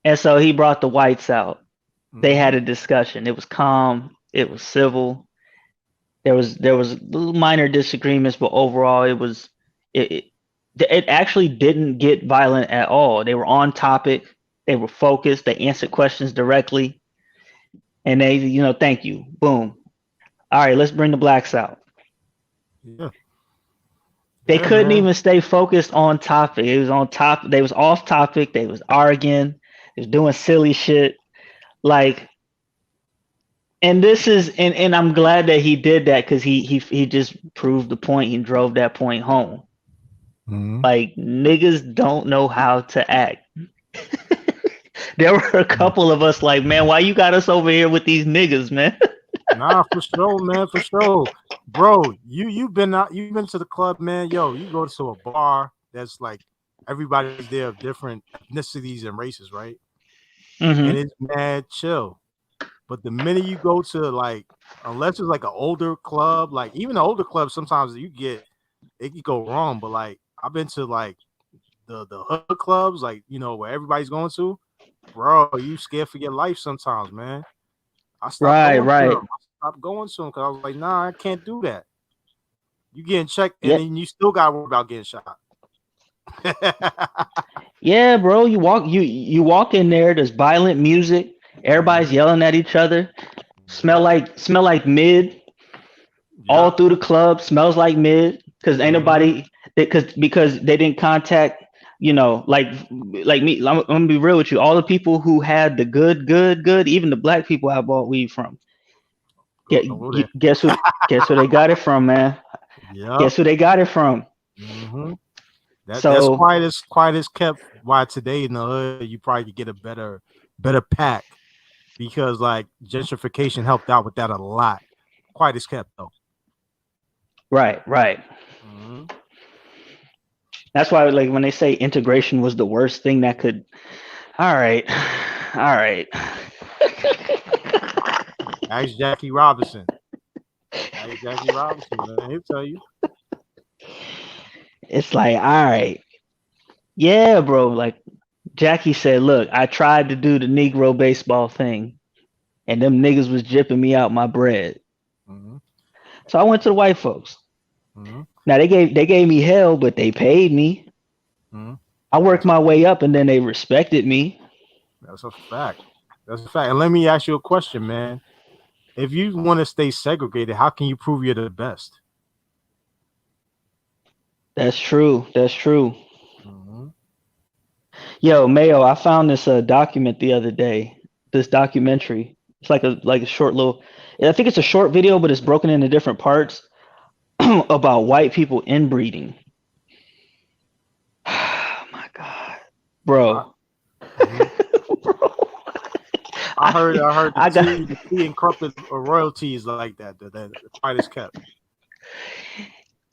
And so he brought the whites out. They Mm-hmm. had a discussion. It was calm, it was civil. There was little minor disagreements, but overall it it, it actually didn't get violent at all. They were on topic, they were focused, they answered questions directly, and they, thank you. Boom. All right, let's bring the blacks out. Yeah, They yeah, couldn't man. even stay focused on topic. It was on top. They was off topic. They was arguing. They was doing silly shit. Like, and this is, and I'm glad that he did that because he just proved the point. He drove that point home. Mm-hmm. Like, niggas don't know how to act. There were a couple of us like, man, why you got us over here with these niggas, man? Nah, for sure, man, for sure, bro. You've been out, you've been to the club, man. Yo, you go to a bar that's like everybody's there of different ethnicities and races, right? And Hmm. it's mad chill. But the minute you go to like, unless it's like an older club, like even the older clubs, sometimes you get it could go wrong. But like I've been to like the hood clubs, like where everybody's going to, bro. You scared for your life sometimes, man. I stopped Right, going to right. them. I stopped going to them because I was like, nah, I can't do that. You getting checked, and Yeah, then you still got to worry about getting shot. yeah, bro. You walk in there. There's violent music. Everybody's yelling at each other. Yep. Smell like mid all Yep. through the club. Smells like mid because ain't Mm-hmm. nobody because they didn't contact. Like me. I'm gonna be real with you. All the people who had the good, even the black people I bought weed from. Don't go there. Guess who they got it from, man? Yep. Guess who they got it from? Mm-hmm. That's So quiet as kept. Why today in the hood you probably could get a better pack because like gentrification helped out with that a lot. Quiet as kept though. right. Mm-hmm. That's why, like, when they say integration was the worst thing that could. All right, all right. Ask Jackie Robinson. Ask Jackie Robinson, man. He'll tell you. It's like, all right, yeah, bro. Like Jackie said, look, I tried to do the Negro baseball thing, and them niggas was jipping me out my bread. Mm-hmm. So I went to the white folks. Mm-hmm. Now they gave me hell, but they paid me. Mm-hmm. I worked That's a my way up, and then they respected me. that's a fact. That's a fact. And let me ask you a question, man. If you want to stay segregated, how can you prove you're the best? That's true. That's true. Mm-hmm. Yo, Mayo, I found this document the other day. This documentary. It's like a short little. I think it's a short video, but it's broken into different parts about white people inbreeding. Oh my God, I, bro. mhm. Bro. I heard I got the tea and crumpet royalties like that. The quiet is kept.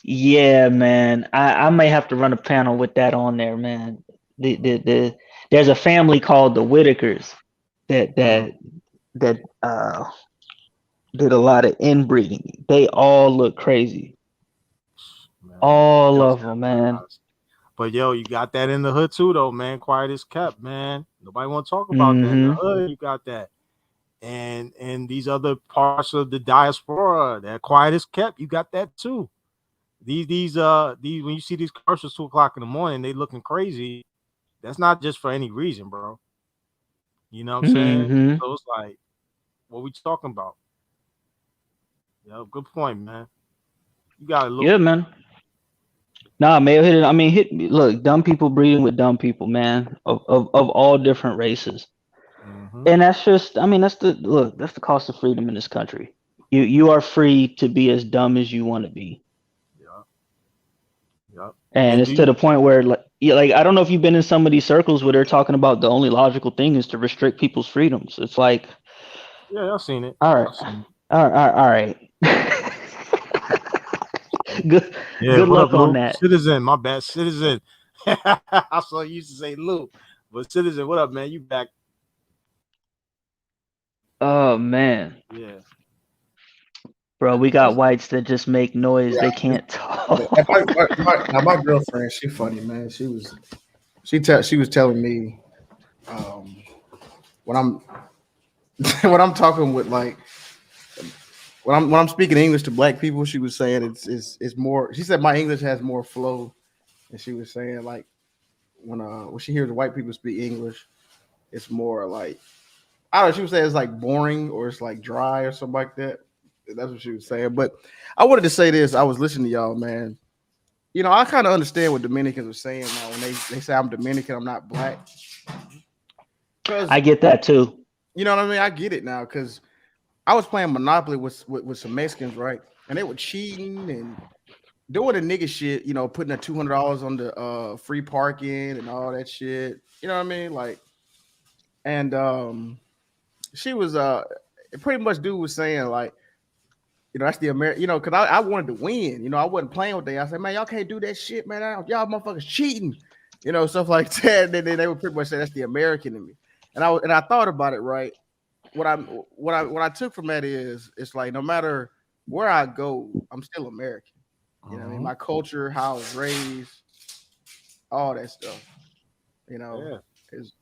yeah, man. I may have to run a panel with that on there, man. There's a family called the Whitakers that did a lot of inbreeding. They all look crazy. Man, All those of them, man. guys. But yo, you got that in the hood too, though, man. Quiet is kept, man. Nobody want to talk about that. In the hood, you got that. And these other parts of the diaspora, that quiet is kept, you got that too. These when you see these commercials 2 o'clock in the morning, they looking crazy. That's not just for any reason, bro. You know what I'm saying? Mm-hmm. So it's like, what we talking about? Yeah, good point, man. You got to look. Yeah, man. Nah, man, hit it. I mean, look, dumb people breeding with dumb people, man, of all different races. Mm-hmm. And that's just, I mean, that's the cost of freedom in this country. You are free to be as dumb as you want to be. Yeah. Yeah. And it's to the point where, like, I don't know if you've been in some of these circles where they're talking about the only logical thing is to restrict people's freedoms. It's like, yeah, I've seen it. all right, all right. Good, Yeah, good what luck up, on Lou? that. Citizen, my bad, Citizen. I saw you used to say Lou, but Citizen, what up, man? You back? Oh man, Yeah. bro, we got whites that just make noise. They can't talk. My girlfriend, she funny, man. She was telling me when I'm when I'm talking with, like, when I'm speaking English to black people, she was saying it's more. She said my English has more flow, and she was saying, like, when she hears white people speak English, it's more like, I don't know. She was saying it's like boring or it's like dry or something like that. That's what she was saying. But I wanted to say this. I was listening to y'all, man. You know, I kind of understand what Dominicans are saying now when they say I'm Dominican, I'm not black. I get that too. You know what I mean? I get it now because I was playing Monopoly with some Mexicans, right? And they were cheating and doing the nigga shit, you know, putting the $200 on the free parking and all that shit. You know what I mean? Like, and she was pretty much dude was saying, like, you know, that's the American, you know, because I wanted to win. You know, I wasn't playing with them. I said, man, y'all can't do that shit, man. Y'all motherfuckers cheating, you know, stuff like that. And then they would pretty much say that's the American in me. And I thought about it, right? What I took from that is, it's like, no matter where I go, I'm still American. You know what I mean? My culture, how I was raised, all that stuff. You know, is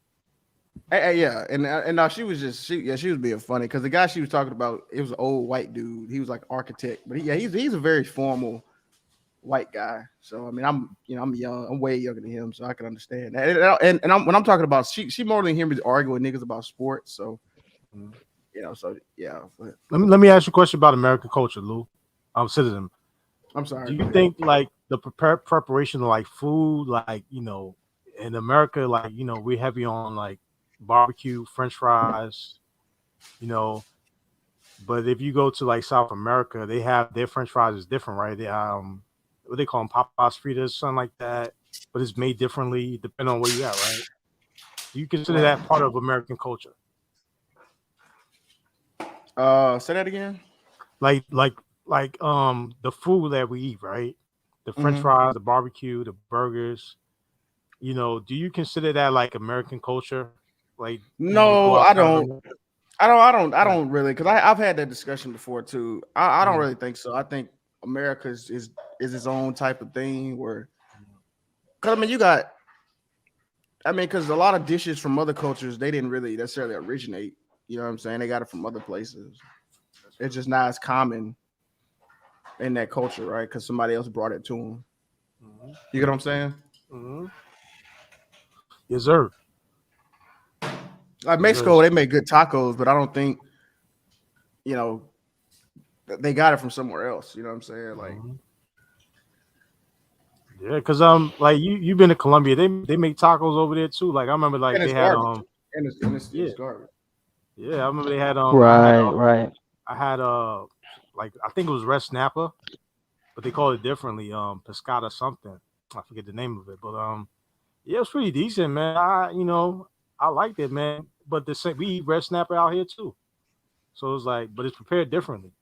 yeah, and now she was being funny because the guy she was talking about, it was an old white dude. He was like architect, but he's a very formal white guy. So I mean, I'm young, I'm way younger than him, so I can understand that. And when I'm talking about, she more than hear me arguing with niggas about sports. So you know, so yeah. But Let me ask you a question about American culture, Lou. I'm Citizen. I'm sorry. Do you think, like, the preparation of, like, food, like, you know, in America, like, you know, we're heavy on, like, barbecue, French fries, you know, but if you go to, like, South America, they have their French fries is different, right? They what they call them, Papas fritas, something like that, but it's made differently depending on where you at, right? Do you consider that part of American culture? Say that again. Like the food that we eat, right? The French fries, the barbecue, the burgers. You know, do you consider that like American culture? Like, no, I don't. I don't really, because I've had that discussion before too. I don't really think so. I think America is its own type of thing where, because I mean, because a lot of dishes from other cultures, they didn't really necessarily originate. You know what I'm saying? They got it from other places. It's just not as common in that culture, right? Because somebody else brought it to them. You get what I'm saying? Yes, sir. Like Mexico, they make good tacos, but I don't think, you know, they got it from somewhere else. You know what I'm saying? Like, yeah, because like you've been to Colombia, they make tacos over there too. Like I remember, like they had and it's garbage. Yeah, I remember they had right. I had like I think it was red snapper, but they call it differently, pescata something. I forget the name of it, but yeah, it was pretty decent, man. I liked it, man. But the same, we eat red snapper out here too. So it's like, but it's prepared differently.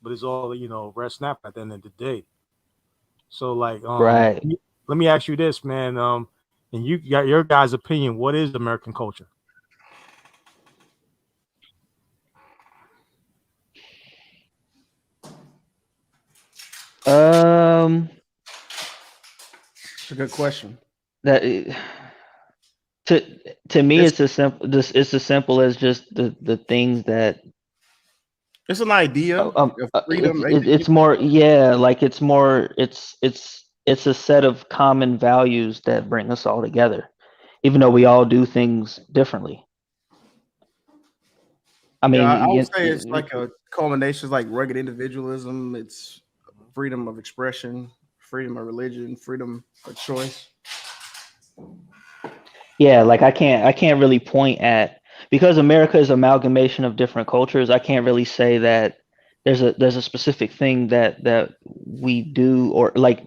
But it's all red snapper at the end of the day. So like, Right. let me ask you this, man. And you got your guys' opinion. What is American culture? It's a good question. That to me, It's it's as simple as just the things that it's an idea of freedom. it's more, yeah, like it's more, it's a set of common values that bring us all together, even though we all do things differently. I Yeah, mean, I would say it's like a culmination, like rugged individualism. It's freedom of expression, freedom of religion, freedom of choice. yeah, like I can't really point at, because America is amalgamation of different cultures. I can't really say that there's a specific thing that we do, or like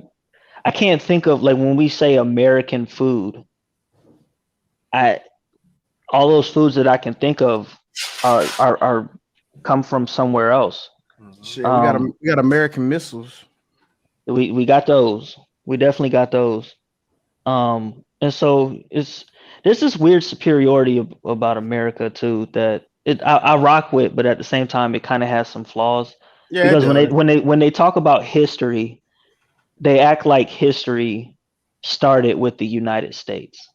I can't think of, like, when we say American food, I all those foods that I can think of are come from somewhere else. Shit, we got American missiles. We got those. We definitely got those. And so there's this weird superiority about America too, that I rock with, but at the same time it kind of has some flaws, Yeah, it because does. when they talk about history, they act like history started with the United States.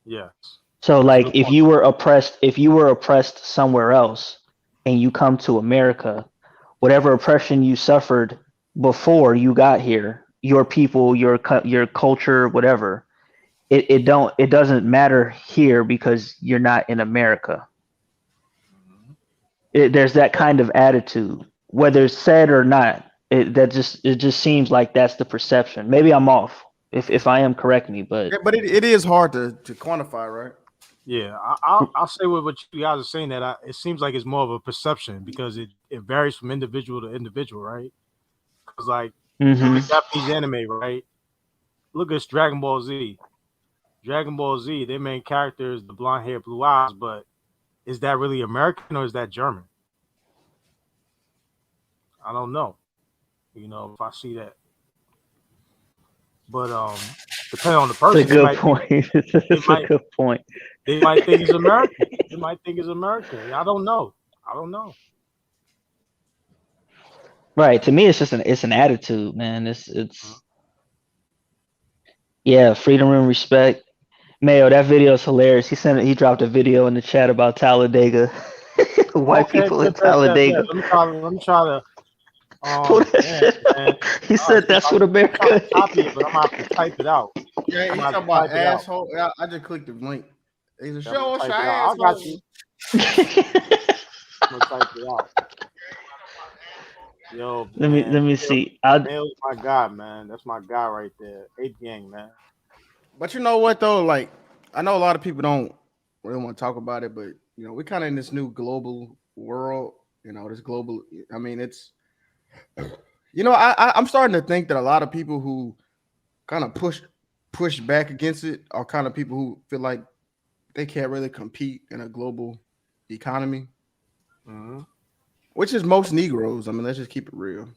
Yes. So That's a like good point. if you were oppressed somewhere else and you come to America, whatever oppression you suffered before you got here, your people, your culture, whatever, it doesn't matter here because you're not in America. There's that kind of attitude, whether it's said or not. It just seems like that's the perception. Maybe I'm off. If I am, correct me. But Yeah, but it is hard to quantify, right? Yeah, I'll say with what you guys are saying that it seems like it's more of a perception because it varies from individual to individual, right? Because like look hmm at Japanese anime, right? Look at Dragon Ball Z. Dragon Ball Z, their main character is the blonde hair, blue eyes, but is that really American or is that German? I don't know. If I see that. But depending on the it's a person, good point. they It's a might good point. they might think it's American. They might think it's American. I don't know. I don't know. Right. To me, it's an attitude, man. Mhm. It's yeah, freedom and respect. Mayo, that video is hilarious. He dropped a video in the chat about Talladega, white Okay, people in bet. Talladega. Let me try to Pull that damn, shit man. up. He said that's what I'm trying America to copy it, but I'm gonna have is. to type it out. Yeah, I'm he's gonna have talking to about type it out. asshole. I just clicked the link. He's a Yeah, I'm gonna show us type your it out. I got asshole. you. I'm gonna type it out. Yo, man, Let me see. I Mail's my guy, man. That's my guy right there. Ape gang, man. But you know what though? Like, I know a lot of people don't really want to talk about it, but we're kind of in this new global world. This global. I mean, it's. I'm starting to think that a lot of people who kind of push back against it are kind of people who feel like they can't really compete in a global economy, Mm-hmm. which is most Negroes. I mean, let's just keep it real.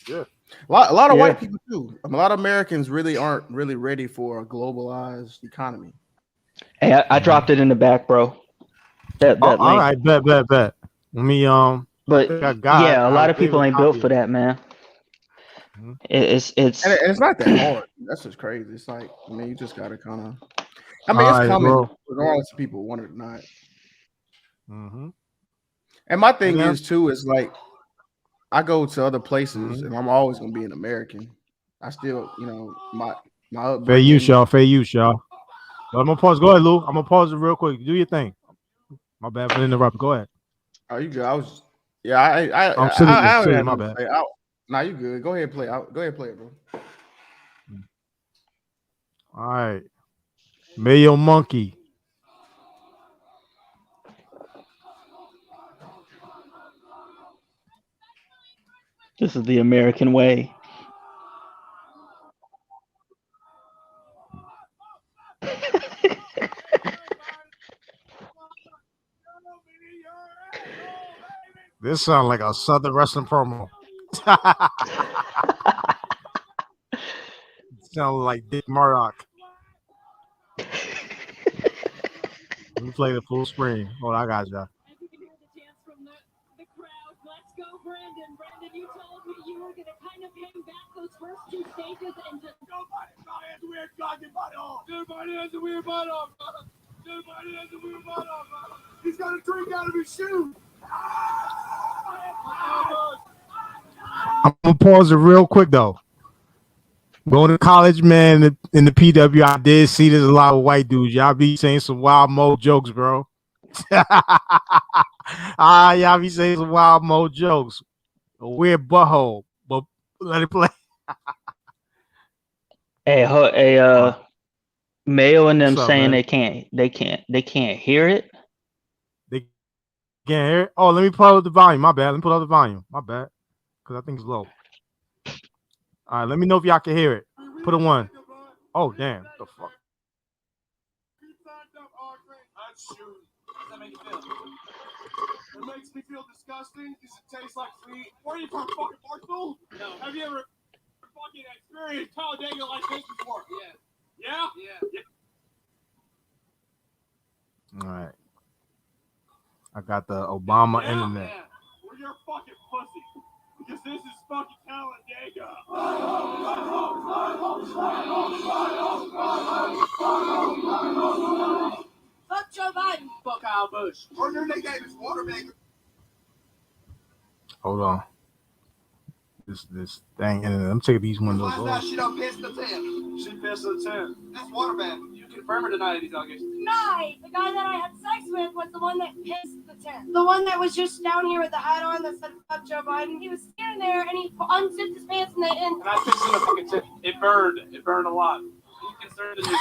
Yeah. A lot of Yeah. white people too. A lot of Americans really aren't really ready for a globalized economy. Hey, I dropped it in the back, bro. That All link. right, bet. Let me I But think I got it. yeah, a I lot was of able people to ain't built copy for it. that, man. Mhm. It's And it's not that hard. That's just crazy. It's like, you just gotta kind of. I mean, All it's right, coming bro. regardless if people want it or not. Mm-hmm. And my And thing then is too is like I go to other places mhm. and I'm always gonna be an American. I still, my Fair use, upbringing. y'all. Fair use, y'all. But I'm gonna pause. Go ahead, Lou. I'm gonna pause it real quick. Do your thing. My bad for interrupting. Go ahead. Are you good? I was, yeah. I don't Silly. have My nothing to bad. say. Nah, you good? Go ahead, play. Go ahead, play it, bro. All right. Mayo Monkey. This is the American way. This sounds like a Southern wrestling promo. Sound like Dick Murdoch. Let me play the full screen. Hold on, I got you. Brandon, you told me you were gonna kind of hang back those first two stages and just nobody has a weird fucking butt off. Nobody has a weird butt off. Nobody has a weird butt off. He's got a drink out of his shoe. I'm gonna pause it real quick though. Going to college, man, in the PW, I did see there's a lot of white dudes. Y'all be saying some wild mo jokes, bro. Y'all be saying some wild mo jokes. A weird butthole, but let it play. Hey, Mayo and them What's up, saying man? they can't hear it. They can't hear it. Oh, let me pull up the volume. My bad. Let me pull up the volume. My bad. Because I think it's low. All right, let me know if y'all can hear it. Put a 1. Oh, damn. What the fuck? That make you feel? It makes me feel disgusting because it tastes like feet. Where are you from, fucking Barstool? No. Have you ever fucking experienced Talladega like this before? Yeah. Yeah? Yeah. All right. I got the Obama internet. Yeah. Well, you're fucking pussy. Because this is fucking Talladega. Fuck Joe Biden. Fuck Kyle Bush. Or your nickname is Watermaker. Hold on. This dang internet. I'm taking these windows off. She don't piss the tent. She pissed the tent. That's Waterman. You confirm or deny these allegations? Deny. The guy that I had sex with was the one that pissed the tent. The one that was just down here with the hat on that said fuck Joe Biden. He was standing there and he unzipped his pants and I pissed in the fucking tent. It burned. It burned a lot. Are you concerned that his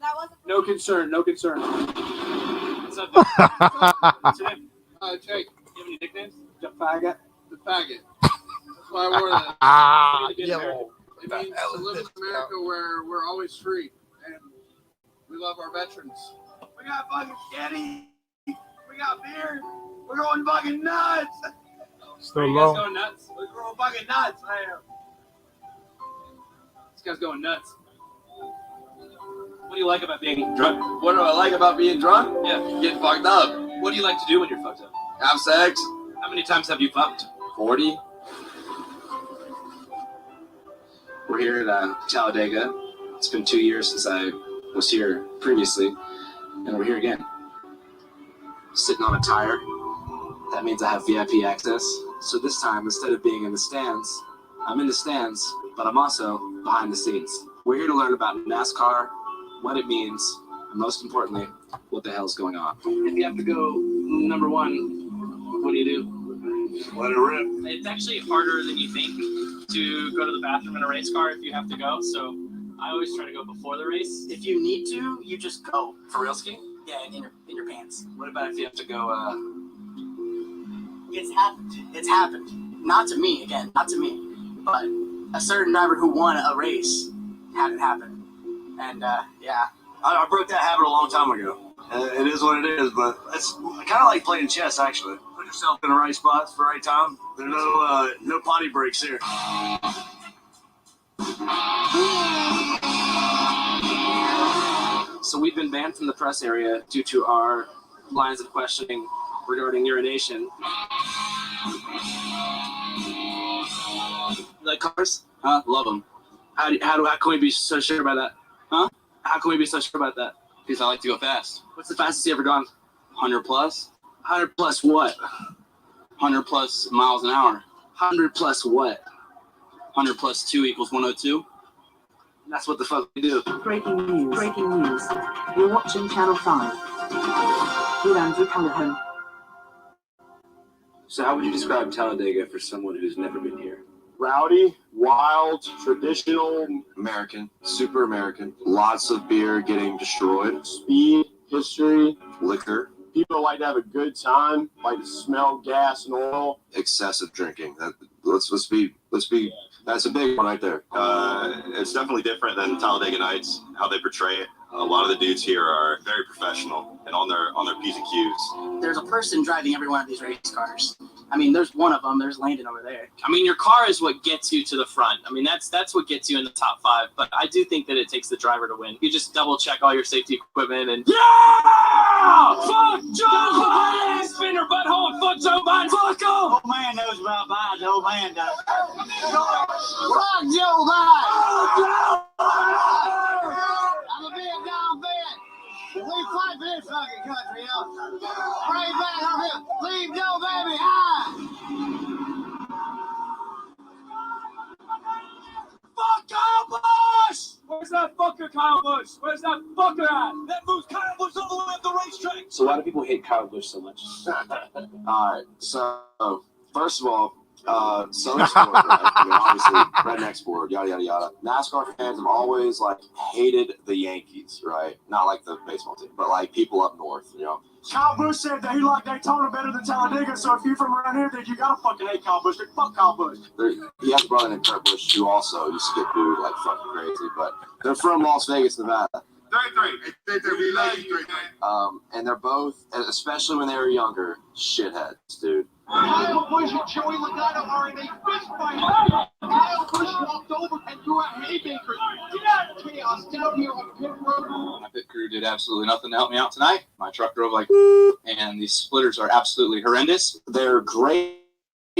That wasn't no concern. No concern. What's up, What's your name? Jake. Do you have any nicknames? The faggot. The faggot. That's why I wore that. Yo. It means to live in America where we're always free and we love our veterans. We got fucking sketty. We got beer. We're going fucking nuts. Still Are you low. guys going nuts? We're going fucking nuts. I am. This guy's going nuts. What do you like about being drunk? What do I like about being drunk? Yeah. Getting fucked up. What do you like to do when you're fucked up? Have sex. How many times have you fucked? 40. We're here at Talladega. It's been 2 years since I was here previously, and we're here again. Sitting on a tire. That means I have VIP access. So this time, instead of being in the stands, I'm in the stands, but I'm also behind the scenes. We're here to learn about NASCAR, what it means, and most importantly, what the hell's going on. If you have to go number one, what do you do? Let it rip. It's actually harder than you think to go to the bathroom in a race car if you have to go. So I always try to go before the race. If you need to, you just go. For real ski? Yeah, in your pants. What about if you have to go? It's happened. It's happened. Not to me, again, not to me, but a certain driver who won a race had it happen. And yeah, I broke that habit a long time ago. It is what it is, but it's kind of like playing chess, actually. Put yourself in the right spots for the right time. There's no potty breaks here. So we've been banned from the press area due to our lines of questioning regarding urination. Like cars? Huh? Love them. How can we be so sure about that? Huh? How can we be so sure about that? Because I like to go fast. What's the fastest you ever gone? 100 plus? 100 plus what? 100 plus miles an hour. 100 plus what? 100 plus 2 equals 102? That's what the fuck we do. Breaking news. Breaking news. You're watching Channel 5. With Andrew Callahan. So how would you describe Talladega for someone who's never been here? Rowdy, wild, traditional, American, super American. Lots of beer getting destroyed. Speed, history, liquor. People like to have a good time, like to smell gas and oil. Excessive drinking. Let's be. That's a big one right there. It's definitely different than Talladega Nights, how they portray it. A lot of the dudes here are very professional and on their P's and Q's. There's a person driving every one of these race cars. I mean, there's one of them. There's Landon over there. I mean, your car is what gets you to the front. I mean, that's what gets you in the top 5. But I do think that it takes the driver to win. You just double check all your safety equipment and fuck Joe Biden, spinner butthole, fuck Joe Biden, fuck him. Old man knows about Biden. Old man does. Fuck Joe Biden. I'm a Vietnam vet. We fight for this fucking country, yo. Bring back our hill. Leave no baby high. Fuck Kyle Busch! Where's that fucker Kyle Busch? Where's that fucker at? That moves Kyle Busch all the way up the racetrack. So why do people hate Kyle Busch so much? All right, so first of all, Southern sport, right? I mean, obviously, redneck sport, yada yada yada. NASCAR fans have always like hated the Yankees, right? Not like the baseball team, but like people up north, you know. Kyle Busch said that he liked Daytona better than Talladega, so if you're from around here, then you gotta fucking hate Kyle Busch. Fuck Kyle Busch. He has a brother named Kurt Busch who also used to get booed like fucking crazy, but they're from Las Vegas, Nevada. 33. And they're both, especially when they were younger, shitheads, dude. Kyle Busch and Joey Logano are in a fist fight. Kyle Busch walked over and threw a haymaker. Chaos down here on pit road. My pit crew did absolutely nothing to help me out tonight. My truck drove like, and these splitters are absolutely horrendous. They're great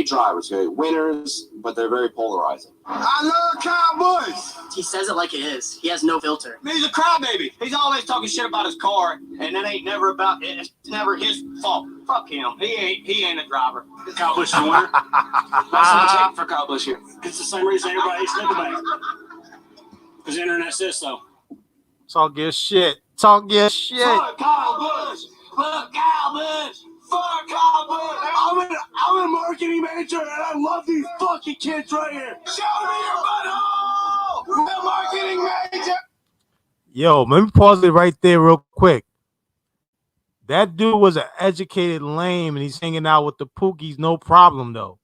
drivers, okay, winners, but they're very polarizing. I love Kyle Busch. He says it like it is. He has no filter. He's a crybaby. He's always talking shit about his car, and it ain't never about it. It's never his fault. Fuck him. He ain't a driver. Kyle Busch is the winner. What's so much hate for Kyle Busch here? It's the same reason everybody hates Nickelback. Because the internet says so. Talk your shit. Talk your shit. Fuck Kyle Busch. Fuck Kyle Busch. Fuck Kyle Busch. I'm a marketing manager, and I love these fucking kids right here. Show me your butthole. The marketing manager. Yo, let me pause it right there real quick. That dude was an educated lame, and he's hanging out with the Pookies, no problem, though.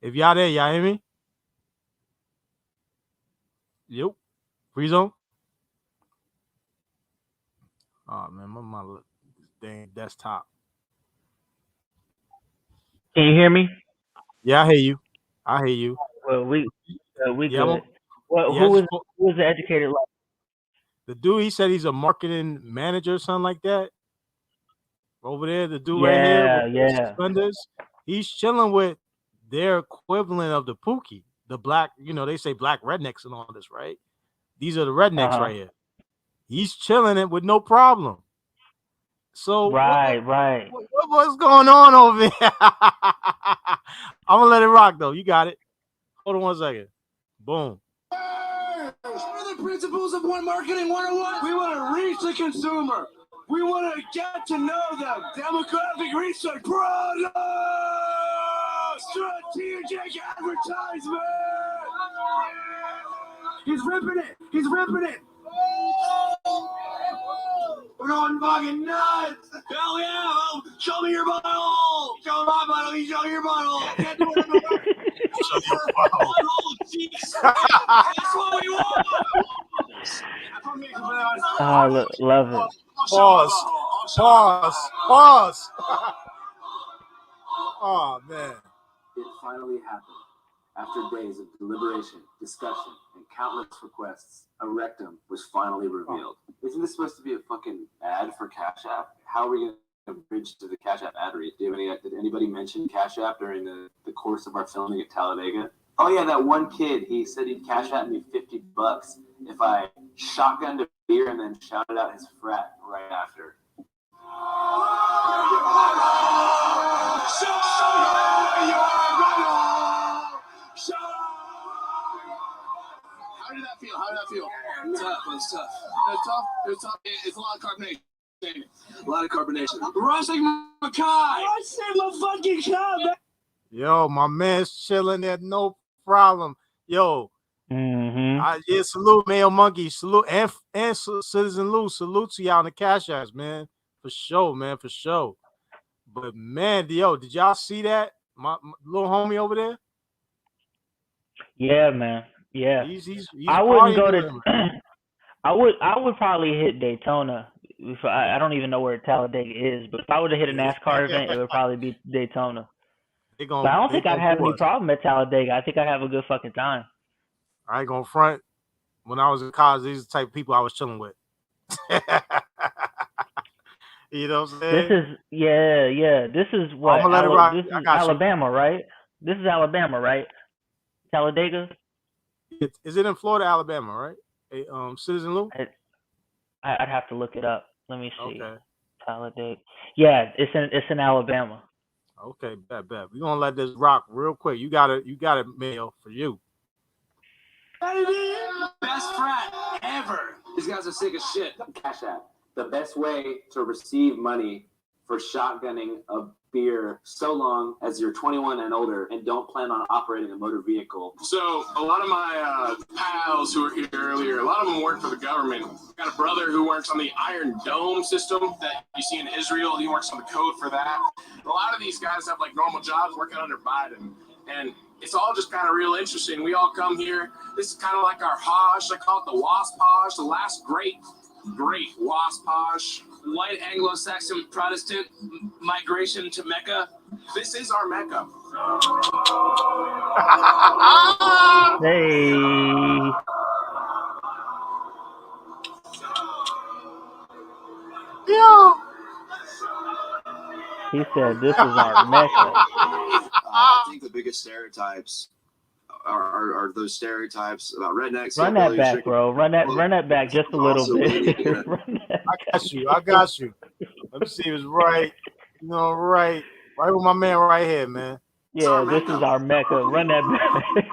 If y'all there, y'all hear me? Yep. Free zone? Oh, man, my dang desktop. Can you hear me? Yeah, I hear you. Well, we Yeah, good. Well, yeah, who was the educated like? the dude, he said he's a marketing manager or something like that. Over there, the dude right here with the suspenders, he's chilling with their equivalent of the Pookie, the black, they say black rednecks and all this, right? These are the rednecks right here. He's chilling it with no problem. So Right. what's going on over here? I'm gonna let it rock though. You got it. Hold on 1 second. Boom. What are the principles of One Marketing 101? We want to reach the consumer. We want to get to know them. Demographic research. Product. Strategic advertisement. He's ripping it. We're going fucking nuts. Hell yeah. Well, show me your butthole. Show my butthole. You show your butthole. Can't do it anymore. Butthole cheeks. That's what we want. Oh, love it. Pause. Oh man. It finally happened. After days of deliberation, discussion, and countless requests, a rectum was finally revealed. Isn't this supposed to be a fucking ad for Cash App? How are we going to bridge to the Cash App ad read? Did anybody mention Cash App during the course of our filming at Talladega? Oh yeah, that one kid, he said he'd Cash App me $50 if I shotgunned a beer and then shouted out his frat right after. How did that feel? Tough. It's tough. It's a lot of carbonation. A lot of carbonation. Rushing Mackay. Man. Yo, my man's chilling there, no problem. Yo, salute Mayo Monkey, salute and Citizen Lou, salute to y'all in the Cash Apps, man, for sure, man, for sure. But man, yo, did y'all see that? My little homie over there. Yeah, man. Yeah. He's I wouldn't go to I would probably hit Daytona. I don't even know where Talladega is, but if I were to hit a NASCAR event, it would probably be Daytona. But I don't think I'd have any problem at Talladega. I think I'd have a good fucking time. I ain't gonna front. When I was in college, these are the type of people I was chilling with. You know what I'm saying? This is yeah. This is what? I'm gonna let it rock. This I is got you. Alabama, right? This is Alabama, right? Talladega. Is it in Florida, Alabama, right? Hey, Citizen Lou? I'd have to look it up. Let me see. Okay. Talladega. Yeah, it's in Alabama. Okay, bet. We're gonna let this rock real quick. You got it, Mayo, for you. Best frat ever. These guys are sick as shit. Cash App. The best way to receive money for shotgunning a beer so long as you're 21 and older and don't plan on operating a motor vehicle. So a lot of my pals who were here earlier, a lot of them work for the government. I got a brother who works on the Iron Dome system that you see in Israel. He works on the code for that. A lot of these guys have like normal jobs working under Biden. And it's all just kind of real interesting. We all come here. This is kind of like our Hajj. I call it the Wasp Hajj, the last great Wasp Hajj. White Anglo-Saxon Protestant migration to Mecca. This is our Mecca. Hey. Yo. He said this is our Mecca. I think the biggest stereotypes are those stereotypes about rednecks. Run that back, bro. Run that back just a little bit. I got you. Let me see if it's right. You know, right with my man right here, man. Yeah, this is our Mecca. Run that back.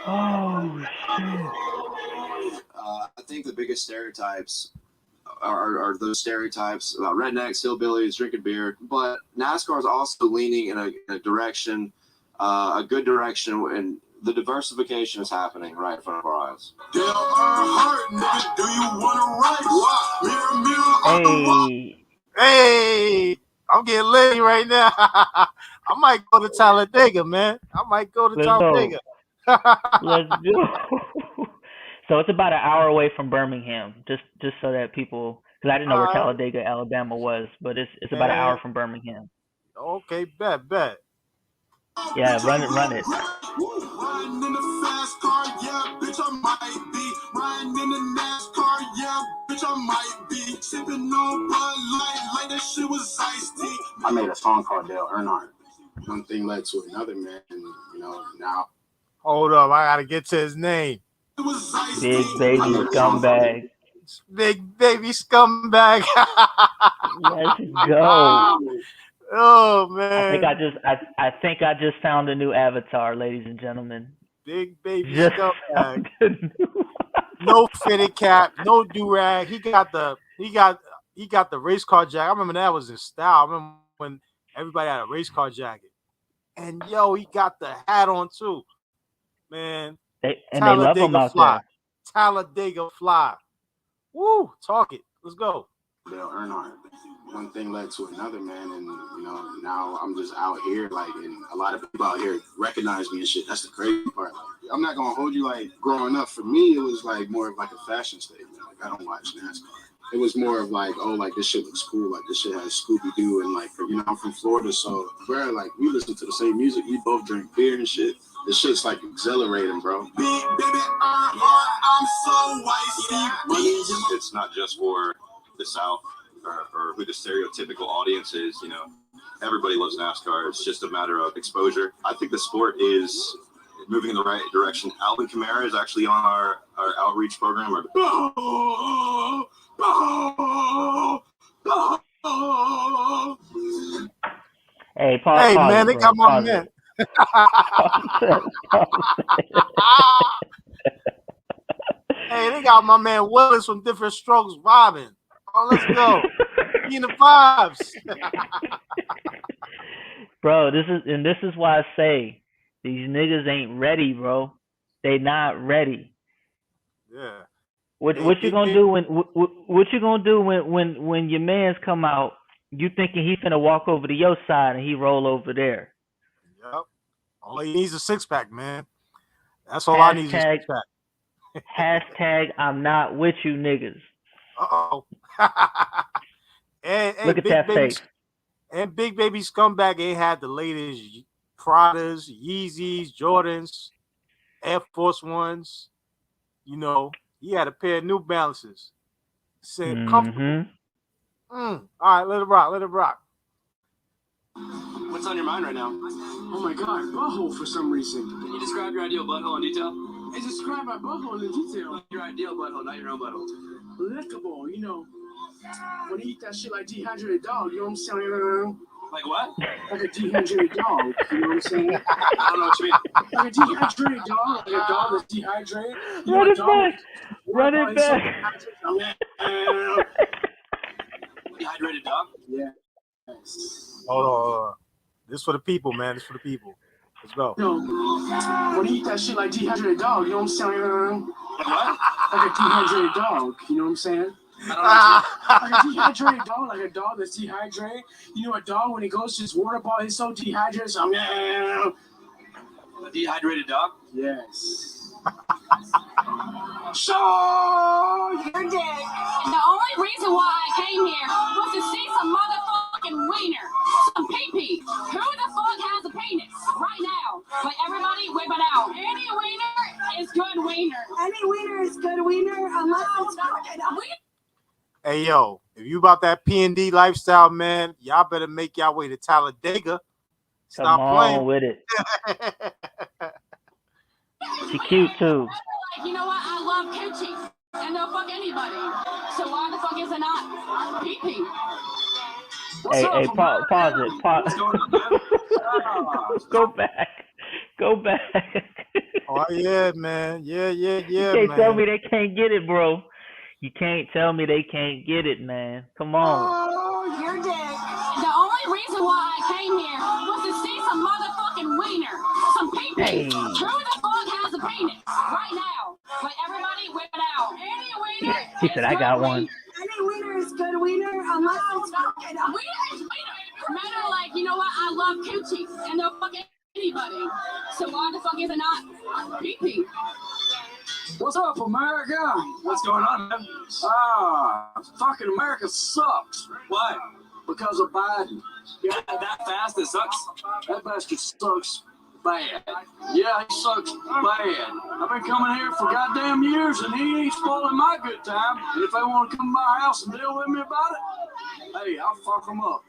Oh shit. I think the biggest stereotypes are those stereotypes about rednecks, hillbillies, drinking beer. But NASCAR is also leaning in a direction, a good direction, and the diversification is happening right in front of our eyes. Hey, I'm getting lazy right now. I might go to Talladega, man. Let's Talladega. Let's go. So it's about an hour away from Birmingham, just so that people, because I didn't know where Talladega, Alabama was, but it's about an hour from Birmingham. Okay, bet. Yeah, run it. Riding in the fast car, yeah, bitch, I might be. Riding in the NASCAR, yeah, bitch, I might be. Sipping on Bud Light like that shit was iced tea. I made a song called Dale Earnhardt. One thing led to another, man, and now. Hold up, I gotta get to his name. Big baby scumbag. Big baby scumbag. Let's go. Oh man. I think I just found a new avatar, ladies and gentlemen. Big baby scumbag. No fitted cap, no do-rag. He got the race car jacket. I remember that was in style. I remember when everybody had a race car jacket. And he got the hat on too. Man. They love him out there. Talladega fly. Woo, talk it. Let's go. Dale Earnhardt. One thing led to another, man, and now I'm just out here, and a lot of people out here recognize me and shit. That's the crazy part. I'm not gonna hold you. Growing up, for me, it was more of a fashion statement. I don't watch NASCAR. It was more of this shit looks cool. This shit has Scooby Doo, and I'm from Florida, so we listen to the same music. We both drink beer and shit. This shit's exhilarating, bro. It's not just for the South or who the stereotypical audience is. Everybody loves NASCAR. It's just a matter of exposure. I think the sport is moving in the right direction. Alvin Kamara is actually on our outreach program. Hey, pause. Hey, man, bro. they got my man. Hey, they got my man Willis from Different Strokes vibing. Oh, let's go. Be in the vibes. Bro, this is why I say these niggas ain't ready, bro. They not ready. Yeah. What you gonna do when your mans come out You thinking he finna walk over to your side and he roll over there? Yep. All he needs is a 6-pack, man. That's all I need is a 6-pack. Hashtag I'm not with you niggas. Uh-oh. and Look at that face. And Big Baby Scumbag ain't had the latest Pradas, Yeezys, Jordans, Air Force Ones. You know, he had a pair of New Balances. Said comfortable. All right, let it rock. Let it rock. What's on your mind right now? Oh my god, butthole for some reason. Can you describe your ideal butthole in detail? Hey, describe my butthole in detail. Your ideal butthole, not your own butthole. Lickable, you know. When you eat that shit like dehydrated dog, you know what I'm saying? Like what? Like a dehydrated dog, you know what I'm saying? I don't know what you mean. Like a dehydrated dog, like a dog that's dehydrated. You Run know, it back. Run it back. Dehydrated dog? Yeah. Hold on. This for the people, man. This for the people. Let's go. You know, when you eat that shit like dehydrated dog, you know what I'm saying? Like what? Like a dehydrated dog, you know what I'm saying? I don't know what you mean. Like a dehydrated dog, like a dog that's dehydrated. You know, a dog when he goes to his water bottle, he's so dehydrated. So A dehydrated dog? yes. So you're dead. The only reason why I came here was to see some motherfucking wiener, some pee-pee. Who the fuck has a penis right now? But everybody whip it out. Any wiener is good wiener. Any wiener is good wiener unless it's fucking a wiener. Hey, yo, if you about that P&D lifestyle, man, y'all better make y'all way to Talladega. Stop Come playing on with it. She cute too. Like, you know what? I love coochie. And they'll fuck anybody. So why the fuck is it not pee-pee? Hey, pause it. Pause. Go back. Go back. Oh, yeah, man. Yeah, You man. can't tell me they can't get it, bro. You can't tell me they can't get it, man. Come on. Oh, you're dead. The only reason why I came here was to see some motherfucking wiener. Some pee-pee. Hey. Who the fuck has a penis right now? But everybody whip it out. Any wiener. He said, I got one. Any wiener is good wiener unless it's fucking a wiener is wiener. Men are like, you know what? I love coochie. And they'll fuck anybody. So why the fuck is it not pee-pee? What's up, America? What's going on, man? Fucking America sucks. Why? Because of Biden. That fast? It sucks? That bastard sucks bad. Yeah, he sucks bad. I've been coming here for goddamn years and he ain't spoiling my good time. And if they want to come to my house and deal with me about it, hey, I'll fuck them up.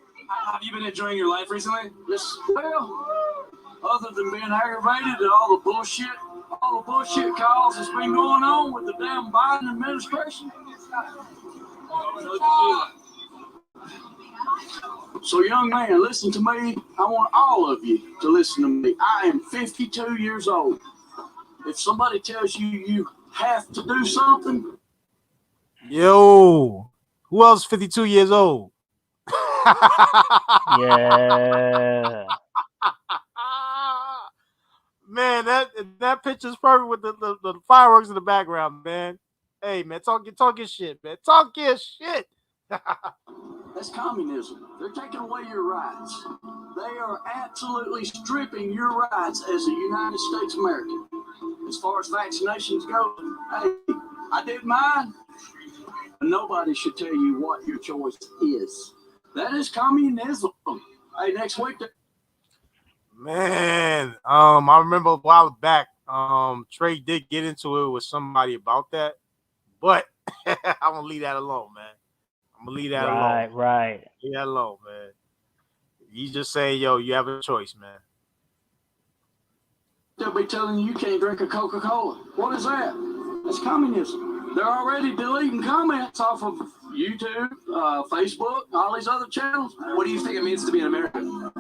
Have you been enjoying your life recently? Yes, well, other than being aggravated at all the bullshit calls that's been going on with the damn Biden administration. So, young man, listen to me. I want all of you to listen to me. I am 52 years old. If somebody tells you you have to do something, Yo, who else 52 years old? Yeah. Man, that picture's perfect with the fireworks in the background, man. Hey, man, talk your shit, man. Talk your shit. that's communism. They're taking away your rights. They are absolutely stripping your rights as a United States American. As far as vaccinations go, hey, I did mine. Nobody should tell you what your choice is. That is communism. Hey, next week. Man, I remember a while back, Trey did get into it with somebody about that, but I'm gonna leave that alone, man. I'm gonna leave that alone. Right. Leave that alone, man. You just say, yo, you have a choice, man. They'll be telling you can't drink a Coca-Cola. What is that? That's communism. They're already deleting comments off of YouTube, Facebook, all these other channels. What do you think it means to be an American?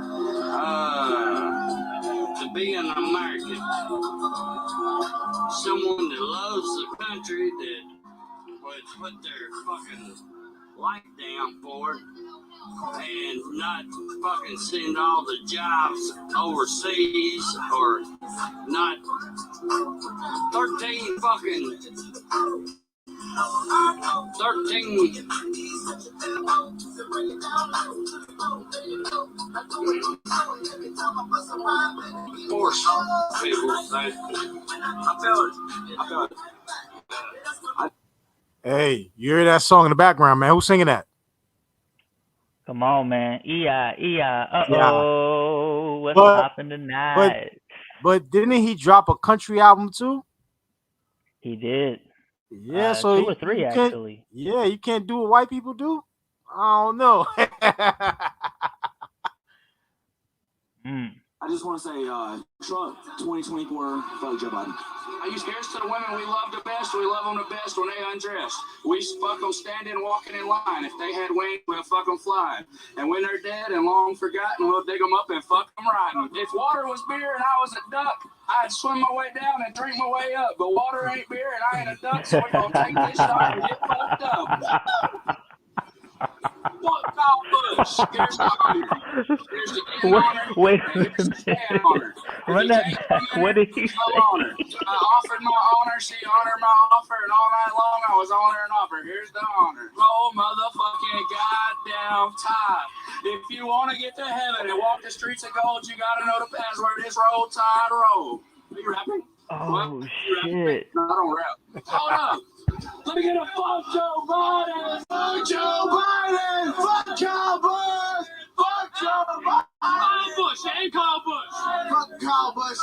To be an American. Someone that loves the country, that would put their fucking life down for it and not fucking send all the jobs overseas or not 13 fucking 13. Force people say. I feel it. Hey, you hear that song in the background, man? Who's singing that? Come on, man. E-I. Yeah. Uh-oh. What's But- popping tonight? But didn't he drop a country album too? He did. Yeah, so 2 or 3 you can't- actually. Yeah, you can't do what white people do. I don't know. I just want to say, Trump 2024, fuck Joe Biden. Here's to the women we love the best. We love them the best when they undress. We fuck them standing, walking in line. If they had wings, we'll fuck them flying. And when they're dead and long forgotten, we'll dig them up and fuck them riding. If water was beer and I was a duck, I'd swim my way down and drink my way up. But water ain't beer and I ain't a duck, so we're gonna take this shot and get fucked up. Fuck Kyle Busch. Here's the honor. Here's the honor. Wait a Here's the minute. honor. Run that back. What did he say? Honor. I offered my honor, she honored my offer, and all night long I was on her and offer. Here's the honor. Roll motherfucking goddamn tide. If you want to get to heaven and walk the streets of gold, you gotta know the password is roll tide roll. Are you rapping? Oh, You shit. No, I don't rap. Hold up. Let me get a fuck Joe Biden. Fuck Joe Biden. Fuck Kyle Busch. Fuck Joe Biden. Kyle Busch. Ain't Kyle Busch. Fuck Kyle Busch.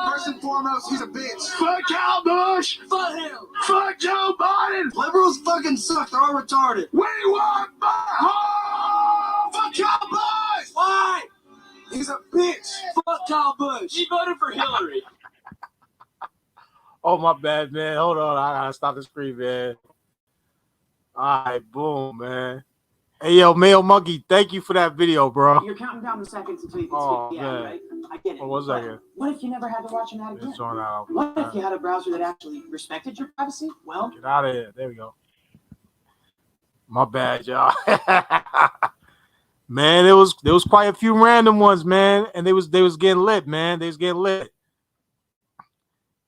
First and foremost, he's a bitch. Fuck Kyle Busch. Fuck him. Fuck Joe Biden. Liberals fucking suck. They're all retarded. We want my home. Fuck Kyle Busch. Why? He's a bitch. Fuck Kyle Busch. He voted for Hillary. Oh, my bad, man. Hold on. I gotta stop the screen, man. All right, boom, man. Hey, yo, Male Monkey, thank you for that video, bro. You're counting down the seconds until you can Oh, speak the ad, man. right? I get it. Oh, 1 second. What if you never had to watch an ad again? It's on out. What if you had a browser that actually respected your privacy? Well, Get out of here. There we go. My bad, y'all. Man, there was quite a few random ones, man, and they was getting lit, man. They was getting lit.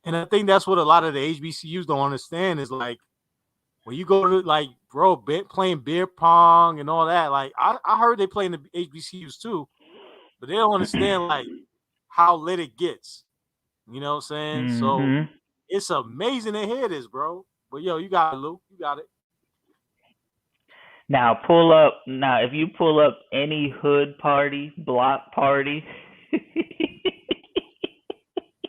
And I think that's what a lot of the HBCUs don't understand is like when you go to like, bro, playing beer pong and all that. Like I heard they play in the HBCUs too, but they don't understand like how lit it gets. You know what I'm saying? So it's amazing to hear this, bro. But yo, you got it, Lou. You got it. Now if you pull up any hood party, block party.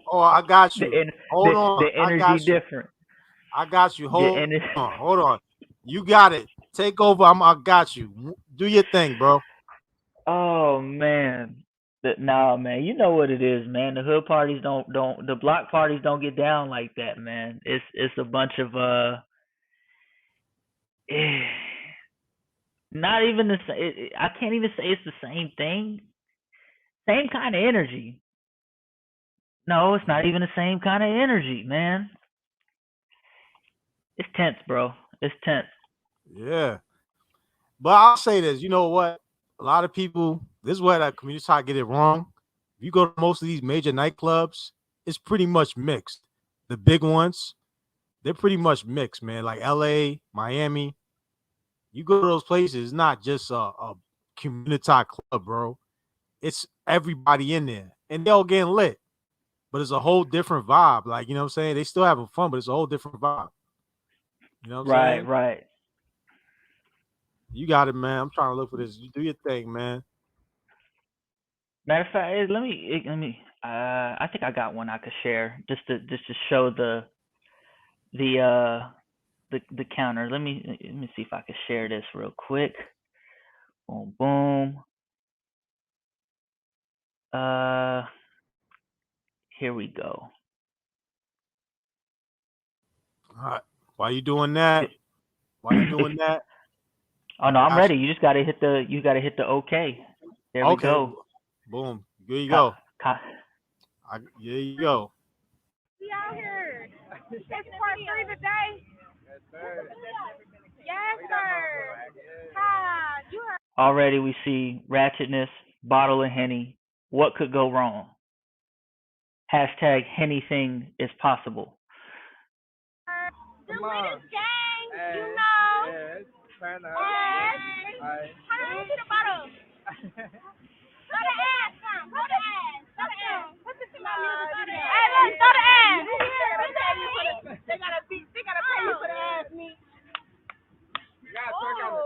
Oh, I got you. Hold on. The energy different. I got you. Hold on. You got it. Take over. I got you. Do your thing, bro. Oh man. Nah, man. You know what it is, man. The hood parties don't the block parties don't get down like that, man. It's a bunch of not even the same. I can't even say it's the same thing. Same kind of energy. No, it's not even the same kind of energy, man. It's tense, bro. It's tense. Yeah. But I'll say this. You know what? A lot of people, this is where that community side get it wrong. If you go to most of these major nightclubs, it's pretty much mixed. The big ones, they're pretty much mixed, man. Like LA, Miami. You go to those places, it's not just a Communitah club, bro. It's everybody in there. And they're all getting lit. But it's a whole different vibe. Like, you know what I'm saying? They still having fun, but it's a whole different vibe. You know what I'm saying? Right. You got it, man. I'm trying to look for this. You do your thing, man. Matter of fact, let me. I think I got one I could share just to show the counter. Let me see if I can share this real quick. Boom, boom. Here we go. All right. Why you doing that? Why you doing that? Oh no, I'm ready. You just gotta hit the OK. There we go. Boom. There you go. There you go. We out here. It's part 3 today. Yes, sir. Yes, sir. Hi. You heard. Already we see ratchetness, bottle of Henny. What could go wrong? Hashtag anything is possible. The latest gang, you know. turn up. Alright. Hold on, let me see the bottle. Throw the ass down. Throw the ass. Throw the ass. Put this in my music. Hey, look, throw the ass. They gotta pay you for the ass meat. You gotta twerk on the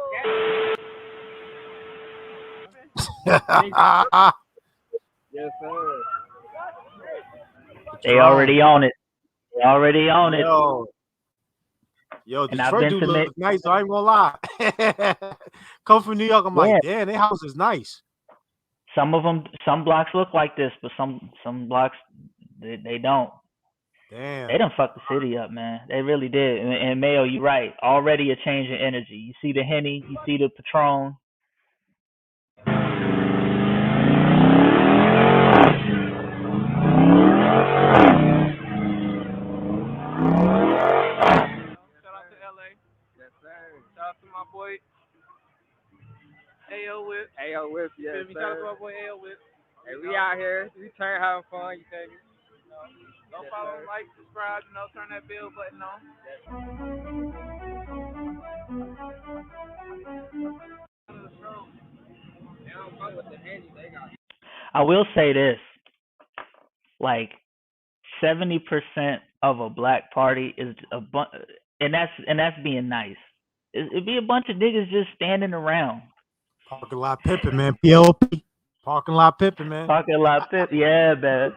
Yes, sir. They already on it. They already on it. Yo, And I've Detroit been do to look nice. I ain't gonna lie. Come from New York, I'm like, Yeah. damn, their house is nice. Some of them, some blocks look like this, but some blocks they don't. Damn. They done fucked the city up, man. They really did. And Mayo, you're right. Already a change in energy. You see the Henny, you see the Patron. Shout out to LA. Yes, sir. Shout out to my boy AO Whip. AO Whip, yes, sir. Shout out to my boy AO Whip. Hey, we out here. We turn having fun, you feel me? Go follow, like, subscribe, turn that bell button on. They don't fuck with the handy, they got. I will say this. Like 70% of a black party is and that's being nice. It'd be a bunch of niggas just standing around. Parking lot pimping, man. POP. Parking lot pimping, man. Parking lot pimp. Yeah, man.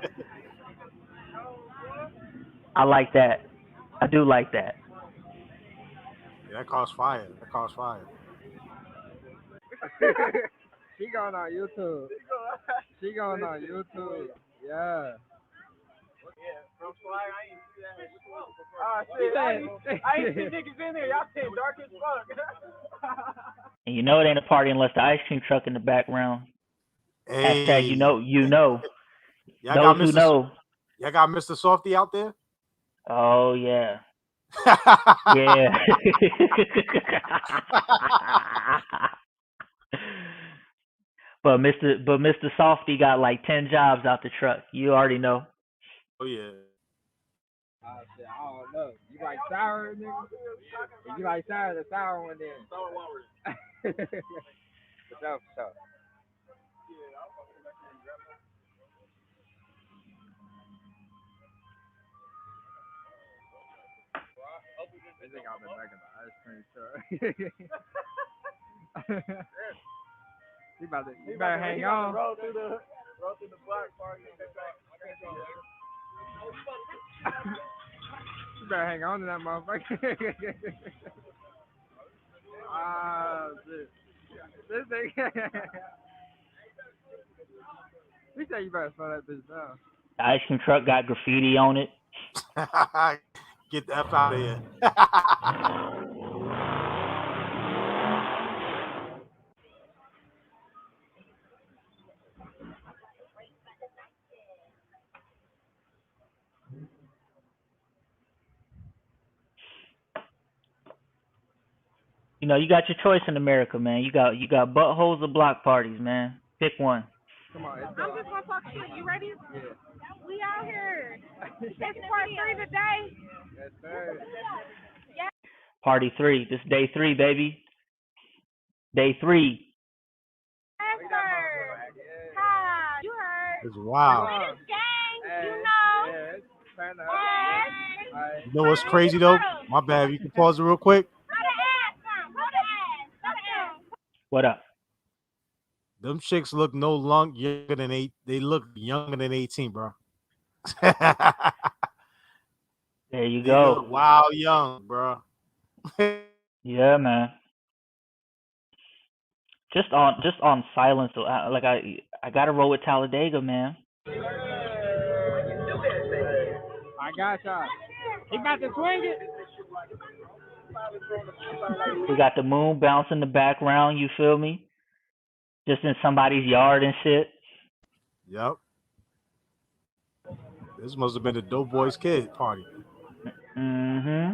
I like that. I do like that. Yeah, that costs fire. That costs fire. She going on YouTube. She going on YouTube. Yeah. From Fly, I ain't see that. Shit, I ain't see niggas in there. Y'all saying dark as fuck. And you know it ain't a party unless the ice cream truck in the background. Hey. Hashtag you know. Y'all Those who know. Y'all got Mr. Softy out there? Oh yeah. Yeah. But Mr. Softy got like 10 jobs out the truck. You already know. Oh yeah. Shit, I don't know. You like sour, nigga? If you like sour, the sour one then. Sour walrus. For sure. They think I'm the back of the ice cream truck. You better hang on. Roll through the block party. You better hang on to that motherfucker. Shit. This thing. We say you better slow that bitch down. The ice cream truck got graffiti on it. Get the F out of here. You know, you got your choice in America, man. You got buttholes or block parties, man. Pick one. Come on, I'm just gonna talk shit. You ready? Yeah. We out here. It's part 3 today. Yes, sir. Yeah. Party 3. This is day 3, baby. Day 3. Yes, sir. Hi. You heard. It's wild. This gang, you know. Yeah, it's kind of. You know what's crazy though? My bad. You can pause it real quick. What up? Them chicks look no longer younger than 8. They look younger than 18, bro. There you They go. look wild young, bro. Yeah, man. Just on silence. Like I gotta roll with Talladega, man. I got y'all. He about to swing it. We got the moon bouncing in the background. You feel me? Just in somebody's yard and shit. Yep. This must have been the Dope Boys kid party. Mm-hmm.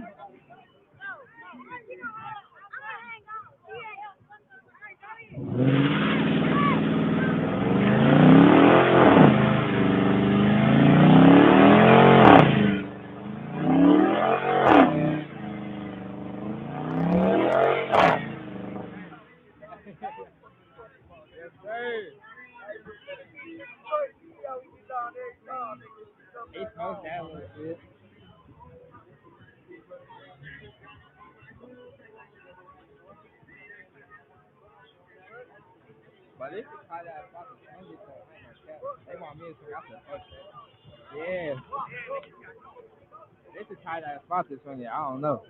He post that little shit. But this is how that fucking changes. They want me to swing. I said, fuck that. Yeah. This is how that spot is swinging. I don't know.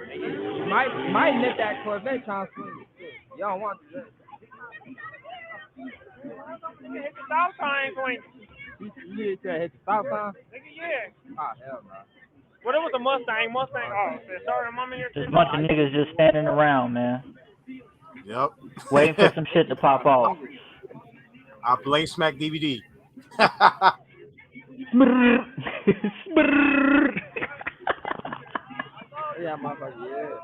You might nip that Corvette trying to swing it. You don't want to. Hit the stop sign, Queen. You need to hit the stop sign? Nigga, yeah. Oh, hell no. Well, it was a Mustang. Oh, sorry, mama, you're There's a bunch of niggas just standing around, man. Yep. Waiting for some shit to pop off. I blame Smack DVD. Yeah, motherfucker, yeah.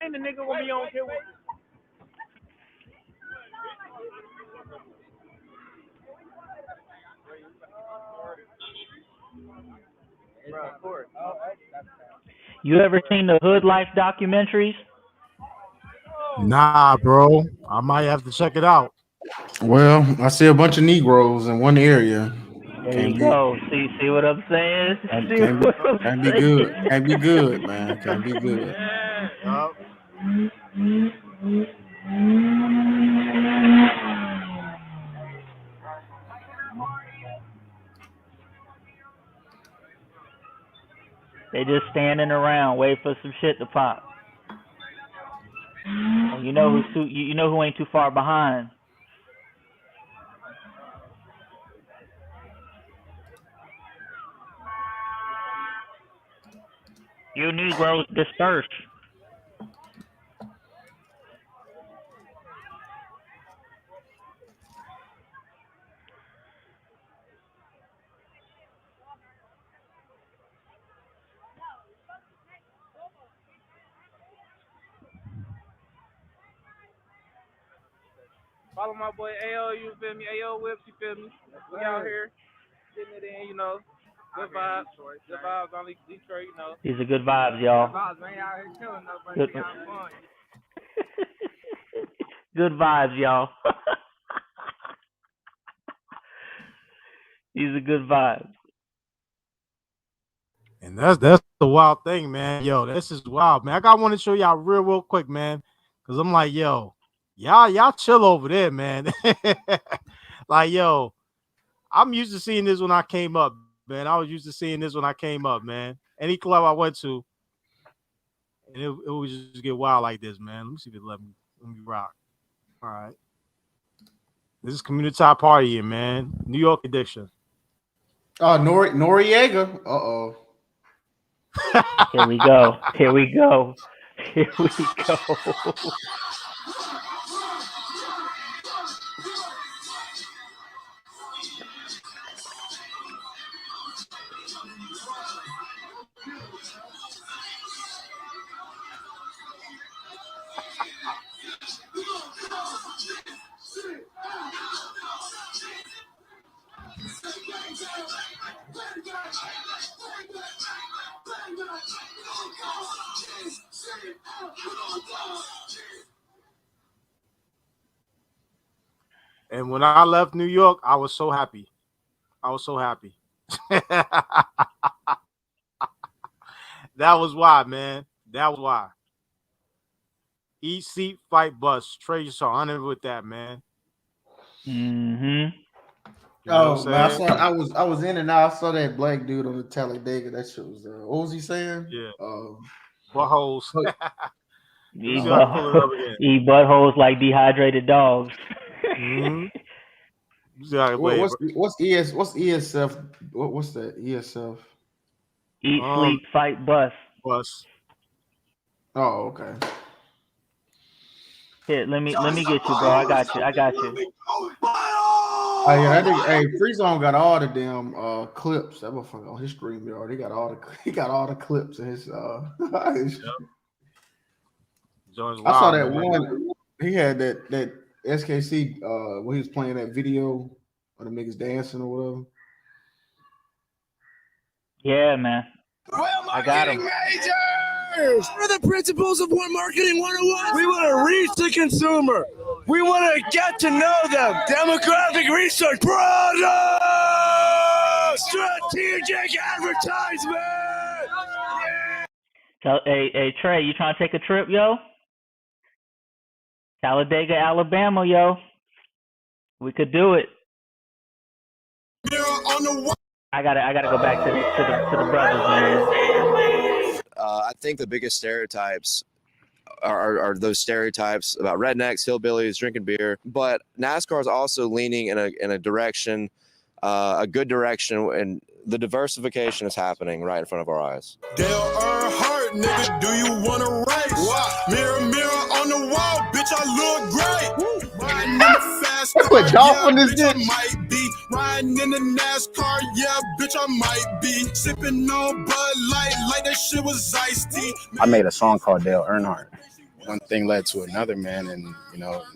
And the nigga will be on kill. You ever seen the Hood Life documentaries? Nah, bro. I might have to check it out. Well, I see a bunch of Negroes in one area. There you go. See what I'm saying? Can't be good. Can't be good, man. Can't be good. Yup. They just standing around, waiting for some shit to pop. And you know who ain't too far behind. You Negroes dispersed. Follow my boy AO, you feel me? AO Whips, you feel me? We out here getting it in, you know. Good vibes. Good vibes on Detroit, you know. These are good vibes, y'all. Good, good vibes, y'all. These are good vibes. And that's the wild thing, man. Yo, this is wild, man. I got one to show y'all real quick, man. Cause I'm like, yo, y'all chill over there, man. Like, yo, I'm used to seeing this when I came up, man. I was used to seeing this when I came up, man. Any club I went to, and it would just get wild like this, man. Let me see if it let me rock. All right. This is Communitah partying, man. New York edition. Oh, Noriega. Uh-oh. Here we go. Here we go. Here we go. And when I left New York, I was so happy. I was so happy. That was why, man. That was why. Eat, seat, fight, bus. Trade so honored with that, man. Mm-hmm. You know Oh man, I was in and out. I saw that black dude on the Talladega. That shit was what was he saying? Yeah. Buttholes. Eat, see how I pull it up again. eat buttholes like dehydrated dogs. Mm-hmm. See how I play it. What's ESF? What's that ESF? Eat, sleep, fight, bust. Bus. Oh, okay. Here, let me get you, bro. I got you. Oh yeah, that nigga, hey, Free Zone got all the damn clips. That motherfucker on his stream yard. He got all the clips in his his I saw that one. He had that SKC when he was playing that video of the niggas dancing or whatever. Yeah, man. I got him. Majors! What are the principles of what marketing 101? We want to reach the consumer. We want to get to know them. Demographic research. Product! Strategic advertisement! So, hey, Trey, you trying to take a trip, yo? Talladega, Alabama, yo. We could do it. I gotta go back to the brothers, man. I think the biggest stereotypes are those stereotypes about rednecks, hillbillies, drinking beer. But NASCAR is also leaning in a direction, a good direction, and the diversification is happening right in front of our eyes. Dale Earnhardt, nigga, do you want to race? What? Mirror, mirror on the wall, bitch, I look great. Riding in the fast car, What Dolphin is bitch, this? I might be. Riding in the NASCAR, yeah, bitch, I might be. Sipping on Bud Light like that shit was iced tea. I made a song called Dale Earnhardt. One thing led to another, man, and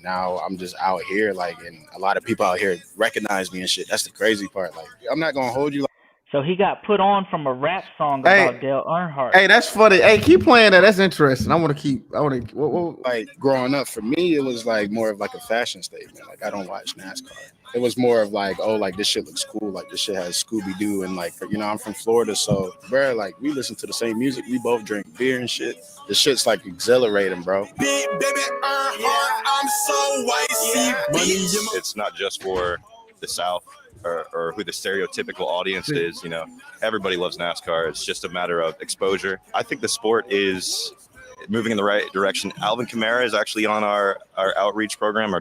now I'm just out here, like, and a lot of people out here recognize me and shit. That's the crazy part. Like, I'm not gonna hold you. So he got put on from a rap song about Dale Earnhardt. Hey, that's funny. Hey, keep playing that. That's interesting. I want to. Like, growing up, for me, it was like more of like a fashion statement. Like, I don't watch NASCAR. It was more of like, oh, like this shit looks cool. Like this shit has Scooby-Doo, and like, I'm from Florida, so bro, like we listen to the same music. We both drink beer and shit. This shit's like exhilarating, bro. Big baby Earnhardt, I'm so white. It's not just for the South or who the stereotypical audience is. Everybody loves NASCAR. It's just a matter of exposure. I think the sport is moving in the right direction. Alvin Kamara is actually on our outreach program.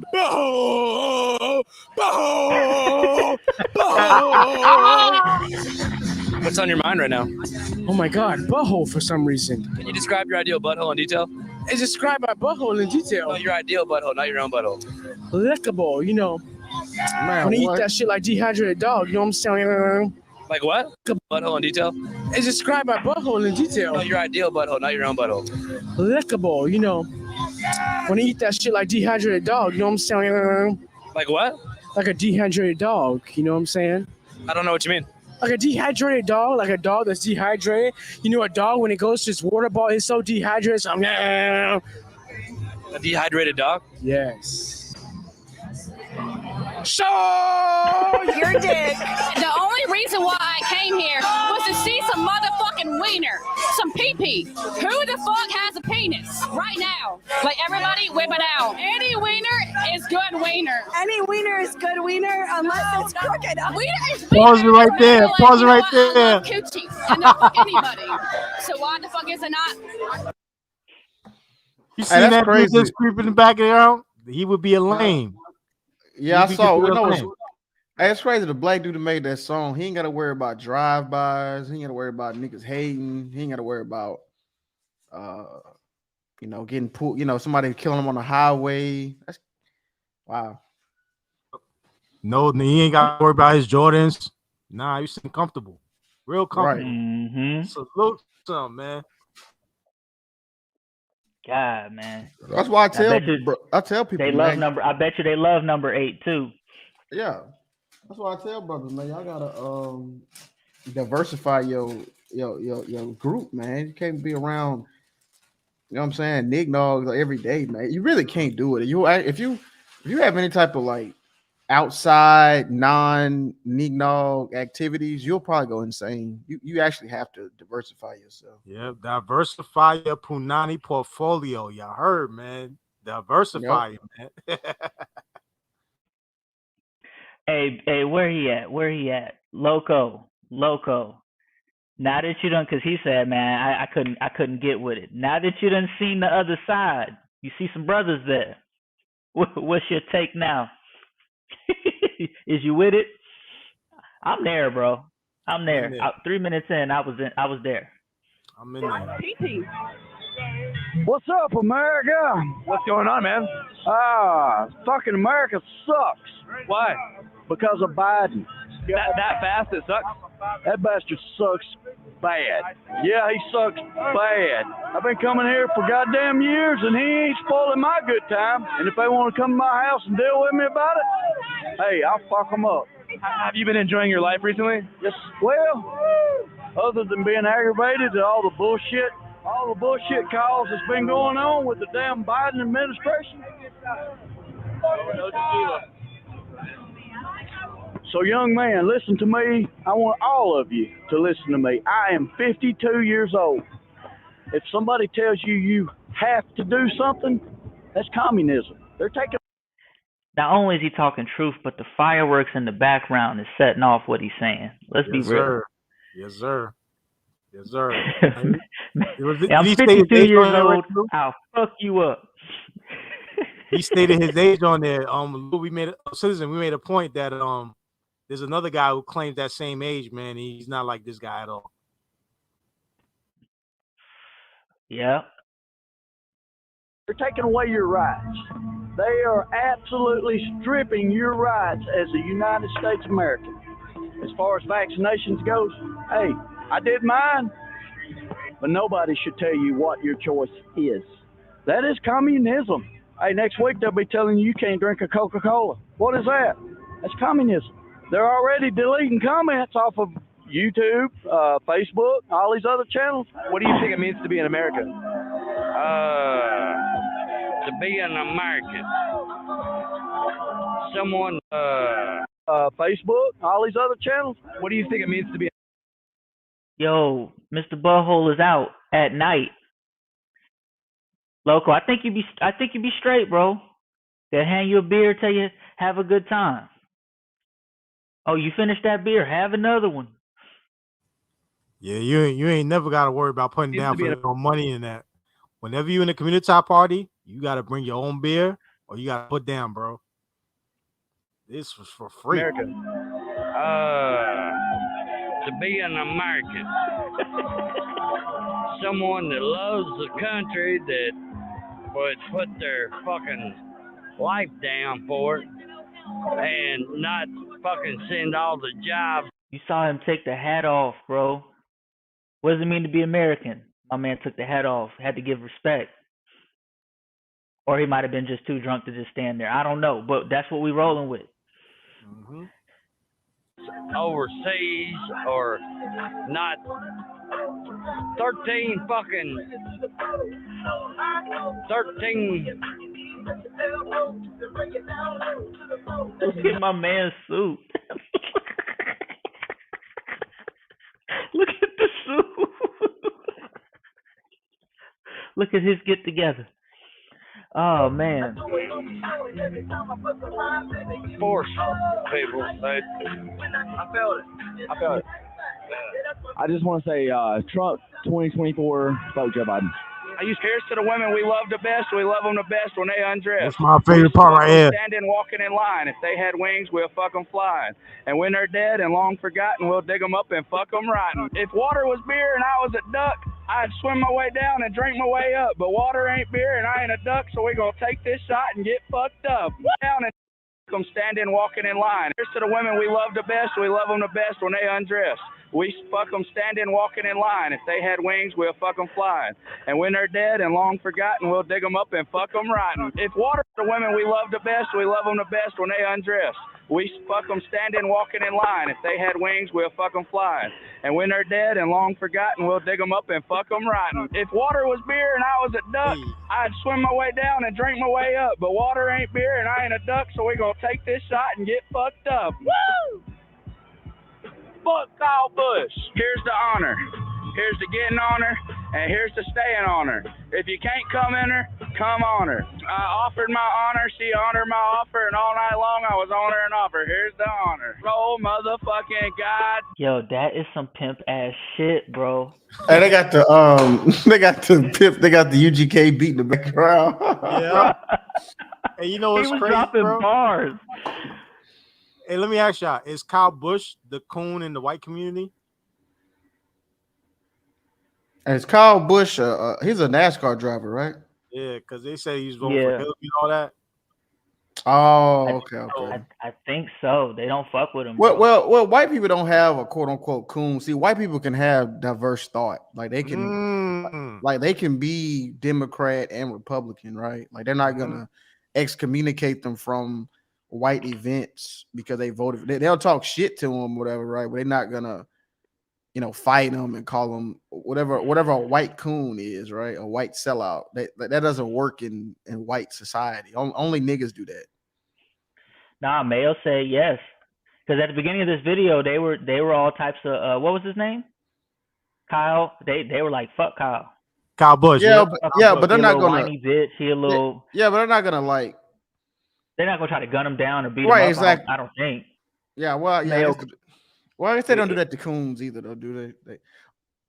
What's on your mind right now? Oh my God, butthole for some reason. Can you describe your ideal butthole in detail? Describe my butthole in detail. No, your ideal butthole, not your own butthole. Lickable, Man, when you eat that shit like dehydrated dog, you know what I'm saying? Like what? Butthole in detail? Describe my butthole in detail. No, your ideal butthole, not your own butthole. Lickable, when you eat that shit like dehydrated dog, you know what I'm saying? Like what? Like a dehydrated dog, you know what I'm saying? I don't know what you mean. Like a dehydrated dog, like a dog that's dehydrated. A dog when it goes to its water bottle, it's so dehydrated. So a dehydrated dog? Yes. Show your dick. The only reason why I came here was to see some motherfucking wiener, some pee-pee. Who the fuck has a penis right now? Like, everybody whip it out. Any wiener is good wiener. Any wiener is good wiener unless it's crooked. Wiener is Pause it right there. Pause it right I there. love coochie and they'll fuck anybody. So why the fuck is it not? You see that dude just creeping in the back of the arm? He would be a lame. Yeah, I saw. It's crazy. The black dude that made that song, he ain't got to worry about drive-bys. He ain't got to worry about niggas hating. He ain't got to worry about, getting pulled. Somebody killing him on the highway. That's wow. No, he ain't got to worry about his Jordans. Nah, he's sitting comfortable, real comfortable. Right. Mm-hmm. Salute to him, man. God, man. That's why I tell people they love number. I bet you they love number 8 too. Yeah, that's why I tell brothers, man. Y'all gotta diversify your group, man. You can't be around. You know what I'm saying? Nignogs every day, man. You really can't do it. If you have any type of like outside non-nignog activities, you'll probably go insane. You actually have to diversify yourself. Yeah, diversify your Punani portfolio. Y'all heard, man. Diversify it, man. Hey, where he at? Loco. Now that you done, because he said, man, I couldn't get with it. Now that you done seen the other side, you see some brothers there. What's your take now? Is you with it? I'm there, bro. I'm there. 3 minutes in, I was there. I'm in there. What's up, America? What's going on, man? Fucking America sucks. Why? Because of Biden. That fast it sucks? That bastard sucks bad. Yeah, he sucks bad. I've been coming here for goddamn years, and he ain't spoiling my good time. And if they want to come to my house and deal with me about it, hey, I'll fuck them up. Have you been enjoying your life recently? Yes, well, other than being aggravated at all the bullshit calls that's been going on with the damn Biden administration. So, young man, listen to me. I want all of you to listen to me. I am 52 years old. If somebody tells you you have to do something, that's communism. They're taking. Not only is he talking truth, but the fireworks in the background is setting off what he's saying. Let's be real. Sir. Yes, sir. Yes, sir. I'm 52 years old. I'll fuck you up. He stated his age on there. We made a point that there's another guy who claims that same age, man. He's not like this guy at all. Yeah. They're taking away your rights. They are absolutely stripping your rights as a United States American. As far as vaccinations goes, hey, I did mine, but nobody should tell you what your choice is. That is communism. Hey, next week they'll be telling you can't drink a Coca-Cola. What is that? That's communism. They're already deleting comments off of YouTube, Facebook, all these other channels. What do you think it means to be an American? To be an American. Someone, Facebook, all these other channels. What do you think it means to be? Yo, Mr. Butthole is out at night. Loco, I think you be straight, bro. They'll hand you a beer, tell you have a good time. Oh, you finished that beer? Have another one. Yeah, you ain't never got to worry about putting down for no money in that. Whenever you in a Communitah party, you got to bring your own beer or you got to put down, bro. This was for free. America. To be an American. Someone that loves the country that would put their fucking life down for it and not fucking send all the jobs. You saw him take the hat off, bro. What does it mean to be American? My man took the hat off, had to give respect. Or he might have been just too drunk to just stand there. I don't know, but that's what we rolling with. Mm-hmm. Overseas or not 13. Look at my man's suit. Look at the suit. Look at his get together. Oh man. Force people. I felt it. I just want to say Trump 2024 vote Joe Biden. Here's to the women we love the best. We love them the best when they undress. That's my favorite part right here. Standing, walking in line. If they had wings, we'll fuck them flying. And when they're dead and long forgotten, we'll dig them up and fuck them rotten. If water was beer and I was a duck, I'd swim my way down and drink my way up. But water ain't beer and I ain't a duck, so we gonna take this shot and get fucked up. Down and them standing, walking in line. Here's to the women we love the best. We love them the best when they undress. We fuck them standing, walking in line. If they had wings, we'll fuck them flying. And when they're dead and long forgotten, we'll dig them up and fuck them rotten. If water, the women we love the best, we love them the best when they undress. We fuck them standing, walking in line. If they had wings, we'll fuck them flying. And when they're dead and long forgotten, we'll dig them up and fuck them rotten. If water was beer and I was a duck, I'd swim my way down and drink my way up. But water ain't beer and I ain't a duck, so we gonna take this shot and get fucked up. Woo! Fuck Kyle Busch. Here's the honor. Here's the getting on her, and here's the staying on her. If you can't come in her, come on her. I offered my honor, she honored my offer, and all night long I was on her and offer. Here's the honor. Roll motherfucking God. Yo, that is some pimp ass shit, bro. Hey, they got the UGK beat in the background. Yeah. Hey, you know what's He was crazy, dropping bro? bars. Hey, let me ask y'all: is Kyle Busch the coon in the white community? And it's Kyle Busch. He's a NASCAR driver, right? Yeah, because they say he's voting for Hillary and all that. Oh, okay. I think so. They don't fuck with him. Well, white people don't have a quote unquote coon. See, white people can have diverse thought. Like they can, like they can be Democrat and Republican, right? Like they're not gonna excommunicate them from white events because they voted. They'll talk shit to them, whatever, right? But they're not gonna, fight them and call them whatever a white coon is, right? A white sellout. That doesn't work in white society. Only niggas do that. Nah, Mayo said yes. Because at the beginning of this video, they were all types of what was his name? Kyle. They were like, fuck Kyle. Kyle Busch. But they're not gonna whiny bitch. He a little. Yeah, but they're not gonna like. They're not gonna try to gun him down or beat him Right, up. exactly. I don't think. Yeah, well, yeah. Mayo, I guess they don't do that to coons either, though, do they?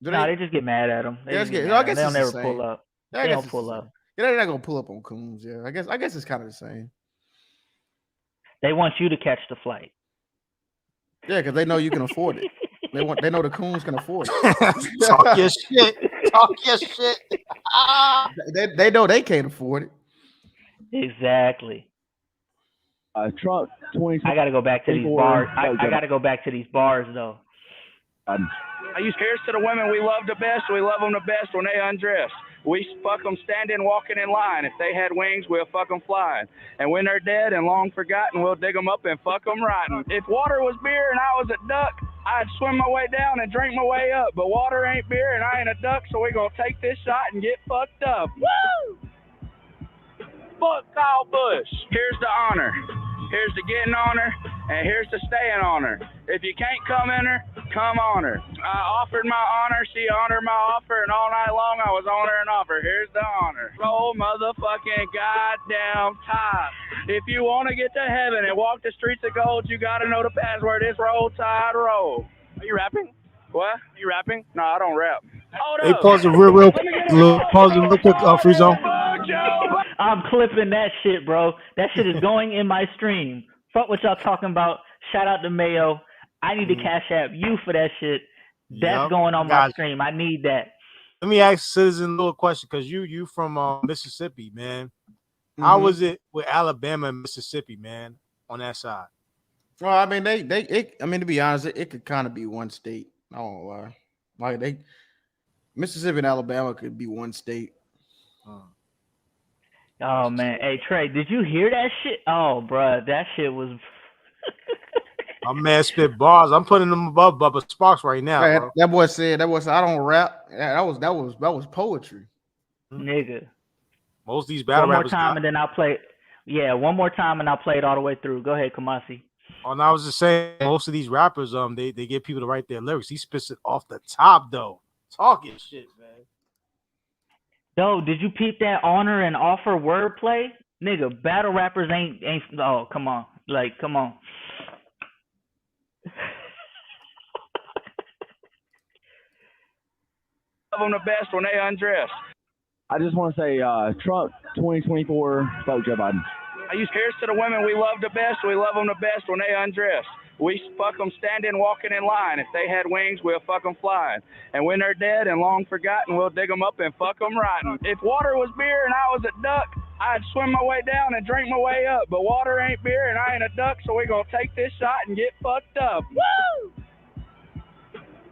They just get mad at him. I guess they'll never pull up. They don't pull up. Yeah, they're not gonna pull up on coons. Yeah, I guess it's kind of the same. They want you to catch the flight. Yeah, because they know you can afford it. They know the coons can afford it. Talk your shit. Talk your shit. They know they can't afford it. Exactly. Trump 20. I gotta go back to these bars. I gotta go back to these bars though. I use here's to the women we love the best. We love them the best when they undress. We fuck them standing, walking in line. If they had wings, we'll fuck them flying. And when they're dead and long forgotten, we'll dig them up and fuck them rotten. If water was beer and I was a duck, I'd swim my way down and drink my way up. But water ain't beer and I ain't a duck, so we're gonna take this shot and get fucked up. Woo! Fuck Kyle Busch. Here's the honor. Here's the getting on her, and here's the staying on her. If you can't come in her, come on her. I offered my honor, she honored my offer, and all night long I was on her and offer. Here's the honor. Roll motherfucking goddamn Tide. If you want to get to heaven and walk the streets of gold, you got to know the password. It's Roll Tide Roll. Are you rapping? What? Are you rapping? No, I don't rap. Hey, pause it real quick, Free Zone. I'm clipping that shit, bro. That shit is going in my stream. Fuck what y'all talking about. Shout out to Mayo. I need to cash app you for that shit. That's going on my stream. I need that. Let me ask Citizen a little question, because you from Mississippi, man. How was it with Alabama and Mississippi, man, on that side? Well, I mean, to be honest, it could kind of be one state. I don't lie. Like Mississippi and Alabama could be one state. Oh man, hey Trey, did you hear that shit? Oh, bro, that shit was. My man spit bars. I'm putting them above Bubba Sparks right now. Hey, bro. that boy said, I don't rap. Yeah, that was poetry, nigga. Most of these battle rappers. One more time and then I'll play. Yeah, one more time and I'll play it all the way through. Go ahead, Kamasi. Oh, and I was just saying, most of these rappers, they get people to write their lyrics. He spits it off the top, though. Talking shit, man. Yo, did you peep that honor and offer wordplay? Nigga, battle rappers ain't. Oh, come on, come on. Love them the best when they undress. I just want to say, Trump 2024, vote Joe Biden. I use here's to the women we love the best. We love them the best when they undress. We fuck them standing, walking in line. If they had wings, we'll fuck them flying. And when they're dead and long forgotten, we'll dig them up and fuck them rotten. If water was beer and I was a duck, I'd swim my way down and drink my way up. But water ain't beer and I ain't a duck, so we're going to take this shot and get fucked up. Woo!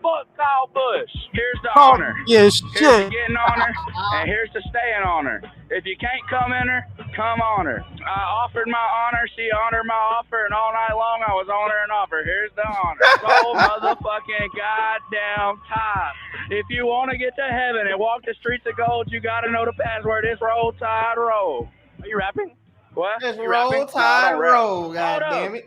Fuck Kyle Busch. Here's the honor. Yes, here's the getting on her, and here's the staying on her. If you can't come in her, come on her. I offered my honor, she honored my offer, and all night long I was on her and offer. Here's the honor. Roll motherfucking goddamn Tide. If you want to get to heaven and walk the streets of gold, you got to know the password. It's Roll Tide Roll. Are you rapping? What? It's Roll Tide Roll, goddammit.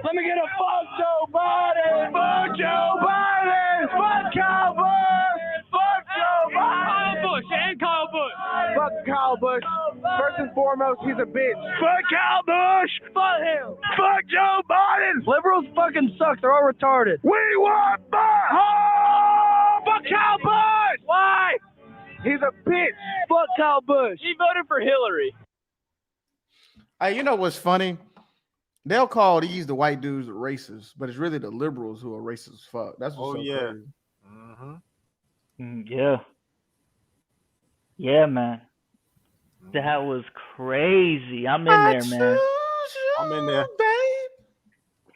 Let me get a fuck Joe Biden! Fuck Joe Biden! Fuck Kyle Busch! Fuck Joe Biden! Kyle Busch and Kyle Busch! Fuck Fuck Kyle Busch. First and foremost, he's a bitch. Fuck Kyle Busch. Fuck him. Fuck Joe Biden. Liberals fucking suck. They're all retarded. We want Bush. Fuck Kyle Busch. Why? He's a bitch. Fuck Kyle Busch. He voted for Hillary. Hey, you know what's funny? They'll call these the white dudes racist, but it's really the liberals who are racist as fuck. That's what's so crazy. Yeah. Yeah, man. That was crazy. I'm in there, man. I'm in there.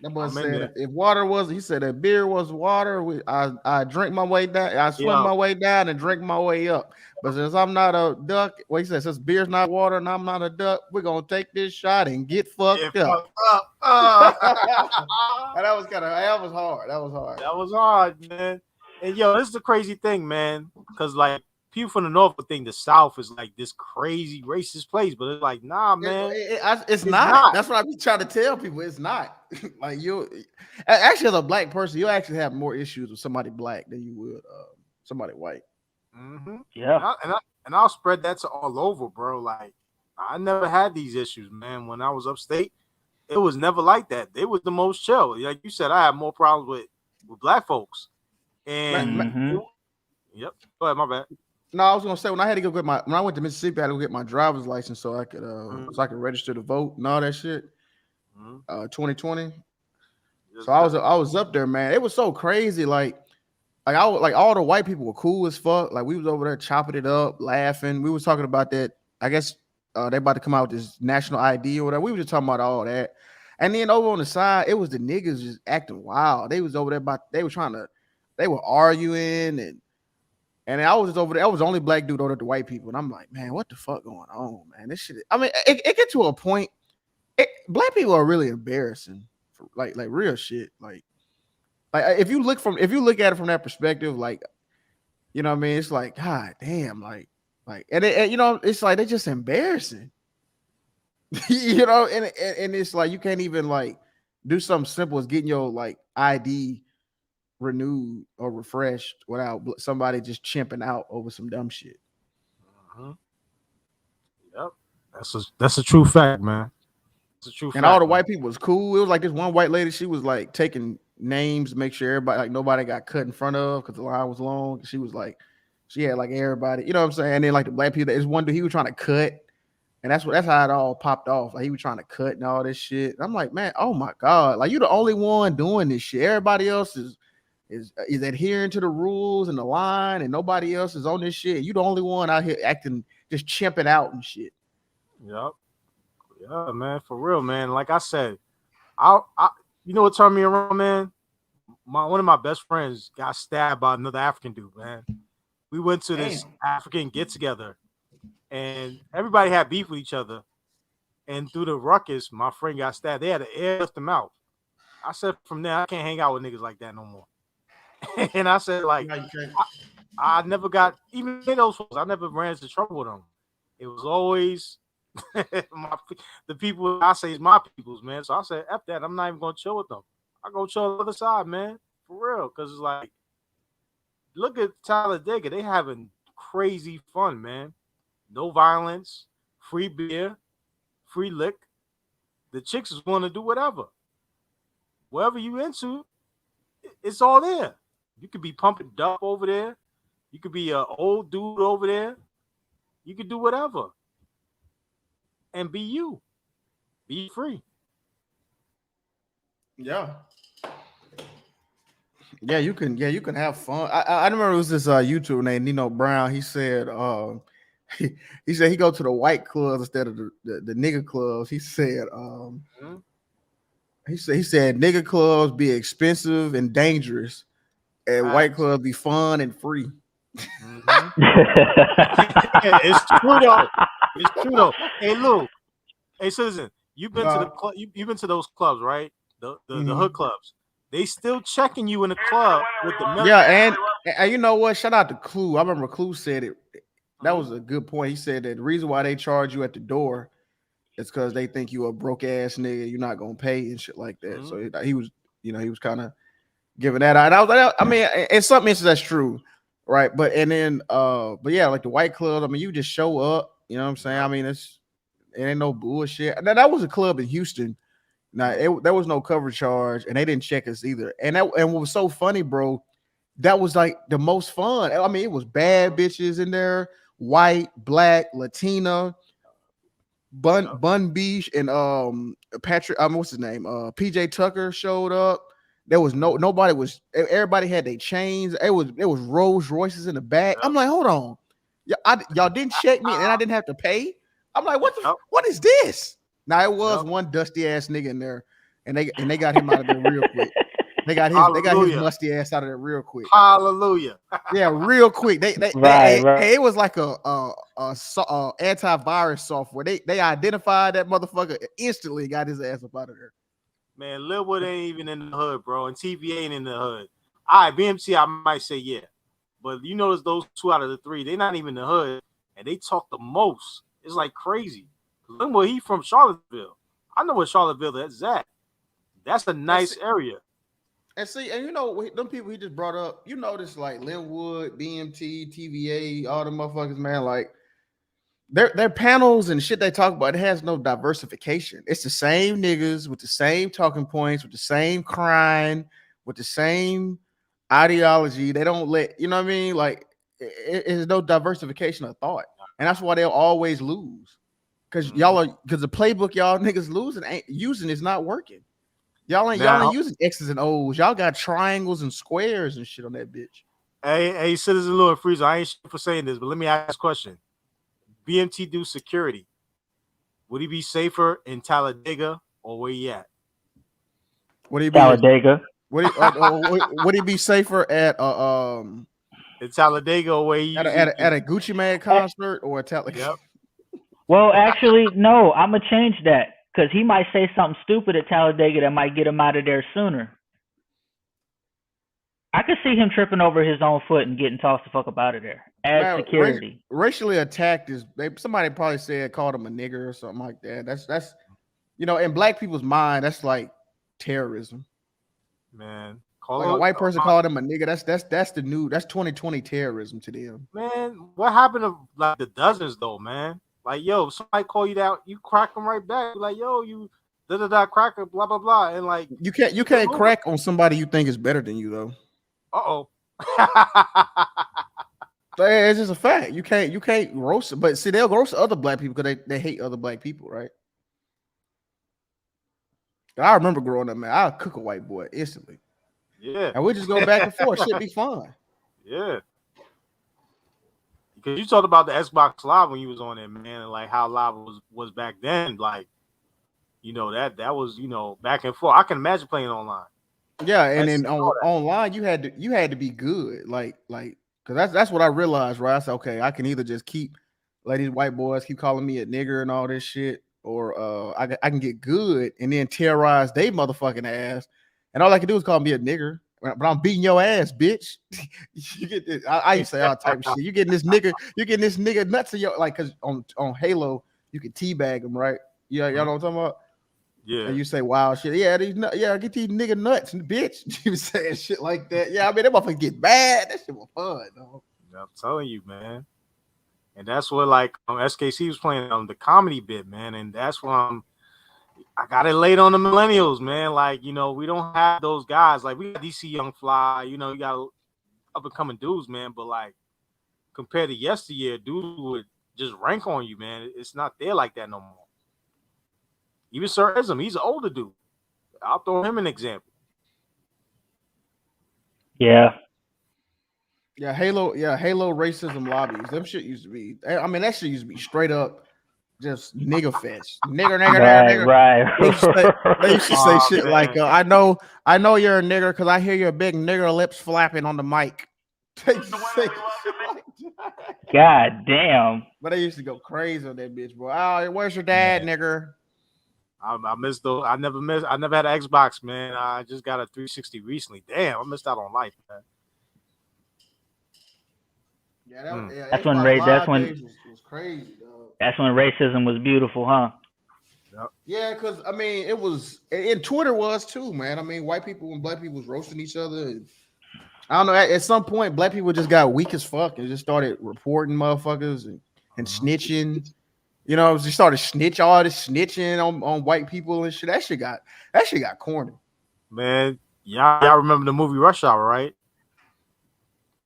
That boy said if water was, he said if beer was water, I drink my way down, I swim my way down and drink my way up. But since I'm not a duck, he said since beer's not water and I'm not a duck, we're gonna take this shot and get fucked up. And that was hard. That was hard, man. And yo, this is the crazy thing, man. Because like people from the North would think the South is like this crazy racist place, but it's like, nah, man. It's not. That's what I be trying to tell people. It's not. Like you actually, as a black person, you'll actually have more issues with somebody black than you would somebody white. Yeah. And I'll spread that to all over, bro. Like I never had these issues, man. When I was upstate, it was never like that. It was the most chill. Like you said, I had more problems with black folks. And yep. Go ahead, my bad. No, I was gonna say when I went to Mississippi, I had to go get my driver's license so I could register to vote and all that shit. 2020. So I was up there, man. It was so crazy. Like all the white people were cool as fuck. Like we was over there chopping it up, laughing. We was talking about that. I guess they about to come out with this national ID or whatever. We were just talking about all that. And then over on the side, it was the niggas just acting wild. They was over there they were arguing and I was just over there. I was the only black dude over at the white people. And I'm like, man, what the fuck going on, man? This shit. I mean, it get to a point. Black people are really embarrassing for like real shit. Like if you look at it from that perspective, like, you know what I mean? It's like, God damn, and you know, it's like they're just embarrassing. You know, and it's like you can't even like do something simple as getting your like ID renewed or refreshed without somebody just chimping out over some dumb shit. Yep, that's a true fact, man. It's a true fact. And all the white people was cool. It was like this one white lady. She was like taking names to make sure everybody, like nobody got cut in front of because the line was long. She was like, she had like everybody, you know what I'm saying? And then like the black people, there's one dude, he was trying to cut. And that's how it all popped off. Like he was trying to cut and all this shit. I'm like, man, oh my God. Like you're the only one doing this shit. Everybody else is adhering to the rules and the line, and nobody else is on this shit. You the only one out here acting, just chimping out and shit. Yep. Yeah, man, for real, man. Like I said, I you know what turned me around, man? One of my best friends got stabbed by another African dude, man. We went to this African get together, and everybody had beef with each other. And through the ruckus, my friend got stabbed. They had to air lift him out. I said, from there, I can't hang out with niggas like that no more. And I said, like, I never got, even those folks, I never ran into trouble with them. It was always the people I say is my peoples, man. So I said, F that. I'm not even going to chill with them. I go chill on the other side, man. For real. Because it's like, look at Talladega. They having crazy fun, man. No violence, free beer, free lick. The chicks is want to do whatever. Whatever you into, it's all there. You could be pumping duck over there. You could be an old dude over there. You could do whatever. And be you. Be free. Yeah. Yeah, you can have fun. I remember it was this YouTuber named Nino Brown. He said he said he go to the white clubs instead of the nigger clubs. He said he said nigger clubs be expensive and dangerous, and white clubs be fun and free. Yeah, it's true though. It's true though. Hey Lou, hey citizen, you've been to the club. You've been to those clubs, right? The hood clubs. They still checking you in the club with the milk. Yeah, and you know what? Shout out to Clue. I remember Clue said it. That was a good point. He said that the reason why they charge you at the door is because they think you a broke ass nigga. You're not gonna pay and shit like that. So he was, he was kind of giving that out. And I was like, I mean, in some instances that's true, right? But yeah, like the white club. I mean, you just show up You know what I'm saying? I mean, it ain't no bullshit. Now, that was a club in Houston. Now, there was no cover charge, and they didn't check us either. And what was so funny, bro, that was like the most fun. I mean, it was bad bitches in there, white, black, Latina, Bun Beach, and Patrick. What's his name? PJ Tucker showed up. There was nobody was. Everybody had their chains. It was Rolls Royces in the back. I'm like, hold on, y'all didn't check me, and I didn't have to pay. I'm like, what is this? Now it was one dusty ass nigga in there, and they got him out of there real quick. They got his musty ass out of there real quick. Hallelujah. Yeah, real quick. They Hey, it was like a antivirus software. They identified that motherfucker instantly, got his ass up out of there. Man, Linwood ain't even in the hood, bro, and TV ain't in the hood. All right, BMT, I might say yeah, but you notice those 2 out of the 3, they're not even in the hood, and they talk the most. It's like crazy. Linwood, he from Charlottesville. I know what Charlottesville is at. That's a nice area. And see, and you know, them people he just brought up, you notice like Linwood, BMT, TVA, all the motherfuckers, man, like their panels and shit they talk about, it has no diversification. It's the same niggas with the same talking points, with the same crime, with the same ideology. They don't let, you know what I mean? Like, it's no diversification of thought. And that's why they'll always lose. Because because the playbook y'all niggas using is not working. Y'all ain't using X's and O's. Y'all got triangles and squares and shit on that bitch. Hey, Citizen Louis Freezer, I ain't shit for saying this, but let me ask this question. BMT do security. Would he be safer in Talladega or where he at? Would he be Talladega? Would he be safer at in Talladega or where he at a Gucci Mane concert or a Talladega? Yep. Well, actually, no, I'm gonna change that because he might say something stupid at Talladega that might get him out of there sooner. I could see him tripping over his own foot and getting tossed the fuck up out of there as security. Racially attacked is somebody probably called him a nigger or something like that. That's you know, in black people's mind, that's like terrorism. Man, like a white person called him a nigga. That's the new 2020 terrorism to them. Man, what happened to like the dozens though, man? Like, yo, somebody call you out, you crack them right back. Like, yo, you cracker, blah blah blah, and like you can't crack on somebody you think is better than you though. It's just a fact. You can't roast it, but see, they'll roast other black people because they hate other black people, right? I remember growing up, man. I'll cook a white boy instantly. Yeah, and we just go back and forth. Shit be fun. Yeah. Because you talked about the Xbox Live when you was on there, man, and like how live was back then. Like, you know, that was, you know, back and forth. I can imagine playing online. Yeah, and then online you had to be good, like because that's what I realized, right? I said, okay, I can either just keep letting these white boys keep calling me a nigger and all this shit, or I can get good and then terrorize they motherfucking ass, and all I can do is call me a nigger. But I'm beating your ass, bitch. You get this. I used to say all type of shit. You getting this nigga nuts in your like, cause on Halo you can teabag them, right? Yeah, y'all know what I'm talking about. Yeah, and you say wild shit. Yeah, get these nigga nuts, bitch. You saying shit like that. Yeah, I mean that motherfucker get bad. That shit was fun, though. I'm telling you, man. And that's what like SKC was playing on the comedy bit, man. And that's when I got it laid on the millennials, man. Like, you know, we don't have those guys. Like, we got DC Young Fly, you know, you got up and coming dudes, man. But like, compared to yesteryear, dudes would just rank on you, man. It's not there like that no more. Even Sir Ism, he's an older dude. I'll throw him an example. Yeah. Yeah, Halo racism lobbies. Them shit used to be. I mean, that shit used to be straight up just nigga fest. Nigger. Right. They used to say shit like, I know you're a nigger because I hear your big nigger lips flapping on the mic. They used to say shit like that. God damn. But they used to go crazy on that bitch, boy. Oh, where's your dad, nigger? I missed though. I never had an Xbox, man. I just got a 360 recently. Damn, I missed out on life, man. Yeah, that's when was crazy, dog. That's when racism was beautiful, huh? Yep. Yeah, because I mean, it was, and Twitter was too, man. I mean, white people and black people was roasting each other. And, I don't know. At some point, black people just got weak as fuck and just started reporting motherfuckers and snitching. You know, she started all this snitching on white people and shit. That shit got corny. Man, y'all remember the movie Rush Hour, right?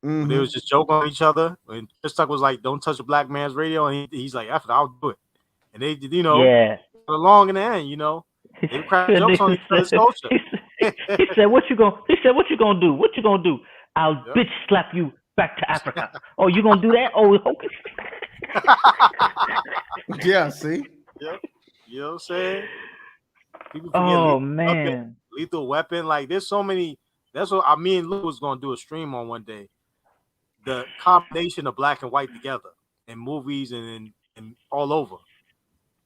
Mm-hmm. They was just joking on each other. And Chris Tucker was like, "Don't touch a black man's radio," and he's like, "F it, I'll do it." And they, Yeah. got along in the end, they would crack jokes on each other's culture. He said, "What you gonna do? What you gonna do? I'll bitch slap you back to Africa. Oh, you gonna do that? Oh, okay." Yeah, see? Yep. You know what I'm saying? People Oh forget man. Lethal Weapon. Like, there's so many. That's what me and Lou was gonna do a stream on one day. The combination of black and white together in movies and all over.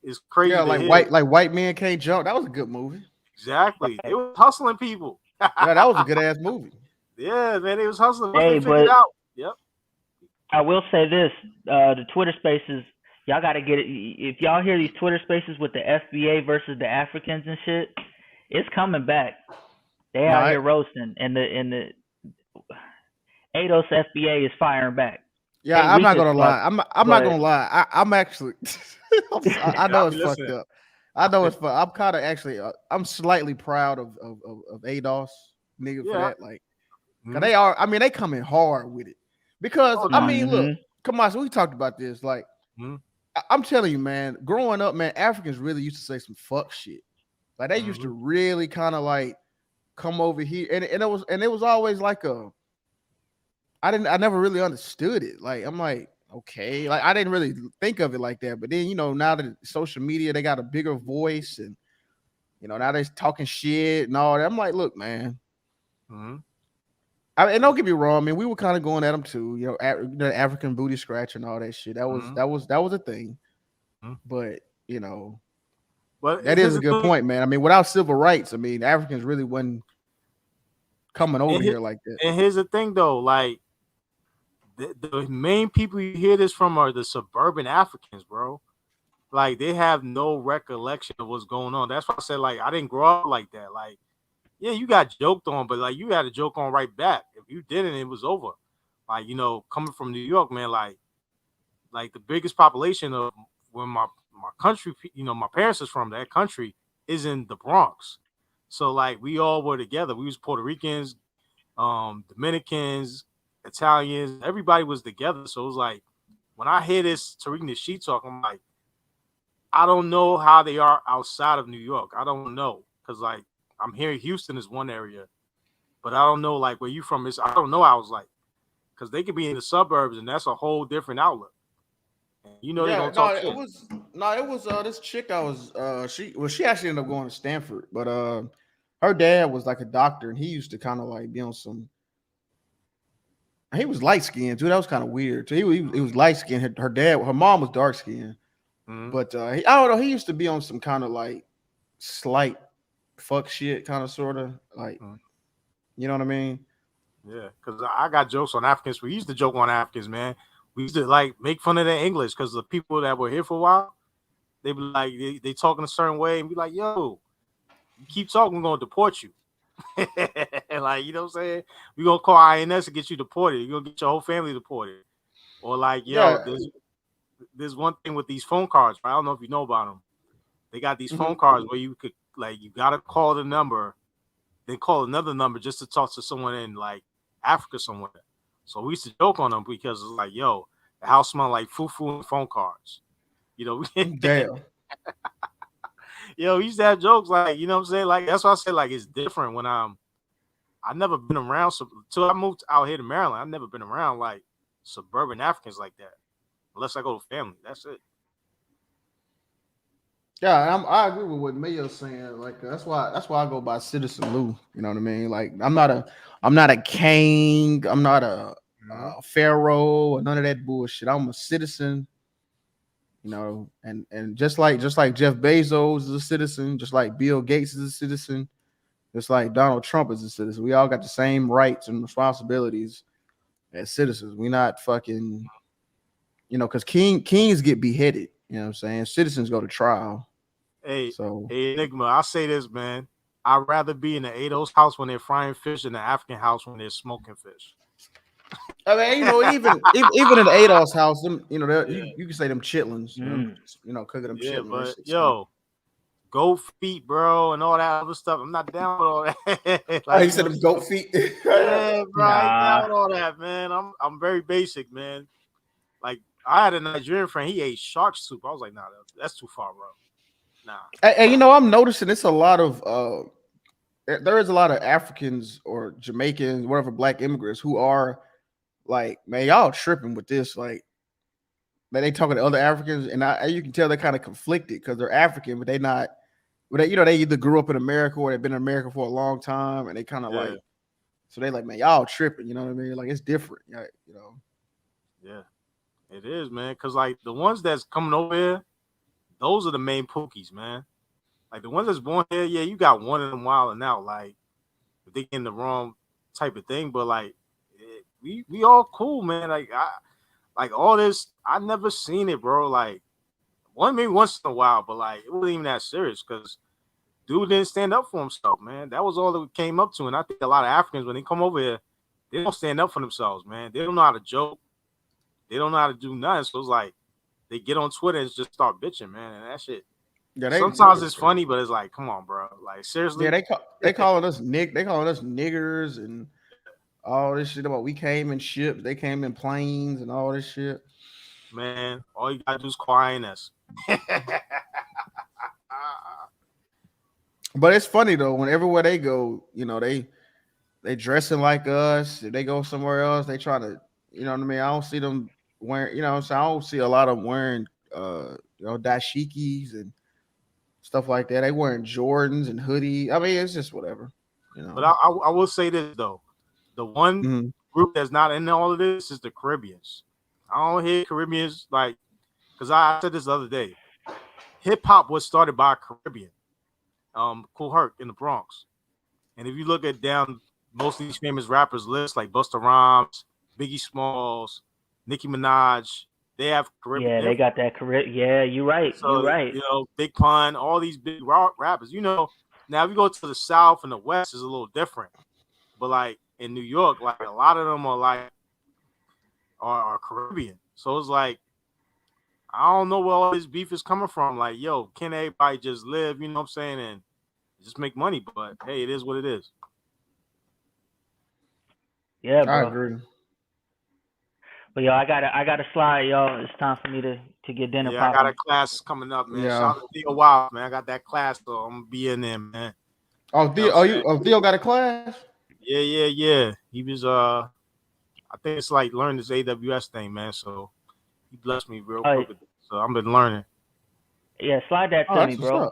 It's crazy. Yeah, to white men can't jump. That was a good movie. Exactly. They was hustling people. Yeah, that was a good ass movie. Yeah, man, they was hustling. Once Hey, they figured but out. Yep. I will say this: the Twitter Spaces, y'all got to get it. If y'all hear these Twitter Spaces with the FBA versus the Africans and shit, it's coming back. They out here roasting, and the ADOS FBA is firing back. Yeah, They I'm weak not as gonna fuck, lie. I'm not but- gonna lie. I'm actually. I know it's fucked up. I know it's fucked. I'm kind of actually. I'm slightly proud of ADOS nigga for that. Like, cause they are. I mean, they coming hard with it because I mean, look, come on. So we talked about this. Like, I'm telling you, man. Growing up, man, Africans really used to say some fuck shit. Like they used to really kind of like come over here, and it was always like I never really understood it. Like, I'm like, okay, like I didn't really think of it like that. But then, now that social media, they got a bigger voice, and now they're talking shit and all that. I'm like, look, man. And don't get me wrong, I mean, we were kind of going at them too, the African booty scratch and all that shit. That was a thing. But But that is a good point, man. I mean, without civil rights, I mean, Africans really wasn't coming over here like that. And here's the thing, though, like the main people you hear this from are the suburban Africans, bro. Like, they have no recollection of what's going on. That's why I said, like, I didn't grow up like that. Like, yeah, you got joked on, but like you had to joke on right back. If you didn't, it was over. Like, coming from New York, man, like the biggest population of where my country, my parents is from, that country is in the Bronx. So like we all were together. We was Puerto Ricans, Dominicans, Italians, everybody was together. So it was like when I hear this Tariq Nasheed talk, I'm like, I don't know how they are outside of New York. I don't know. Because like I'm here, Houston is one area, but I don't know like where you from is. I don't know how it's like. Because they could be in the suburbs and that's a whole different outlook. And they don't talk shit. It was this chick I was she actually ended up going to Stanford, but her dad was like a doctor and he used to kind of like be on some. He was light skinned too. That was kind of weird. So he was light skinned. Her mom was dark skinned, but I don't know. He used to be on some kind of like slight fuck shit, kind of sort of like, you know what I mean? Yeah, because I got jokes on Africans. We used to joke on Africans, man. We used to like make fun of their English because the people that were here for a while, they be like they talking a certain way and be like, "Yo, you keep talking, we're gonna deport you." And like, you know what I'm saying? We're gonna call INS and get you deported. You're gonna get your whole family deported. Or like, there's one thing with these phone cards. Right? I don't know if you know about them. They got these phone cards where you could like you gotta call the number, then call another number just to talk to someone in like Africa somewhere. So we used to joke on them because it's like, yo, the house smell like fufu and phone cards. Damn. Yo, we used to have jokes like, you know what I'm saying? Like, that's why I said, like, it's different when I've never been around. So, till I moved out here to Maryland, I've never been around, like, suburban Africans like that. Unless I go to family. That's it. Yeah, I agree with what Mayo's saying. Like, that's why I go by Citizen Lou. You know what I mean? Like, I'm not a king. I'm not a pharaoh or none of that bullshit. I'm a citizen. And just like Jeff Bezos is a citizen, just like Bill Gates is a citizen, just like Donald Trump is a citizen. We all got the same rights and responsibilities as citizens. We not fucking, because kings get beheaded. You know what I'm saying? Citizens go to trial. Hey, Enigma, I'll say this, man. I'd rather be in the ADOS house when they're frying fish than the African house when they're smoking fish. I mean, you know, even in the Adolf's house, them, you know, you can say them chitlins, you know, cooking them Yeah, chitlins. but yo, goat feet, bro, and all that other stuff. I'm not down with all that. Like, you said them goat feet. Yeah, bro, I ain't Nah. down with all that, man. I'm very basic, man. Like I had a Nigerian friend, he ate shark soup. I was like, nah, that's too far, bro. Nah. And you know, I'm noticing it's a lot of there is a lot of Africans or Jamaicans, whatever, black immigrants who are like, man, y'all tripping with this. Like, man, they talking to other Africans, and you can tell they're kind of conflicted because they're African, but they not. But you know, they either grew up in America or they've been in America for a long time, and they kind of like, so they like, man, y'all tripping. You know what I mean? Like, it's different. You know. Yeah, it is, man. Cause like the ones that's coming over here, those are the main pookies, man. Like the ones that's born here, yeah, you got one of them wilding out. Like if they getting the wrong type of thing, but like we all cool, man. Like all this, I never seen it, bro. Like maybe once in a while, but like it wasn't even that serious because dude didn't stand up for himself, man. That was all that we came up to. And I think a lot of Africans, when they come over here, they don't stand up for themselves, man. They don't know how to joke. They don't know how to do nothing. So it's like they get on Twitter and just start bitching, man. And that shit. Yeah, sometimes it's funny, but it's like, come on, bro. Like seriously. Yeah, they calling us niggers and all this shit about we came in ships, they came in planes and all this shit. Man, all you gotta do is quiet us. But it's funny though, when everywhere they go, you know, they dressing like us. If they go somewhere else, they try to, you know what I mean? I don't see them wearing, you know what I'm saying? I don't see a lot of them wearing you know, dashikis and stuff like that. They wearing Jordans and hoodie. I mean, it's just whatever, you know. But I will say this though. The one group that's not in all of this is the Caribbeans. I don't hear Caribbeans like, because I said this the other day. Hip hop was started by a Caribbean, Kool Herc in the Bronx. And if you look at down most of these famous rappers list, like Busta Rhymes, Biggie Smalls, Nicki Minaj, they have Caribbean. Yeah, they got that Caribbean. Yeah, you're right. So, you're right. You know, Big Pun, all these big rappers. You know, now if you go to the South and the West, it's a little different. But like in New York, like a lot of them are like are Caribbean. So it's like I don't know where all this beef is coming from. Like, yo, can everybody just live, you know what I'm saying, and just make money? But hey, it is what it is. Yeah, bro. I agree. But yo, I gotta slide, y'all. It's time for me to get dinner Yeah, popping. I got a class coming up, man. Yeah. Shout out to Theo Wild, man. I got that class, so I'm gonna be in there, man. Oh, Theo got a class? Yeah. He was I think it's like learning this AWS thing, man. So he blessed me real quick with it. So I've been learning. Yeah, slide that to me, bro.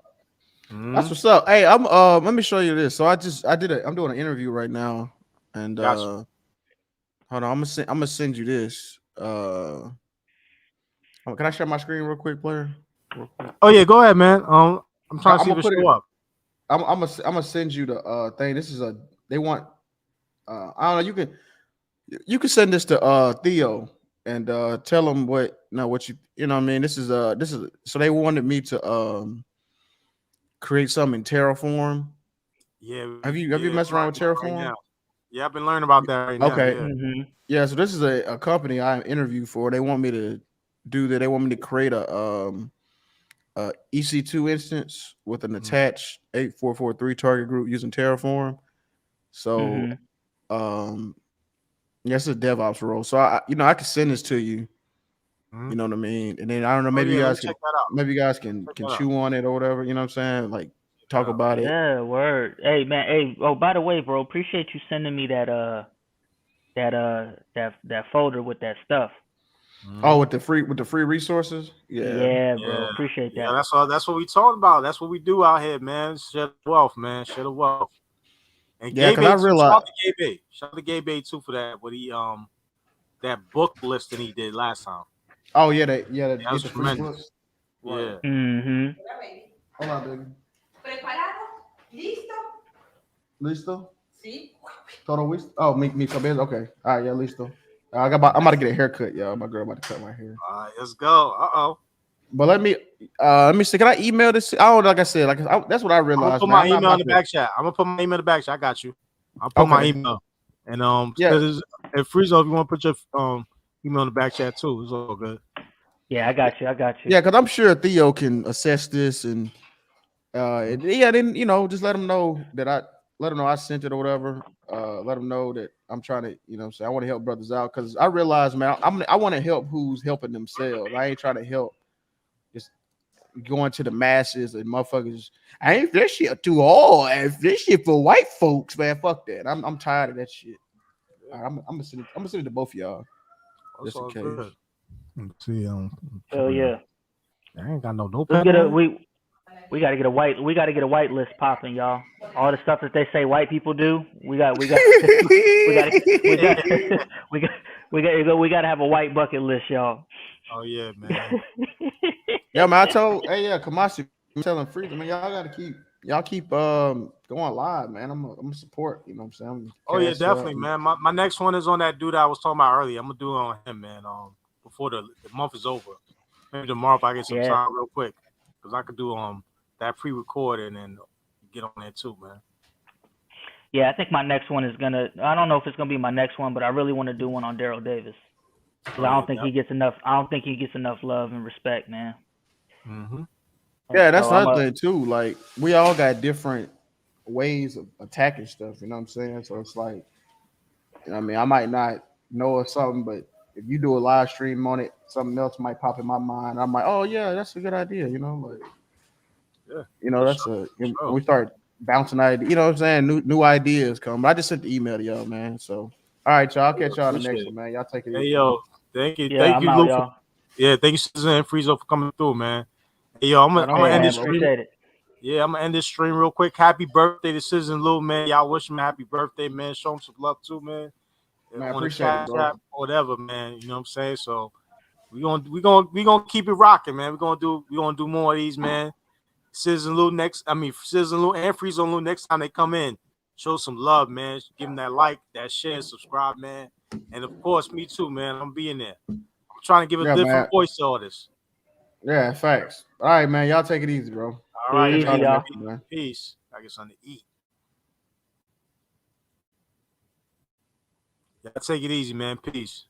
That's what's up. Hey, I'm let me show you this. So I'm doing an interview right now, and hold on, I'm gonna send you this. Can I share my screen real quick, player? Oh yeah, go ahead, man. I'm trying to see if it show up. I'm gonna send you the thing. This is they want I don't know, you can send this to Theo and tell him what you know what you know what I mean. This is so they wanted me to create something in Terraform. Yeah. Have you messed around with Terraform? Right, yeah, I've been learning about that right now. Okay. Yeah. Yeah, so this is a company I interviewed for. They want me to do that. They want me to create a EC2 instance with an attached 8443 target group using Terraform. So yes, it's a DevOps role. So I can send this to you. You know what I mean? And then I don't know, maybe you guys can chew on it or whatever, you know what I'm saying? Like talk about it. Yeah, word. Hey man, hey, oh by the way, bro, appreciate you sending me that folder with that stuff. Oh, with the free resources? Yeah, bro. Appreciate that. Yeah, that's what we talking about. That's what we do out here, man. Share the wealth, man. Share the wealth. And yeah, because I realized shout out to Gabe Bay too for that. What he that book listing he did last time. Oh yeah, that was tremendous. Yeah. Hold on, baby. ¿Preparado? Listo? Sí. Todo listo? Oh, mi cabeza. Okay. All right, yeah, listo. I'm about to get a haircut, y'all. My girl about to cut my hair. All right, let's go. But let me see. Can I email this? I don't, like I said, that's what I realized. I'm gonna put my email in the back chat. I got you. I'll put my email. And Yeah. and Friezo, if you want to put your email in the back chat too, it's all good. Yeah, I got you. Yeah, because I'm sure Theo can assess this and then just let him know that I sent it or whatever. Let him know that I'm trying to, say I want to help brothers out because I realize, man, I want to help who's helping themselves. I ain't trying to help just going to the masses and motherfuckers. I ain't this shit too hard. And this shit for white folks, man. Fuck that. I'm tired of that shit. All right, I'm gonna send it to both of y'all. That's Just in all case. good. Let's see. Hell yeah. I ain't got no Let's notepad. get we gotta get a white list popping, y'all. All the stuff that they say white people do, we got we gotta have a white bucket list, y'all. Oh yeah, man. Yeah, man. Kamasi, I'm telling Freezer, man, y'all keep going live, man. I'm gonna support, you know what I'm saying? Oh yeah, definitely, man. My next one is on that dude I was talking about earlier. I'm gonna do it on him, man. Before the month is over. Maybe tomorrow if I get some time real quick. Because I could do that pre-recording and get on there too, man. Yeah, I think my next one is I don't know if it's gonna be my next one, but I really want to do one on Daryl Davis. Because I don't think he gets enough love and respect, man. Mm-hmm. Yeah, that's another thing too. Like we all got different ways of attacking stuff, you know what I'm saying? So it's like, I might not know or something, but if you do a live stream on it, something else might pop in my mind. I'm like, oh yeah, that's a good idea, we start bouncing ideas, you know what I'm saying? New ideas come. But I just sent the email to y'all, man. So all right, y'all. I'll catch y'all in the next one, man. Y'all take it easy. Hey yo, thank you. Yeah, thank you, out, Luke. y'all. Thank you, Susan and Friezo, for coming through, man. Hey yo, I'm gonna end this stream. Appreciate it. Yeah, I'm gonna end this stream real quick. Happy birthday to Susan Lou, man. Y'all wish him a happy birthday, man. Show him some love too, man. Man, on appreciate the it, bro. chat, whatever, man. You know what I'm saying? So we gonna keep it rocking, man. We're gonna do more of these, man. Susan Lou and Friezo Lou next time they come in. Show some love, man. Give them that like, that share, subscribe, man. And of course, me too, man. I'm being there. I'm trying to give a different voice to all this. Yeah, facts. All right, man. Y'all take it easy, bro. All right, easy, y'all. Man. Peace. I get something to eat. Y'all take it easy, man. Peace.